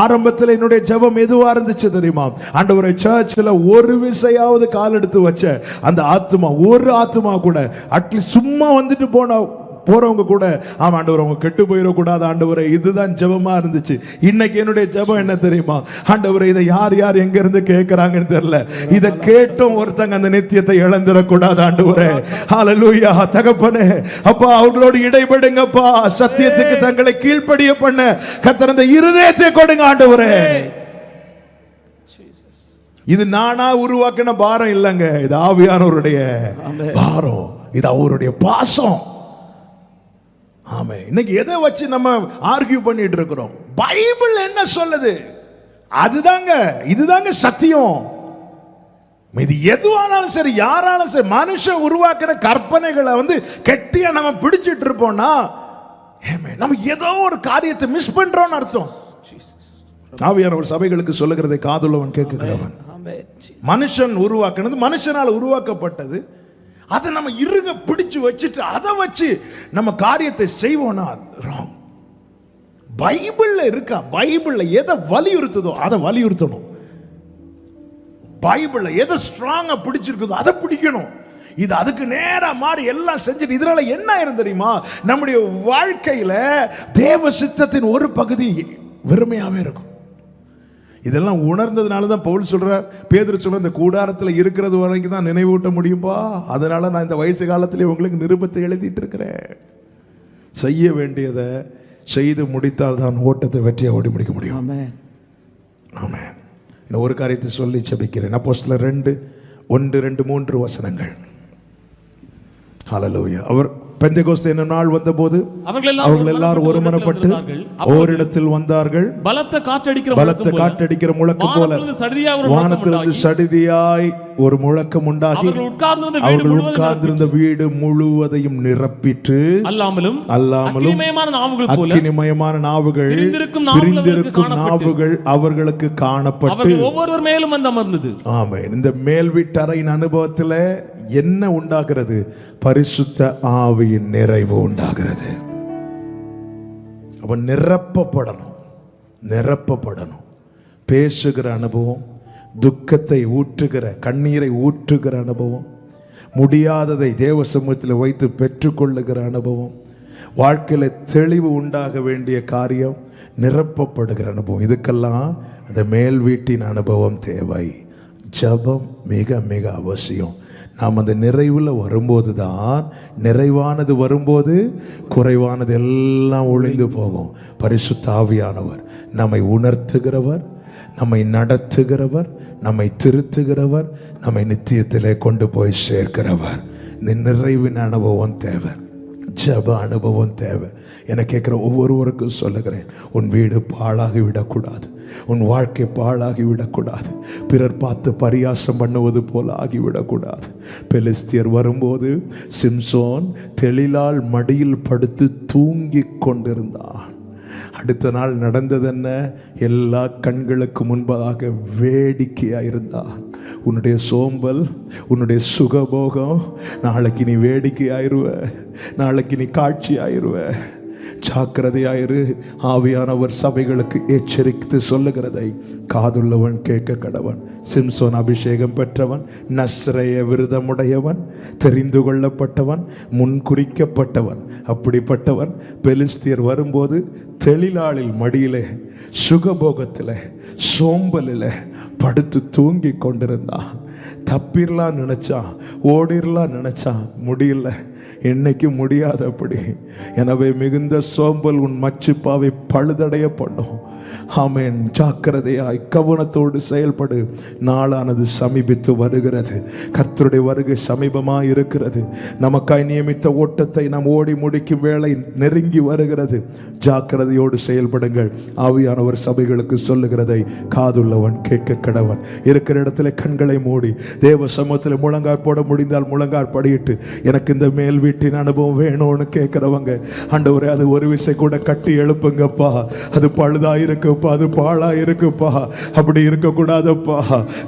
ஆரம்பத்தில் என்னுடைய ஜெபம் எதுவா இருந்துச்சு தெரியுமா? ஆண்டவரே, சர்ச்சில் ஒரு விசையாவது கால் எடுத்து வச்ச அந்த ஆத்மா, ஒரு ஆத்மா கூட அட்லீஸ்ட் சும்மா வந்துட்டு போறவங்க கூட, ஆமா ஆண்டவர் அவங்க கெட்டு போயிடக்கூடாது ஆண்டவரே, இதுதான் ஜெபமா இருந்துச்சு. இன்னைக்கு என்னுடைய ஜெபம் என்ன தெரியுமா? ஆண்டவரே, இதை யார் யார் எங்க இருந்து கேட்கிறாங்கன்னு தெரியல, இதை கேட்டும் ஒருத்தங்க அந்த நித்தியத்தை இழந்துடக்கூடாது ஆண்டவரே. ஹல்லேலூயா. தகப்பனே, அப்பா அவர்களோடு இடைபடுங்கப்பா. சத்தியத்துக்கு தங்களை கீழ்ப்படிய பண்ண கர்த்தர் அந்த இருதயத்தை கொடுங்க ஆண்டவரே. இது நானா உருவாக்கின பாரம் இல்லைங்க, இது ஆவியானவருடைய பாரம், இது அவருடைய பாசம். ஆமே. இன்னைக்கு எதை வச்சு நம்ம ஆர்கியூ பண்ணிட்டு இருக்கிறோம்? பைபிள் என்ன சொல்லுது அதுதாங்க, இதுதாங்க சத்தியம். இது எதுவானாலும் சரி, யாராலும் சரி, மனுஷன் உருவாக்கின கற்பனைகளை கெட்டியா நம்ம பிடிச்சிட்டு இருப்போம்னா நம்ம ஏதோ ஒரு காரியத்தை மிஸ் பண்றோம்னு அர்த்தம். ஆவியானவர் சபைகளுக்கு சொல்லுகிறதை காதுள்ளவன் கேட்கிறவன். மனுஷன் உருவாக்கினது, மனுஷனால் உருவாக்கப்பட்டது, அதை நம்ம இறுக பிடிச்சு வச்சுட்டு அதை வச்சு நம்ம காரியத்தை செய்வோம்னா ராங். பைபிள்ல இருக்கா? பைபிள்ல எதை வலியுறுத்துதோ அதை வலியுறுத்தணும். பைபிள்ல எதை ஸ்ட்ராங்கா பிடிச்சிருக்குதோ அதை பிடிக்கணும். இது அதுக்கு நேரா மாறி எல்லாம் செஞ்சுட்டு இதனால என்ன ஆயிரும் தெரியுமா? நம்முடைய வாழ்க்கையில தேவ சித்தத்தின் ஒரு பகுதி வெறுமையாவே இருக்கும். இதெல்லாம் உணர்ந்ததுனால தான் பவுல் சொல்றார், பேதுரு சொல்ற, இந்த கூடாரத்தில் இருக்கிறது வரைக்கும் தான் நினைவூட்ட முடியும்பா. அதனால நான் இந்த வயசு காலத்திலே உங்களுக்கு நிருபத்தை எழுதிட்டு இருக்கிறேன். செய்ய வேண்டியதை செய்து முடித்தால் தான் ஓட்டத்தை வெற்றியை ஓடி முடிக்க முடியும். ஆமென். இன்னும் ஒரு காரியத்தை சொல்லி ஜெபிக்கிறேன். அப்போஸ்தலர் 2:1-2-3 வசனங்கள். ஹல்லேலூயா. அவர் பெந்தெகோஸ்தே என்னும் நாள் வந்தபோது அவர்கள் எல்லாரும் ஒருமனப்பட்டு ஓரிடத்தில் வந்தார்கள். பலத்த காற்றடிக்கிற முழக்கம் போல வானத்திலிருந்து சடிதியாய் ஒரு முழக்கம் உண்டாகி அவர்கள் உட்கார்ந்திருந்த வீடு முழுவதையும் நிரப்பிற்று. அல்லாமலும் அக்கினிமயமான நாவுகள், பிரிந்திருக்கும் நாவுகள் அவர்களுக்கு காணப்பட்டு ஒவ்வொருவர் மேலும் அமர்ந்தது. ஆமென். இந்த மேல் வீட்டறையின் அனுபவத்தில் என்ன உண்டாகிறது? பரிசுத்த ஆவியின் நிறைவு உண்டாகிறது. அப்ப நிரப்பப்படணும். பேசுகிற அனுபவம், துக்கத்தை ஊற்றுகிற, கண்ணீரை ஊற்றுகிற அனுபவம், முடியாததை தேவ சமூகத்தில் வைத்து பெற்றுக்கொள்ளுகிற அனுபவம், வாழ்க்கையில் தெளிவு உண்டாக வேண்டிய காரியம், நிரப்பப்படுகிற அனுபவம், இதுக்கெல்லாம் அந்த மேல் வீட்டின் அனுபவம் தேவை. ஜெபம் மிக மிக அவசியம். நாம் அந்த நிறைவில் வரும்போது தான், நிறைவானது வரும்போது குறைவானது எல்லாம் ஒழிந்து போகும். பரிசுத்த ஆவியானவர் நம்மை உணர்த்துகிறவர், நம்மை நடத்துகிறவர், நம்மை திருத்துகிறவர், நம்மை நித்தியத்திலே கொண்டு போய் சேர்க்கிறவர். இந்த நிறைவின் அனுபவம் தேவை, ஜெப அனுபவம் தேவை. என கேட்குற ஒவ்வொருவருக்கும் சொல்லுகிறேன், உன் வீடு பாழாகி விடக்கூடாது, உன் வாழ்க்கை பாழாகி விடக்கூடாது, பிறர் பார்த்து பரியாசம் பண்ணுவது போல ஆகிவிடக்கூடாது. பெலிஸ்தியர் வரும்போது சிம்சோன் தெளிலால் மடியில் படுத்து தூங்கி கொண்டிருந்தான். அடுத்த நாள் நடந்தது என்ன? எல்லா கண்களுக்கு முன்பதாக வேடிக்கையா இருந்தான். உன்னுடைய சோம்பல், உன்னுடைய சுகபோகம், நாளைக்கு நீ வேடிக்கை ஆயிருவ, நாளைக்கு நீ காட்சி ஆயிருவ. ஜாக்கிரதையாயிரு. ஆவியானவர் சபைகளுக்கு எச்சரித்து சொல்லுகிறதை காதுள்ளவன் கேட்க கடவன். சிம்சோன் அபிஷேகம் பெற்றவன், நஸ்ரேய விருதமுடையவன், தெரிந்து கொள்ளப்பட்டவன், முன்குறிக்கப்பட்டவன். அப்படிப்பட்டவன் பெலிஸ்தியர் வரும்போது தெளிலாளில் மடியிலே, சுகபோகத்தில், சோம்பலில் படுத்து தூங்கி கொண்டிருந்தான். தப்பிரலாம் நினைச்சான், ஓடிரலாம் நினைச்சான், முடியல. என்னைக்கு முடியாது அப்படி. எனவே மிகுந்த சோம்பல் உன் மச்சுப்பாவை பழுதடைய பண்ணும். ஆமென். ஜாக்கிரதையாய் கவனத்தோடு செயல்படு. நாளானது சமீபித்து வருகிறது. கர்த்தருடைய வருகை சமீபமாய் இருக்கிறது. நமக்காய் நியமித்த ஓட்டத்தை நாம் ஓடி முடிக்கும் வேளை நெருங்கி வருகிறது. ஜாக்கிரதையோடு செயல்படுங்கள். ஆவியானவர் சபைகளுக்கு சொல்லுகிறதை காதுள்ளவன் கேட்க கடவன். இருக்கிற இடத்துல கண்களை மூடி தேவ சமூகத்தில் முழங்கார் போட முடிந்தால் முழங்கார் படியிட்டு, எனக்கு இந்த மேல் வீட்டின் அனுபவம் வேணும்னு கேட்கிறவங்க, ஆண்டவரே அது ஒரு விசை கூட கட்டி எழுப்புங்கப்பா. அது பழுதா இருக்குப்பா, அது பாழா இருக்குப்பா, அப்படி இருக்கக்கூடாதப்பா.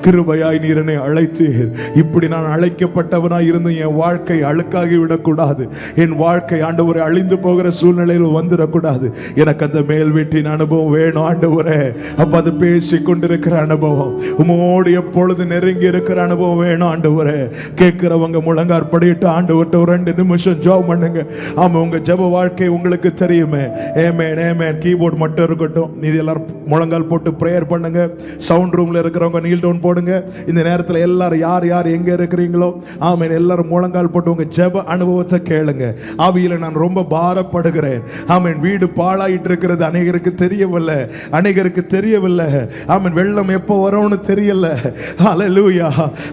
கிருபையாய் நீர் என்னை அழைத்தீர். இப்படி நான் அழைக்கப்பட்டவனாய் இருந்து என் வாழ்க்கை அழுக்காகி விடக்கூடாது. என் வாழ்க்கை ஆண்டவரே அழிந்து போகிற சூழ்நிலையில் வந்துடக்கூடாது. எனக்கு அந்த மேல் வீட்டின் அனுபவம் வேணும் ஆண்டவரே. அப்ப அது பேசி கொண்டிருக்கிற அனுபவம், உமோடு எப்பொழுது நெருங்கி இருக்கிற அனுபவம் வேணும் ஆண்டவரே. கேட்கிறவங்க முழங்கார் படியிட்டு ஆண்டவர்கிட்ட ஒரு 2 நிமிஷம் ஜெபம் பண்ணுங்க. ஆமா, உங்க ஜெப வாழ்க்கை உங்களுக்கு தெரியுமே. ஆமென் ஆமென். கீபோர்ட் மட்டும் இருக்கட்டும், நீதி எல்லாரும் முழங்கால் போட்டு பிரேயர் பண்ணுங்க. சவுண்ட் ரூம்ல இருக்கிறவங்க நீல் டவுன் போடுங்க. இந்த நேரத்தில் எல்லாரும் யார் யார் எங்க இருக்கிறீங்களோ, ஆமென், எல்லாரும் முழங்கால் போட்டு உங்க ஜெப அனுபவத்தை கேளுங்க. ஆவியில நான் ரொம்ப பாரப்படுகிறேன். ஆமென். வீடு பாழாயிட்டு இருக்கிறது அநேகருக்கு தெரியவில்லை, அநேகருக்கு தெரியவில்லை. ஆமென். வெள்ளம் எப்போ வரும்னு தெரியல. ஹல்லேலூயா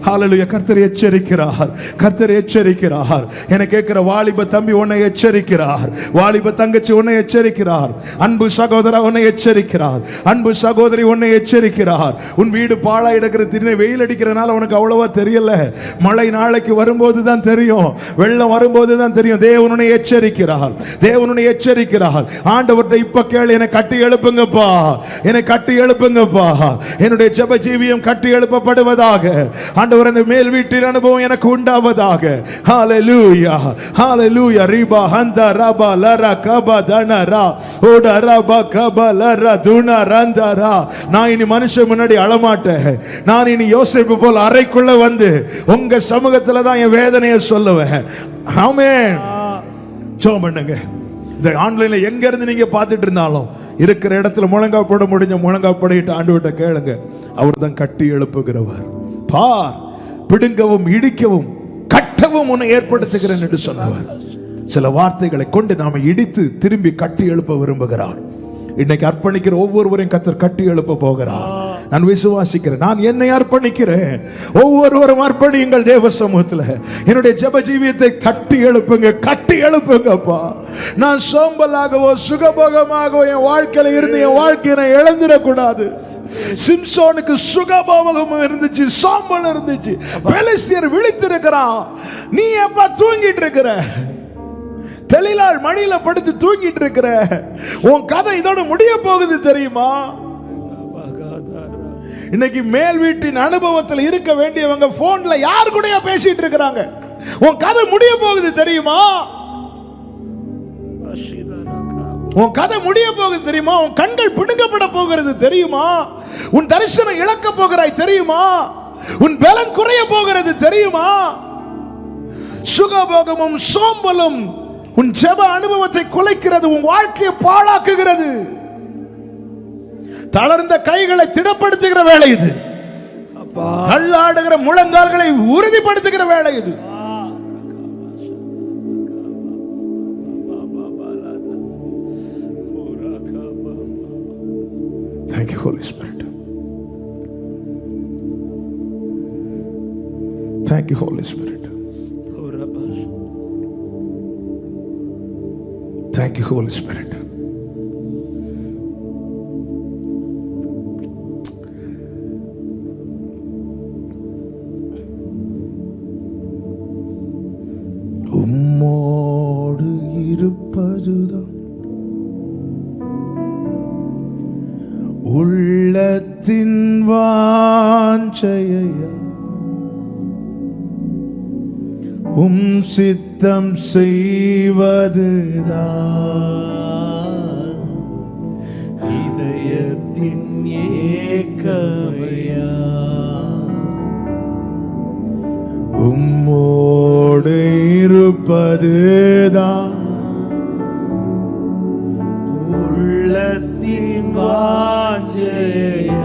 ஹல்லேலூயா. கர்த்தர் எச்சரிக்கிறார், கர்த்தர் எச்சரிக்கிறார். என கேட்கிற வாலிப தம்பி உன்னை எச்சரிக்கிறார், வாலிப தங்கச்சி உன்னை எச்சரிக்கிறார், அன்பு சகோதரா உன்னை எச்சரிக்கிறார், அன்பு சகோதரி உன்னை எச்சரிக்கிறார். உன் வீடு பாழாய் இருக்கிற திடீர்னு வெயில் அடிக்கிறனால உனக்கு அவ்வளவா தெரியல. மழை நாளைக்கு வரும்போது தான் தெரியும், வெள்ளம் வரும்போது தான் தெரியும். தேவனுடைய எச்சரிக்கிறார், தேவனுடைய எச்சரிக்கிறார். ஆண்டவர்கிட்ட இப்ப கேளு, என்னை கட்டி எழுப்புங்கப்பா, என்னை கட்டி எழுப்புங்கப்பா. என்னுடைய ஜெப ஜீவியம் கட்டி எழுப்பப்படுவதாக. ஆண்டவர், இந்த மேல் வீட்டின் அனுபவம் எனக்கு உண்டாவதாக. ஹல்லேலூயா ஹல்லேலூயா. ரிபா ஹந்தா ரபா லரா கபா தனரா ஓட ரபா கபா லரா துனா ரந்தரா. நான் இனி மனுஷன் முன்னாடி அழமாட்டேன். நான் இனி யோசேப்பு போல் அறைக்குள்ள வந்து உங்க சமூகத்துல தான் என் வேதனையை சொல்லுவேன். ஆமென். ஜெபம் பண்ணுங்க. இந்த ஆன்லைன்ல எங்க இருந்து நீங்க பார்த்துட்டு இருந்தாலும் இருக்கிற இடத்துல முழங்கால் போட முடிஞ்ச முழங்கால் போடிட்டு ஆண்டவர்கிட்ட கேளுங்க. அவர் தான் கட்டி எழுப்புகிறவர். பார், பிடுங்கவும் இடிக்கவும் கட்டவும் உன்னை ஏற்படுத்துகிறேன் என்று சொன்னவர். சில வார்த்தைகளை கொண்டு நாம இடித்து திரும்பி கட்டி எழுப்ப விரும்புகிறார். இன்னைக்கு அர்ப்பணிக்கிற ஒவ்வொருவரையும் கர்த்தர் கட்டி எழுப்ப போகிறார். நான் விசுவாசிக்கிறேன். நான் என்னை அர்ப்பணிக்கிறேன். ஒவ்வொருவரும் அர்ப்பணியுங்கள் தேவ சமூகத்தில். என்னுடைய ஜெப ஜீவியத்தை கட்டி எழுப்புங்க, கட்டி எழுப்புங்கப்பா. நான் சோம்பலாகவோ சுகபோகமாகவோ என் வாழ்க்கையில இருந்து என் வாழ்க்கையை இழந்துடக்கூடாது. சிம்சோனுக்கு சுகபோகம் இருந்துச்சு, சோம்பல் இருந்துச்சு. பெலிஸ்தியர் விழித்திருக்கிறான். நீ எப்ப தூங்கிட்டு இருக்கிற? தெளிலால் மடியில படுத்து தூங்கிட்டு இருக்கிற. உன் கதை இதோட முடிய போகுது தெரியுமா? இன்னைக்கு மேல் வீட்டின் அனுபவத்தில் இருக்க வேண்டியவங்க போன்ல யார் கூடயா பேசிட்டு இருக்கிறாங்க. உன் கதை முடிய போகுது தெரியுமா? உன் கதை முடிய போகுது தெரியுமா? உன் கண்கள் பிடுங்கப்பட போகிறது தெரியுமா? உன் தரிசனம் இழக்க போகிறாய் தெரியுமா? உன் பலன் குறைய போகிறது தெரியுமா? சுகபோகமும் சோம்பலும் உன் ஜெப அனுபவத்தை குலைக்கிறது, உன் வாழ்க்கையை பாழாக்குகிறது. தளர்ந்த கைகளை திடப்படுத்துகிற வேலை இது. தள்ளாடுகிற முழங்கால்களை உறுதிப்படுத்துகிற வேலை இது. Thank you, Holy Spirit. Thank you, Holy Spirit. Thank you, Holy Spirit. உம்மோடு இருப்பதுதான் உள்ளத்தின் வாஞ்சையா சித்தம் செய்வதுதான் இதயத்தின் ஏக்கமையா உம்மோடு இருப்பதுதான் உள்ளத்தின் வாஞ்சையா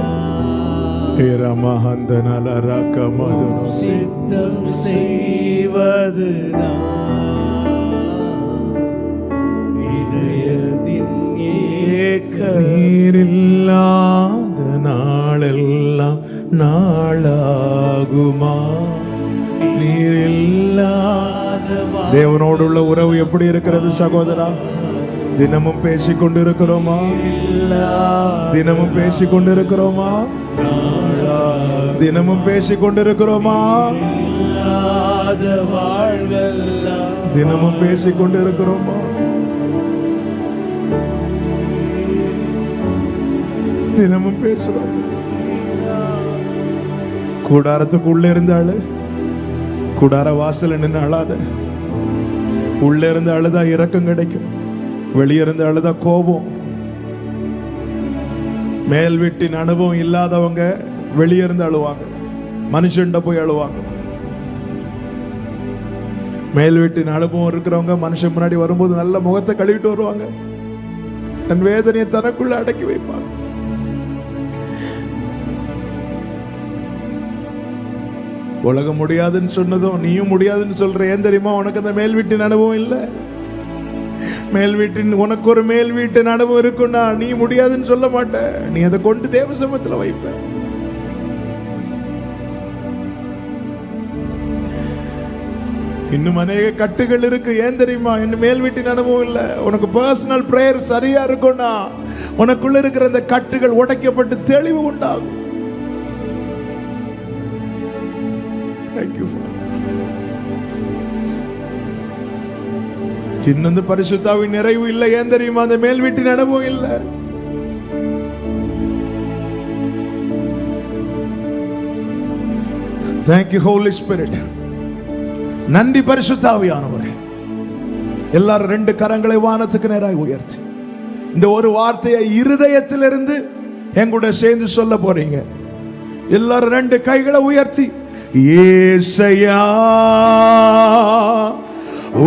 சித்தம் செய்வதுதான் இதயத்தின் ஏக்கமையா நீரில்லாத நாளெல்லாம் நாளாகுமா? நீரில்லாத தேவனோடுள்ள உறவு எப்படி இருக்கிறது சகோதரா? தினமும் பேசிக் கொண்டிருக்கிறோமா? தினமும் பேசிக் கொண்டிருக்கிறோமா? தினமும் பேசிக் கொண்டிருக்கிறோமா? தினமும் பேசிக் கொண்டிருக்கிறோமா? தினமும் பேசுறோம். கூடாரத்துக்கு உள்ள இருந்தாள், கூடார வாசல் நின்று அழாத. உள்ள இருந்து அழுதா இரக்கம் கிடைக்கும், வெளியே இருந்து அழுதா கோபம். மேல் வீட்டின் அனுபவம் இல்லாதவங்க வெளியே இருந்து அழுவாங்க, மனுஷன்ட போய் அழுவாங்க. மேல் வீட்டின் அனுபவம் இருக்கிறவங்க மனுஷன் முன்னாடி வரும்போது நல்ல முகத்தை கழுவிட்டு வருவாங்க, தன் வேதனையை தனக்குள்ள அடக்கி வைப்பாங்க. உலகம் முடியாதுன்னு சொன்னதும் நீயும் முடியாதுன்னு சொல்ற. ஏன் தெரியுமா? உனக்கு அந்த மேல் வீட்டின் அனுபவம் இல்லை. மேல் வீட்டின் உனக்கு ஒரு மேல் வீட்டின் அனுபவம் இருக்குன்னா நீ முடியாதுன்னு சொல்ல மாட்ட. நீ அதை கொண்டு தேவ சமூகத்தில் வைப்ப. இன்னும் அநேக கட்டுகள் இருக்கு. ஏன் தெரியுமா? இன்னும் மேல் வீட்டின் அனுபவம் இல்லை. உனக்கு பர்சனல் பிரேயர் சரியா இருக்கும்னா உனக்குள்ள இருக்கிற அந்த கட்டுகள் உடைக்கப்பட்டு தெளிவு உண்டாகும். இன்னும் பரிசுத்தாவின் நிறைவு இல்லை. ஏன் தெரியுமா? அந்த மேல் வீட்டின் அனுபவம் இல்லை. Thank you Holy Spirit. நன்றி பரிசுத்தாவியானவரே. எல்லாரும் ரெண்டு கரங்களை வானத்துக்கு நேராக உயர்த்தி இந்த ஒரு வார்த்தையை இருதயத்திலிருந்து எங்கூட சேர்ந்து சொல்ல போறீங்க. எல்லாரும் ரெண்டு கைகளை உயர்த்தி, ஏசையா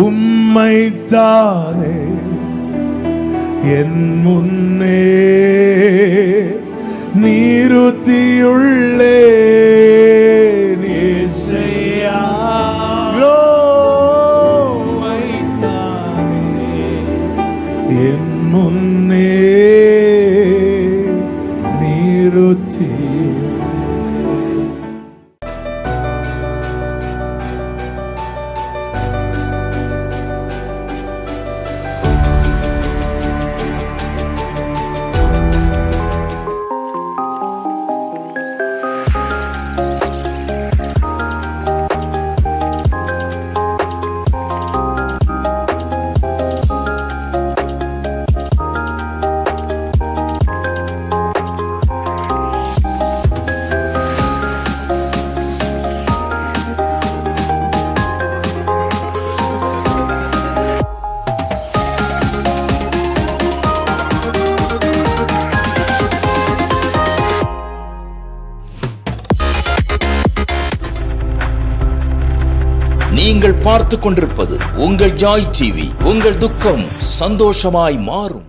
உம்மைத்தானே என் முன்னே நிறுத்தியுள்ளே. ஏசையா என் முன்னே நிறுத்தி. நீங்கள் பார்த்துக் கொண்டிருப்பது உங்கள் ஜாய் டிவி. உங்கள் துக்கம் சந்தோஷமாய் மாறும்.